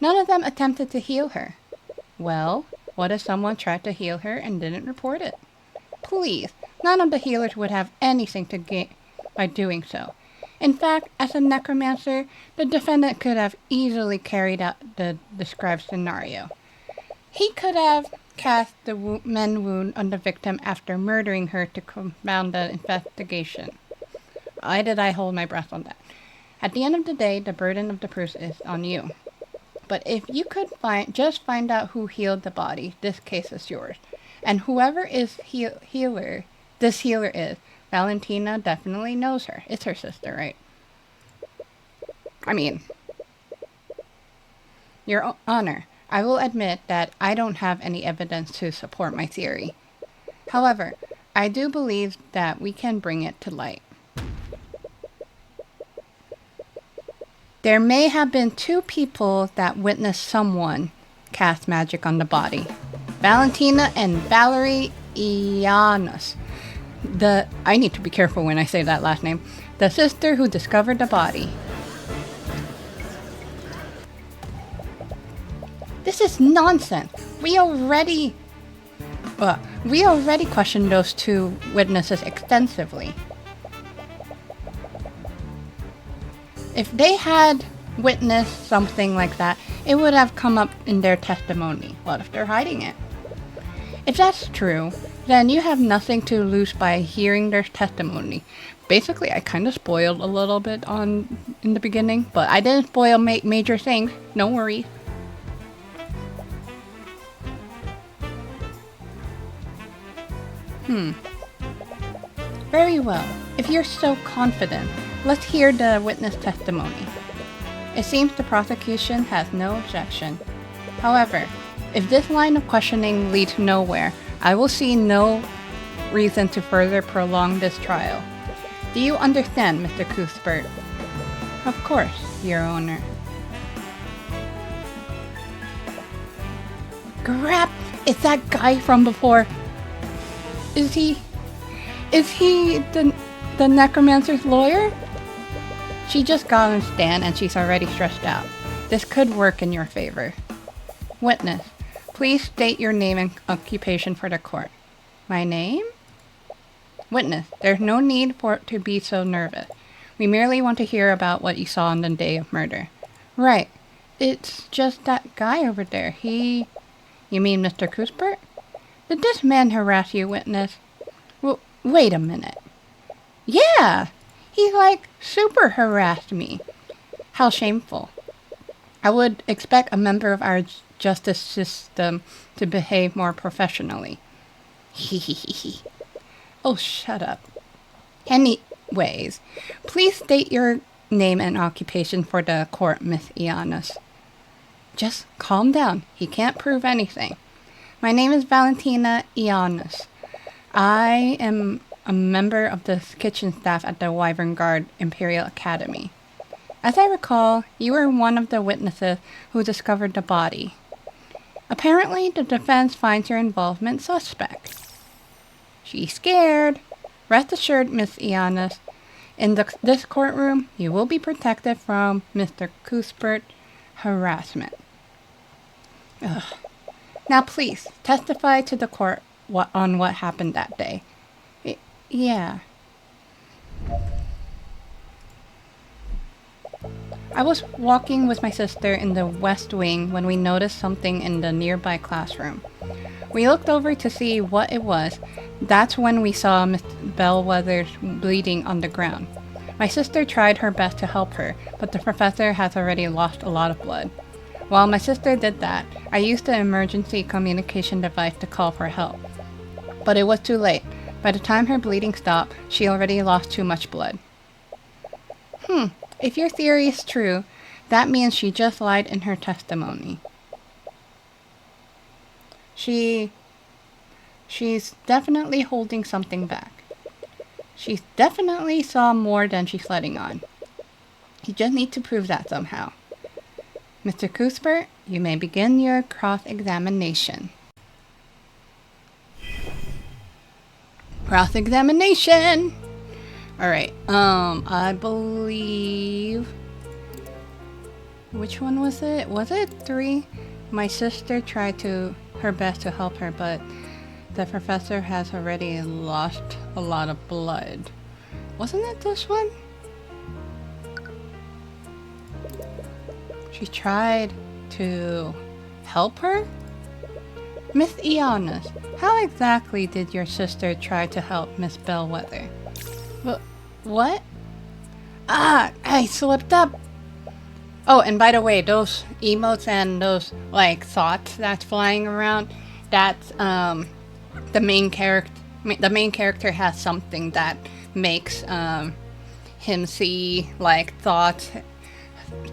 None of them attempted to heal her. Well, what if someone tried to heal her and didn't report it? Please, none of the healers would have anything to gain by doing so. In fact, as a necromancer, the defendant could have easily carried out the described scenario. He could have cast the men wound on the victim after murdering her to compound the investigation. Why did I hold my breath on that? At the end of the day, the burden of the proof is on you. But if you could just find out who healed the body, this case is yours. And whoever this healer is, Valentina definitely knows her. It's her sister, right? I mean, Your Honor, I will admit that I don't have any evidence to support my theory. However, I do believe that we can bring it to light. There may have been two people that witnessed someone cast magic on the body. Valentina and Valerie Ianus. I need to be careful when I say that last name. The sister who discovered the body. This is nonsense. We already questioned those two witnesses extensively. If they had witnessed something like that, it would have come up in their testimony. What if they're hiding it? If that's true, then you have nothing to lose by hearing their testimony. Basically, I kind of spoiled a little bit in the beginning, but I didn't spoil major things. No worries. Very well. If you're so confident, let's hear the witness testimony. It seems the prosecution has no objection. However, if this line of questioning leads nowhere, I will see no reason to further prolong this trial. Do you understand, Mr. Cuthbert? Of course, Your Honor. Crap! It's that guy from before. Is he the the necromancer's lawyer? She just got on stand and she's already stressed out. This could work in your favor. Witness, please state your name and occupation for the court. My name? Witness, there's no need for it to be so nervous. We merely want to hear about what you saw on the day of murder. Right. It's just that guy over there. You mean Mr. Cuthbert? Did this man harass you, witness? Wait a minute. Yeah! He, super harassed me. How shameful. I would expect a member of our justice system to behave more professionally. Hehehe. Oh, shut up. Anyways, please state your name and occupation for the court, Miss Ianus. Just calm down. He can't prove anything. My name is Valentina Ianus. I am a member of the kitchen staff at the Wyvern Guard Imperial Academy. As I recall, you were one of the witnesses who discovered the body. Apparently, the defense finds your involvement suspect. She's scared. Rest assured, Miss Ianus, in this courtroom, you will be protected from Mr. Cuthbert harassment. Ugh. Now please, testify to the court on what happened that day. Yeah. I was walking with my sister in the West Wing when we noticed something in the nearby classroom. We looked over to see what it was. That's when we saw Miss Bellwether bleeding on the ground. My sister tried her best to help her, but the professor has already lost a lot of blood. While my sister did that, I used the emergency communication device to call for help. But it was too late. By the time her bleeding stopped, she already lost too much blood. If your theory is true, that means she just lied in her testimony. She's definitely holding something back. She definitely saw more than she's letting on. You just need to prove that somehow. Mr. Cuthbert, you may begin your cross-examination. Cross-examination! Alright, I believe... Which one was it? Was it 3? My sister tried her best to help her, but the professor has already lost a lot of blood. Wasn't it this one? She tried to help her? Miss Ianus, how exactly did your sister try to help Miss Bellwether? What? I slipped up. Oh, and by the way, those emotes and those, thoughts that's flying around, that's, the main character. The main character has something that makes, him see,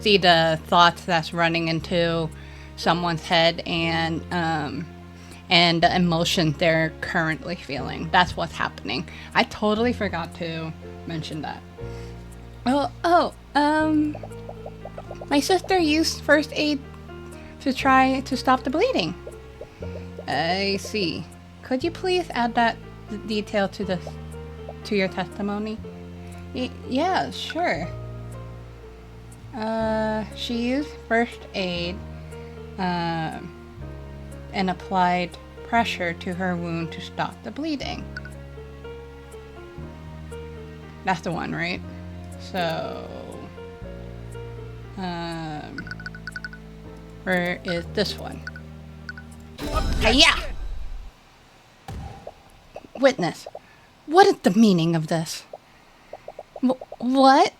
see the thoughts that's running into someone's head and the emotion they're currently feeling. That's what's happening. I totally forgot to mention that. My sister used first aid to try to stop the bleeding. I see. Could you please add that detail to your testimony? Yeah, sure. She used first aid and applied pressure to her wound to stop the bleeding. That's the one, right? So, where is this one? Hiya! Witness, what is the meaning of this? What?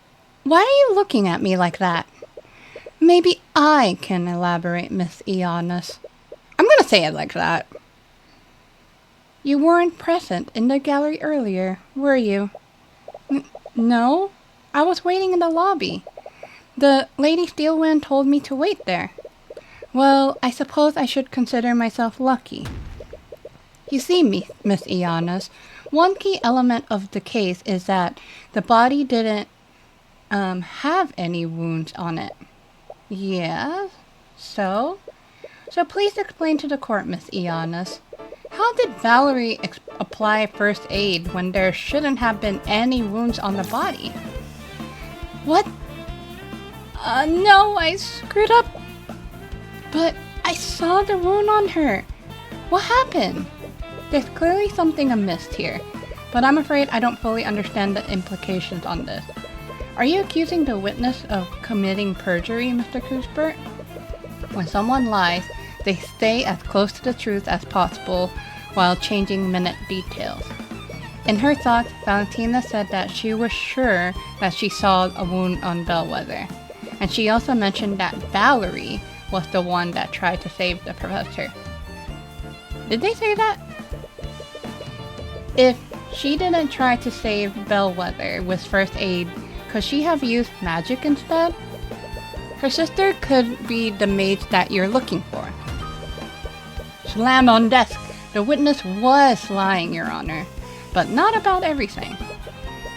Why are you looking at me like that? Maybe I can elaborate, Miss Ianus. I'm gonna say it like that. You weren't present in the gallery earlier, were you? No, I was waiting in the lobby. The Lady Steelwind told me to wait there. Well, I suppose I should consider myself lucky. You see, Miss Ianus, one key element of the case is that the body didn't have any wounds on it. Yeah? So please explain to the court, Miss Ianus. How did Valerie apply first aid when there shouldn't have been any wounds on the body? What? No, I screwed up. But I saw the wound on her. What happened? There's clearly something amiss here, but I'm afraid I don't fully understand the implications on this. Are you accusing the witness of committing perjury, Mr. Cuthbert? When someone lies, they stay as close to the truth as possible while changing minute details. In her thoughts, Valentina said that she was sure that she saw a wound on Bellwether, and she also mentioned that Valerie was the one that tried to save the professor. Did they say that? If she didn't try to save Bellwether with first aid, could she have used magic instead? Her sister could be the mage that you're looking for. Slam on desk. The witness was lying, Your Honor, but not about everything.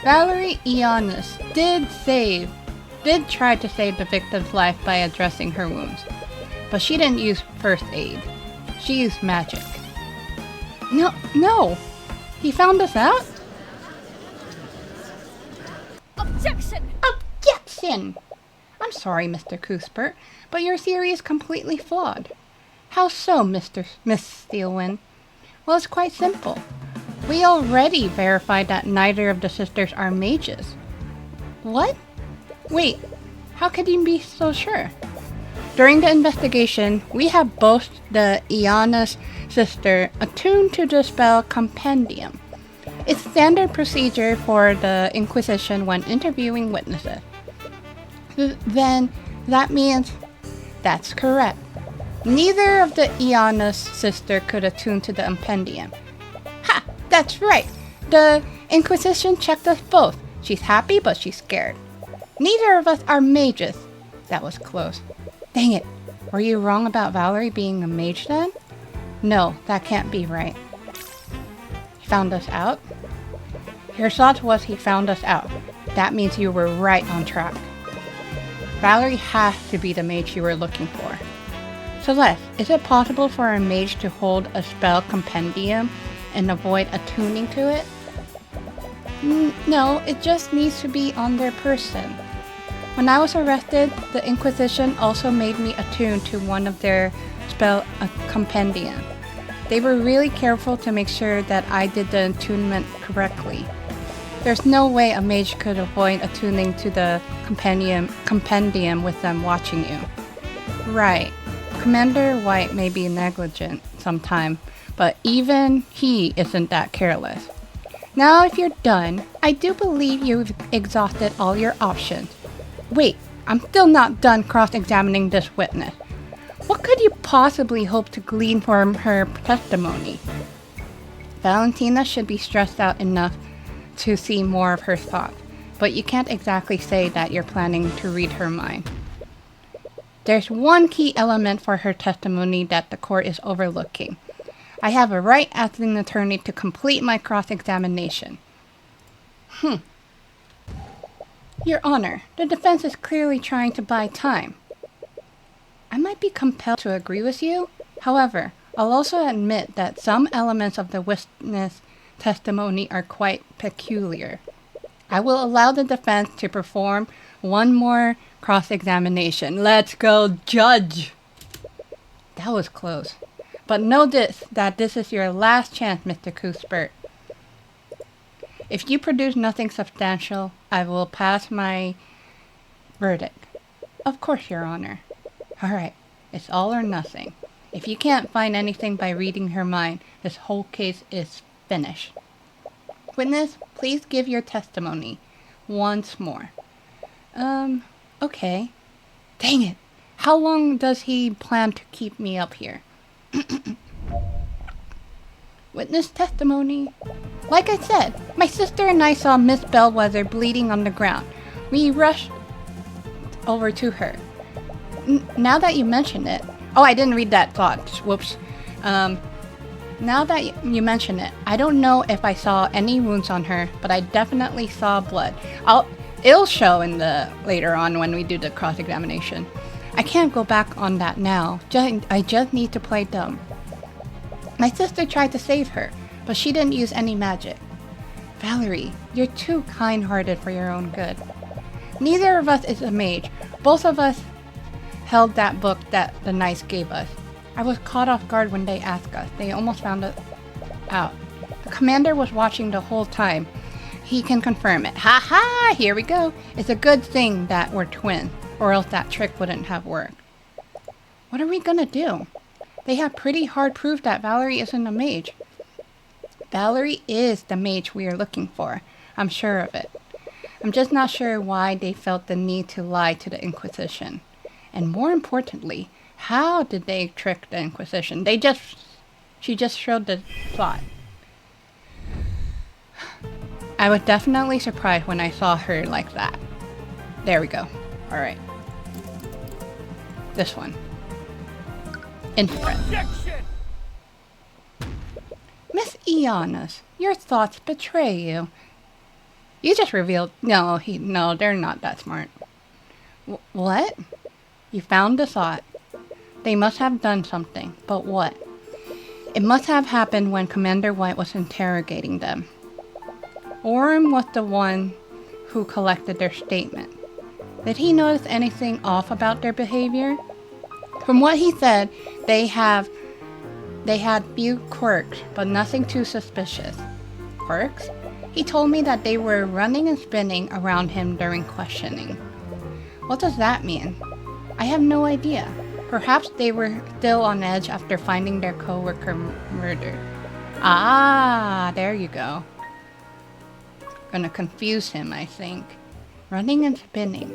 Valerie Ionis did try to save the victim's life by addressing her wounds, but she didn't use first aid. She used magic. No! He found us out? Objection! Objection! I'm sorry, Mr. Cuthbert, but your theory is completely flawed. How so, Miss Steelwind? Well, it's quite simple. We already verified that neither of the sisters are mages. What? Wait, how could you be so sure? During the investigation, we have both the Iana's sister attuned to the spell Compendium. It's standard procedure for the Inquisition when interviewing witnesses. Then, that means that's correct. Neither of the Iana's sister could attune to the Compendium. Ha! That's right! The Inquisition checked us both. She's happy, but she's scared. Neither of us are mages. That was close. Dang it! Were you wrong about Valerie being a mage then? No, that can't be right. He found us out? Your thought was he found us out. That means you were right on track. Valerie has to be the mage you were looking for. Celeste, is it possible for a mage to hold a spell compendium and avoid attuning to it? No, it just needs to be on their person. When I was arrested, the Inquisition also made me attune to one of their spell compendium. They were really careful to make sure that I did the attunement correctly. There's no way a mage could avoid attuning to the compendium with them watching you. Right. Commander White may be negligent sometime, but even he isn't that careless. Now if you're done, I do believe you've exhausted all your options. Wait, I'm still not done cross-examining this witness. What could you possibly hope to glean from her testimony? Valentina should be stressed out enough to see more of her thoughts, but you can't exactly say that you're planning to read her mind. There's one key element for her testimony that the court is overlooking. I have a right as an attorney to complete my cross-examination. Your Honor, the defense is clearly trying to buy time. I might be compelled to agree with you. However, I'll also admit that some elements of the witness testimony are quite peculiar. I will allow the defense to perform one more cross-examination. Let's go, judge! That was close. But know that this is your last chance, Mr. Cuthbert. If you produce nothing substantial, I will pass my verdict. Of course, Your Honor. Alright, it's all or nothing. If you can't find anything by reading her mind, this whole case is finished. Witness, please give your testimony once more. Okay. Dang it. How long does he plan to keep me up here? Witness testimony. Like I said, my sister and I saw Miss Bellwether bleeding on the ground. We rushed over to her. Now that you mention it... Oh, I didn't read that thought. Whoops. Now that you mention it, I don't know if I saw any wounds on her, but I definitely saw blood. It'll show in the later on when we do the cross-examination. I can't go back on that now. I just need to play dumb. My sister tried to save her, but she didn't use any magic. Valerie, you're too kind-hearted for your own good. Neither of us is a mage. Both of us held that book that the knights gave us. I was caught off guard when they asked us. They almost found it out. The commander was watching the whole time. He can confirm it. Ha ha! Here we go. It's a good thing that we're twins, or else that trick wouldn't have worked. What are we gonna do? They have pretty hard proof that Valerie isn't a mage. Valerie is the mage we are looking for. I'm sure of it. I'm just not sure why they felt the need to lie to the Inquisition. And more importantly, how did they trick the Inquisition? She just showed the plot. I was definitely surprised when I saw her like that. There we go. Alright. This one. Infrared. Miss Ianus, your thoughts betray you. You just revealed... No, they're not that smart. What? You found the thought. They must have done something, but what? It must have happened when Commander White was interrogating them. Orm was the one who collected their statement. Did he notice anything off about their behavior? From what he said, they had few quirks, but nothing too suspicious. Quirks? He told me that they were running and spinning around him during questioning. What does that mean? I have no idea. Perhaps they were still on edge after finding their co-worker murdered. Ah, there you go. Gonna confuse him, I think. Running and spinning.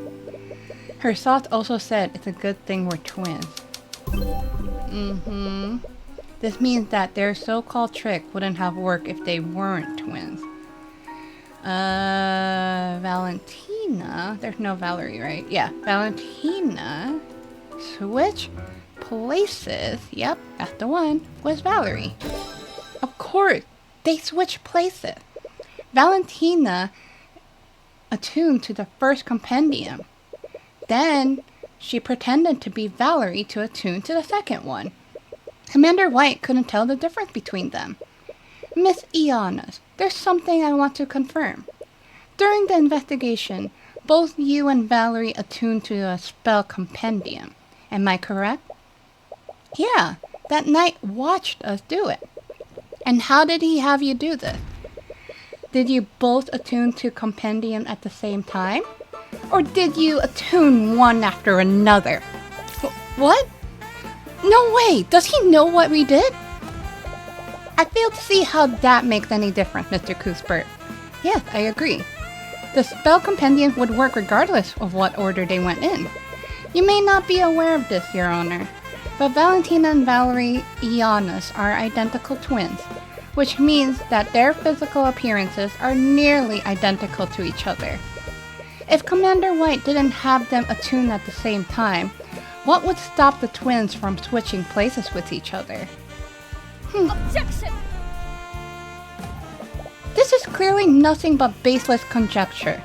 Her thoughts also said it's a good thing we're twins. This means that their so-called trick wouldn't have worked if they weren't twins. Valentina? There's no Valerie, right? Yeah, Valentina. Switch places. Yep, that's the one. Was Valerie. Of course, they switched places. Valentina attuned to the first compendium. Then she pretended to be Valerie to attune to the second one. Commander White couldn't tell the difference between them. Miss Ianus, there's something I want to confirm. During the investigation, both you and Valerie attuned to a spell compendium. Am I correct? Yeah, that knight watched us do it. And how did he have you do this? Did you both attune to compendium at the same time? Or did you attune one after another? What? No way! Does he know what we did? I fail to see how that makes any difference, Mr. Cuthbert. Yes, I agree. The spell compendium would work regardless of what order they went in. You may not be aware of this, Your Honor, but Valentina and Valerie Ianus are identical twins, which means that their physical appearances are nearly identical to each other. If Commander White didn't have them attuned at the same time, what would stop the twins from switching places with each other? Objection! This is clearly nothing but baseless conjecture.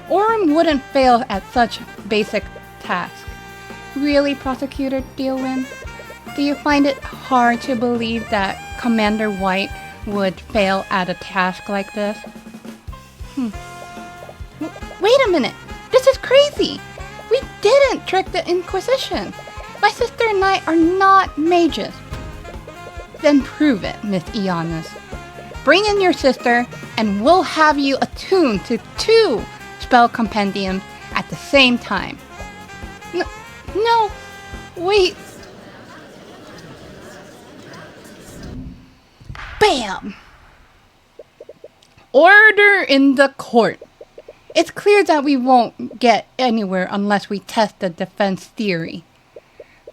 Orm wouldn't fail at such basic tasks. Really, Prosecutor Dealwyn? Do you find it hard to believe that Commander White would fail at a task like this? Wait a minute! This is crazy! We didn't trick the Inquisition! My sister and I are not mages! Then prove it, Miss Ianus. Bring in your sister, and we'll have you attuned to 2 spell compendiums at the same time. No, wait. Bam! Order in the court. It's clear that we won't get anywhere unless we test the defense theory.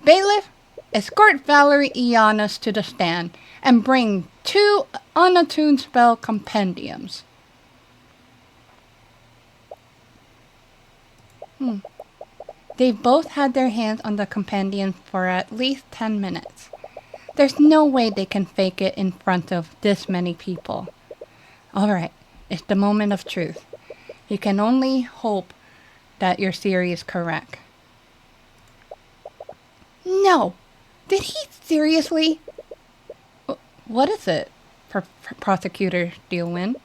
Bailiff, escort Valerie Ianus to the stand and bring 2 unattuned spell compendiums. They've both had their hands on the compendium for at least 10 minutes. There's no way they can fake it in front of this many people. Alright, it's the moment of truth. You can only hope that your theory is correct. No! Did he seriously? What is it, Prosecutor Steelwind?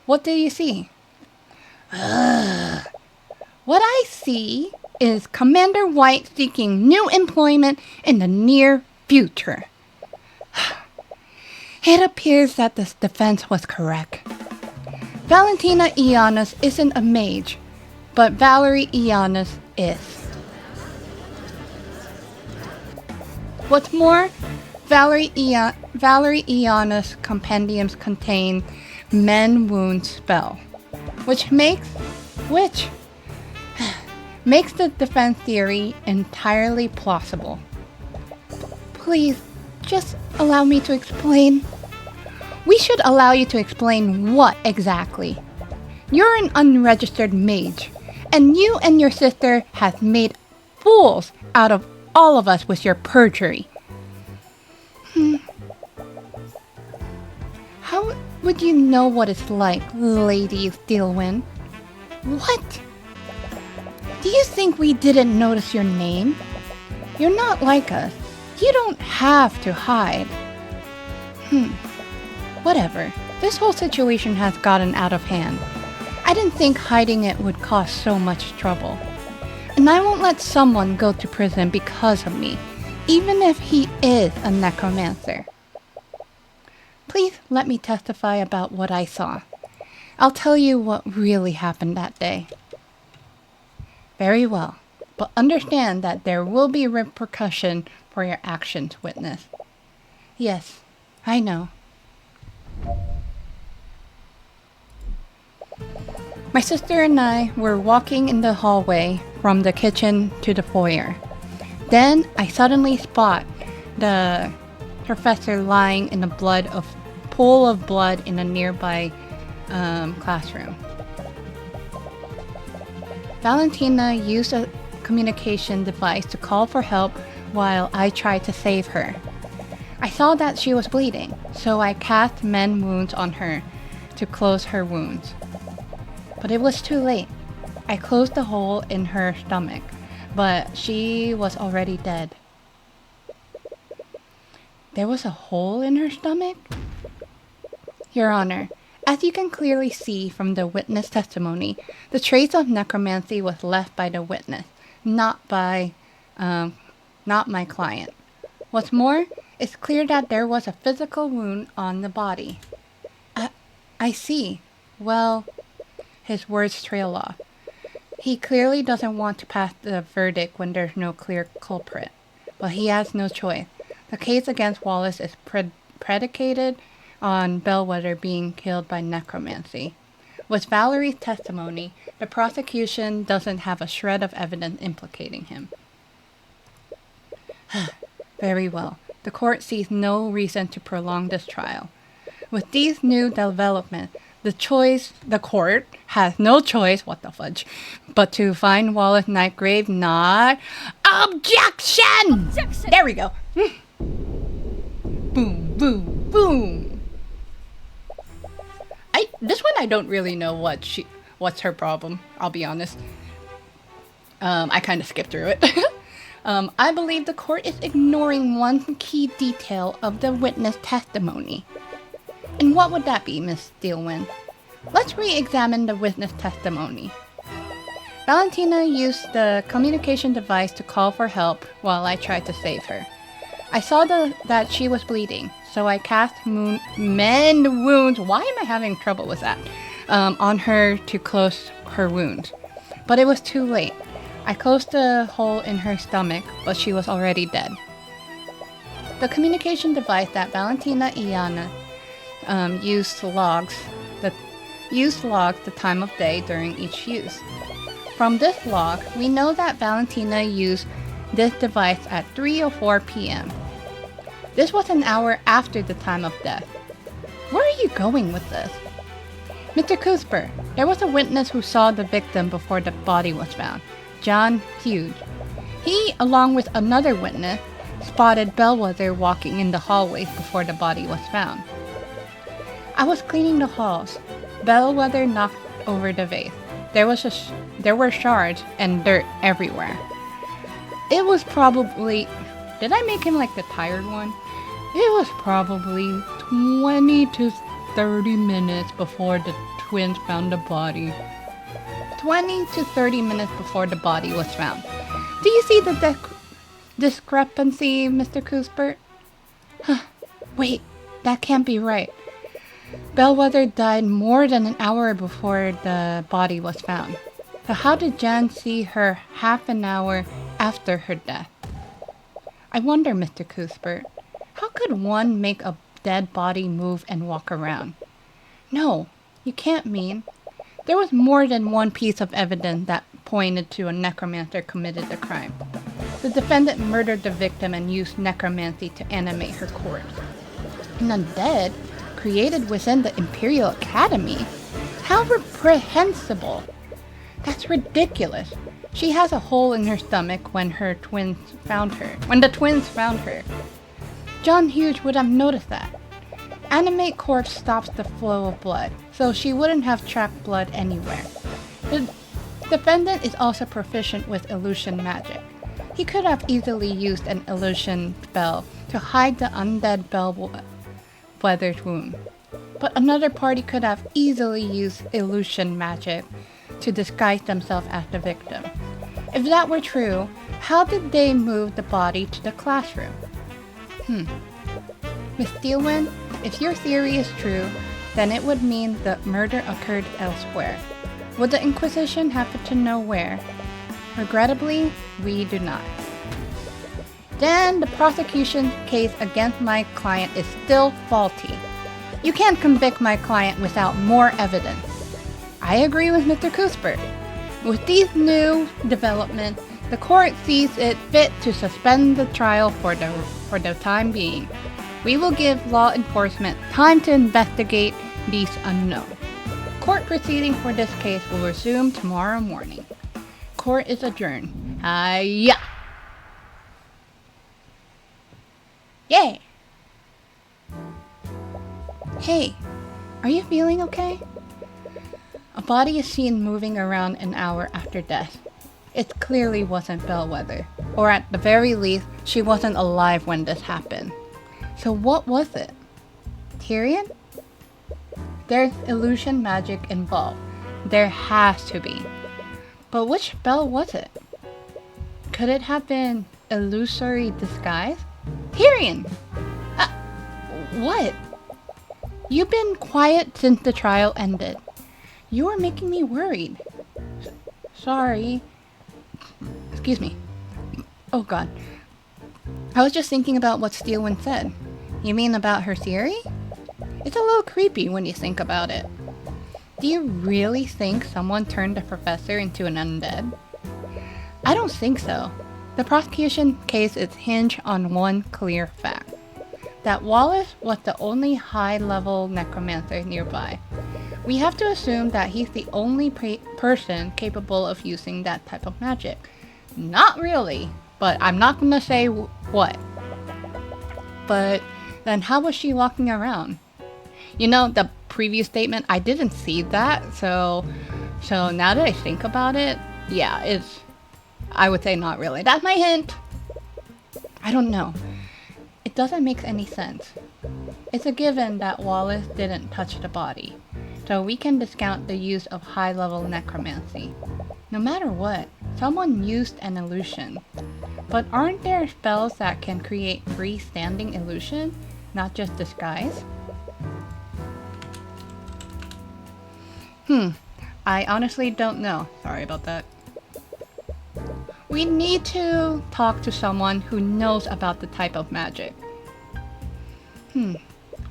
What do you see? What I see is Commander White seeking new employment in the near future. It appears that this defense was correct. Valentina Ianus isn't a mage, but Valerie Ianus is. What's more, Valerie Ianus compendiums contain Men Wound spell, which makes the defense theory entirely plausible. Please, just allow me to explain. We should allow you to explain what exactly. You're an unregistered mage, and you and your sister have made fools out of all of us with your perjury. How would you know what it's like, Lady Steelwind? What? Do you think we didn't notice your name? You're not like us. You don't have to hide. Whatever. This whole situation has gotten out of hand. I didn't think hiding it would cause so much trouble. And I won't let someone go to prison because of me, even if he is a necromancer. Please let me testify about what I saw. I'll tell you what really happened that day. Very well, but understand that there will be repercussion for your actions, witness. Yes, I know. My sister and I were walking in the hallway from the kitchen to the foyer. Then I suddenly spot the professor lying in a pool of blood in a nearby classroom. Valentina used a communication device to call for help while I tried to save her. I saw that she was bleeding, so I cast Men Wounds on her to close her wounds. But it was too late. I closed the hole in her stomach, but she was already dead. There was a hole in her stomach? Your Honor, as you can clearly see from the witness testimony, the trace of necromancy was left by the witness, not my client. What's more, it's clear that there was a physical wound on the body. I see. Well, his words trail off. He clearly doesn't want to pass the verdict when there's no clear culprit. But he has no choice. The case against Wallace is predicated on Bellwether being killed by necromancy. With Valerie's testimony, the prosecution doesn't have a shred of evidence implicating him. Very well. The court sees no reason to prolong this trial. With these new developments, the court has no choice, what the fudge, but to find Wallace Nightgrave not... Objection! Objection! There we go. Boom, boom, boom. This one I don't really know what's her problem, I'll be honest. I kind of skipped through it. I believe the court is ignoring one key detail of the witness testimony. And what would that be, Miss Steelwind? Let's re-examine the witness testimony. Valentina used the communication device to call for help while I tried to save her. I saw that she was bleeding, so I cast Men Wounds, why am I having trouble with that, on her to close her wound. But it was too late. I closed the hole in her stomach, but she was already dead. The communication device that Valentina Iana used logs the time of day during each use. From this log, we know that Valentina used this device at 3:04 p.m. This was an hour after the time of death. Where are you going with this? Mr. Cuthbert, there was a witness who saw the victim before the body was found, John Hughes. He, along with another witness, spotted Bellwether walking in the hallways before the body was found. I was cleaning the halls. Bellwether knocked over the vase. There were shards and dirt everywhere. It was probably... Did I make him like the tired one? It was probably 20 to 30 minutes before the twins found the body. 20 to 30 minutes before the body was found. Do you see the discrepancy, Mr. Cuthbert? Wait, that can't be right. Bellwether died more than an hour before the body was found. So how did Jan see her half an hour after her death? I wonder, Mr. Cuthbert, how could one make a dead body move and walk around? No, you can't mean. There was more than one piece of evidence that pointed to a necromancer committed the crime. The defendant murdered the victim and used necromancy to animate her corpse. An undead created within the Imperial Academy? How reprehensible! That's ridiculous. She has a hole in her stomach when the twins found her. John Hughes would have noticed that. Animate corpse stops the flow of blood, so she wouldn't have trapped blood anywhere. The defendant is also proficient with illusion magic. He could have easily used an illusion spell to hide the undead Bellwether's wound. But another party could have easily used illusion magic to disguise themselves as the victim. If that were true, how did they move the body to the classroom? Miss Steelwind, if your theory is true, then it would mean the murder occurred elsewhere. Would the Inquisition happen to know where? Regrettably, we do not. Then the prosecution case against my client is still faulty. You can't convict my client without more evidence. I agree with Mr. Cuthbert. With these new developments, the court sees it fit to suspend the trial for the time being. We will give law enforcement time to investigate these unknown. Court proceedings for this case will resume tomorrow morning. Court is adjourned. Hiya! Yay! Hey, are you feeling okay? A body is seen moving around an hour after death. It clearly wasn't Bellwether, or at the very least, she wasn't alive when this happened. So what was it? Tyrion? There's illusion magic involved. There has to be. But which spell was it? Could it have been illusory disguise? Tyrion! What? You've been quiet since the trial ended. You are making me worried. Sorry. Excuse me. Oh god. I was just thinking about what Steelwind said. You mean about her theory? It's a little creepy when you think about it. Do you really think someone turned the professor into an undead? I don't think so. The prosecution case is hinged on one clear fact. That Wallace was the only high-level necromancer nearby. We have to assume that he's the only person capable of using that type of magic. Not really, but I'm not gonna say what. But then how was she walking around? You know, the previous statement, I didn't see that, so now that I think about it, yeah, I would say not really. That's my hint! I don't know. It doesn't make any sense. It's a given that Wallace didn't touch the body, so we can discount the use of high-level necromancy. No matter what, someone used an illusion. But aren't there spells that can create freestanding illusion, not just disguise? I honestly don't know. Sorry about that. We need to talk to someone who knows about the type of magic.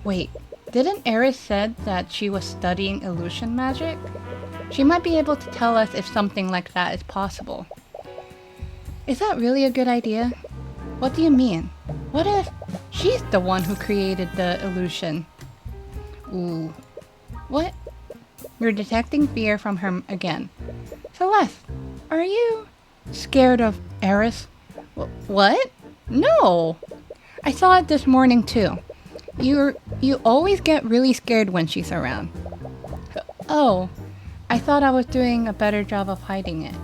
Wait, didn't Eris said that she was studying illusion magic? She might be able to tell us if something like that is possible. Is that really a good idea? What do you mean? What if she's the one who created the illusion? Ooh. What? You're detecting fear from her again. Celeste, are you scared of Eris? What? No! I saw it this morning too. You always get really scared when she's around. Oh, I thought I was doing a better job of hiding it.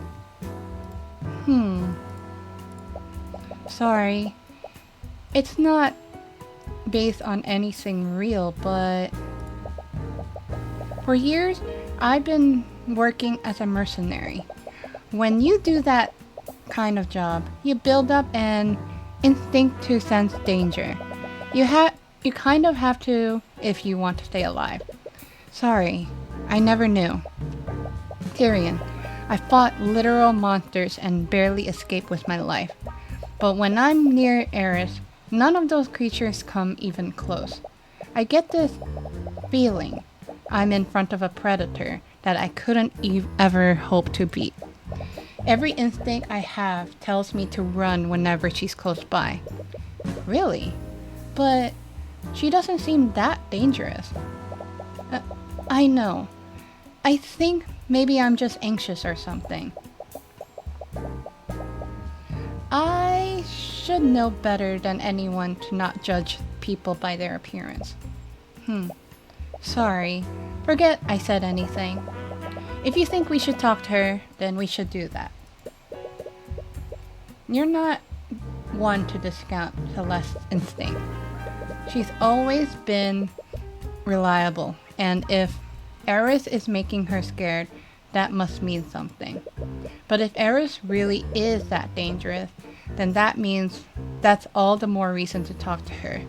Sorry. It's not based on anything real, but for years I've been working as a mercenary. When you do that kind of job, you build up an instinct to sense danger. You kind of have to if you want to stay alive. Sorry, I never knew. Tyrion, I fought literal monsters and barely escaped with my life. But when I'm near Eris, none of those creatures come even close. I get this feeling I'm in front of a predator that I couldn't ever hope to beat. Every instinct I have tells me to run whenever she's close by. Really? But she doesn't seem that dangerous. Uh, I know. I think maybe I'm just anxious or something. I should know better than anyone to not judge people by their appearance. Sorry. Forget I said anything. If you think we should talk to her, then we should do that. You're not one to discount Celeste's instinct. She's always been reliable, and if Eris is making her scared, that must mean something. But if Eris really is that dangerous, then that means that's all the more reason to talk to her.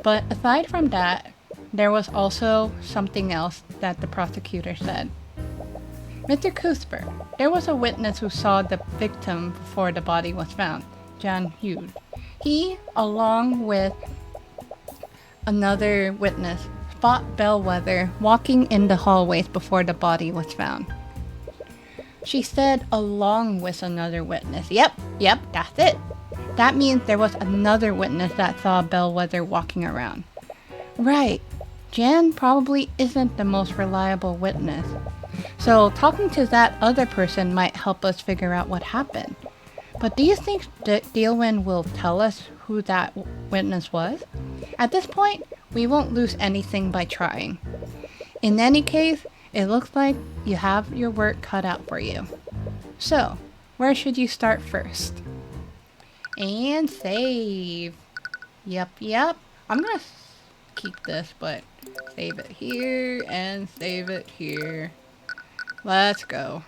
But aside from that, there was also something else that the prosecutor said. Mr. Cuthbert, there was a witness who saw the victim before the body was found, John Hughes. He, along with another witness, spot Bellwether walking in the hallways before the body was found. She said along with another witness. Yep, that's it. That means there was another witness that saw Bellwether walking around. Right. Jan probably isn't the most reliable witness. So talking to that other person might help us figure out what happened. But do you think Dealwyn will tell us who that witness was? At this point, we won't lose anything by trying. In any case, it looks like you have your work cut out for you. So, where should you start first? And save. Yep. I'm gonna keep this, but save it here and save it here. Let's go.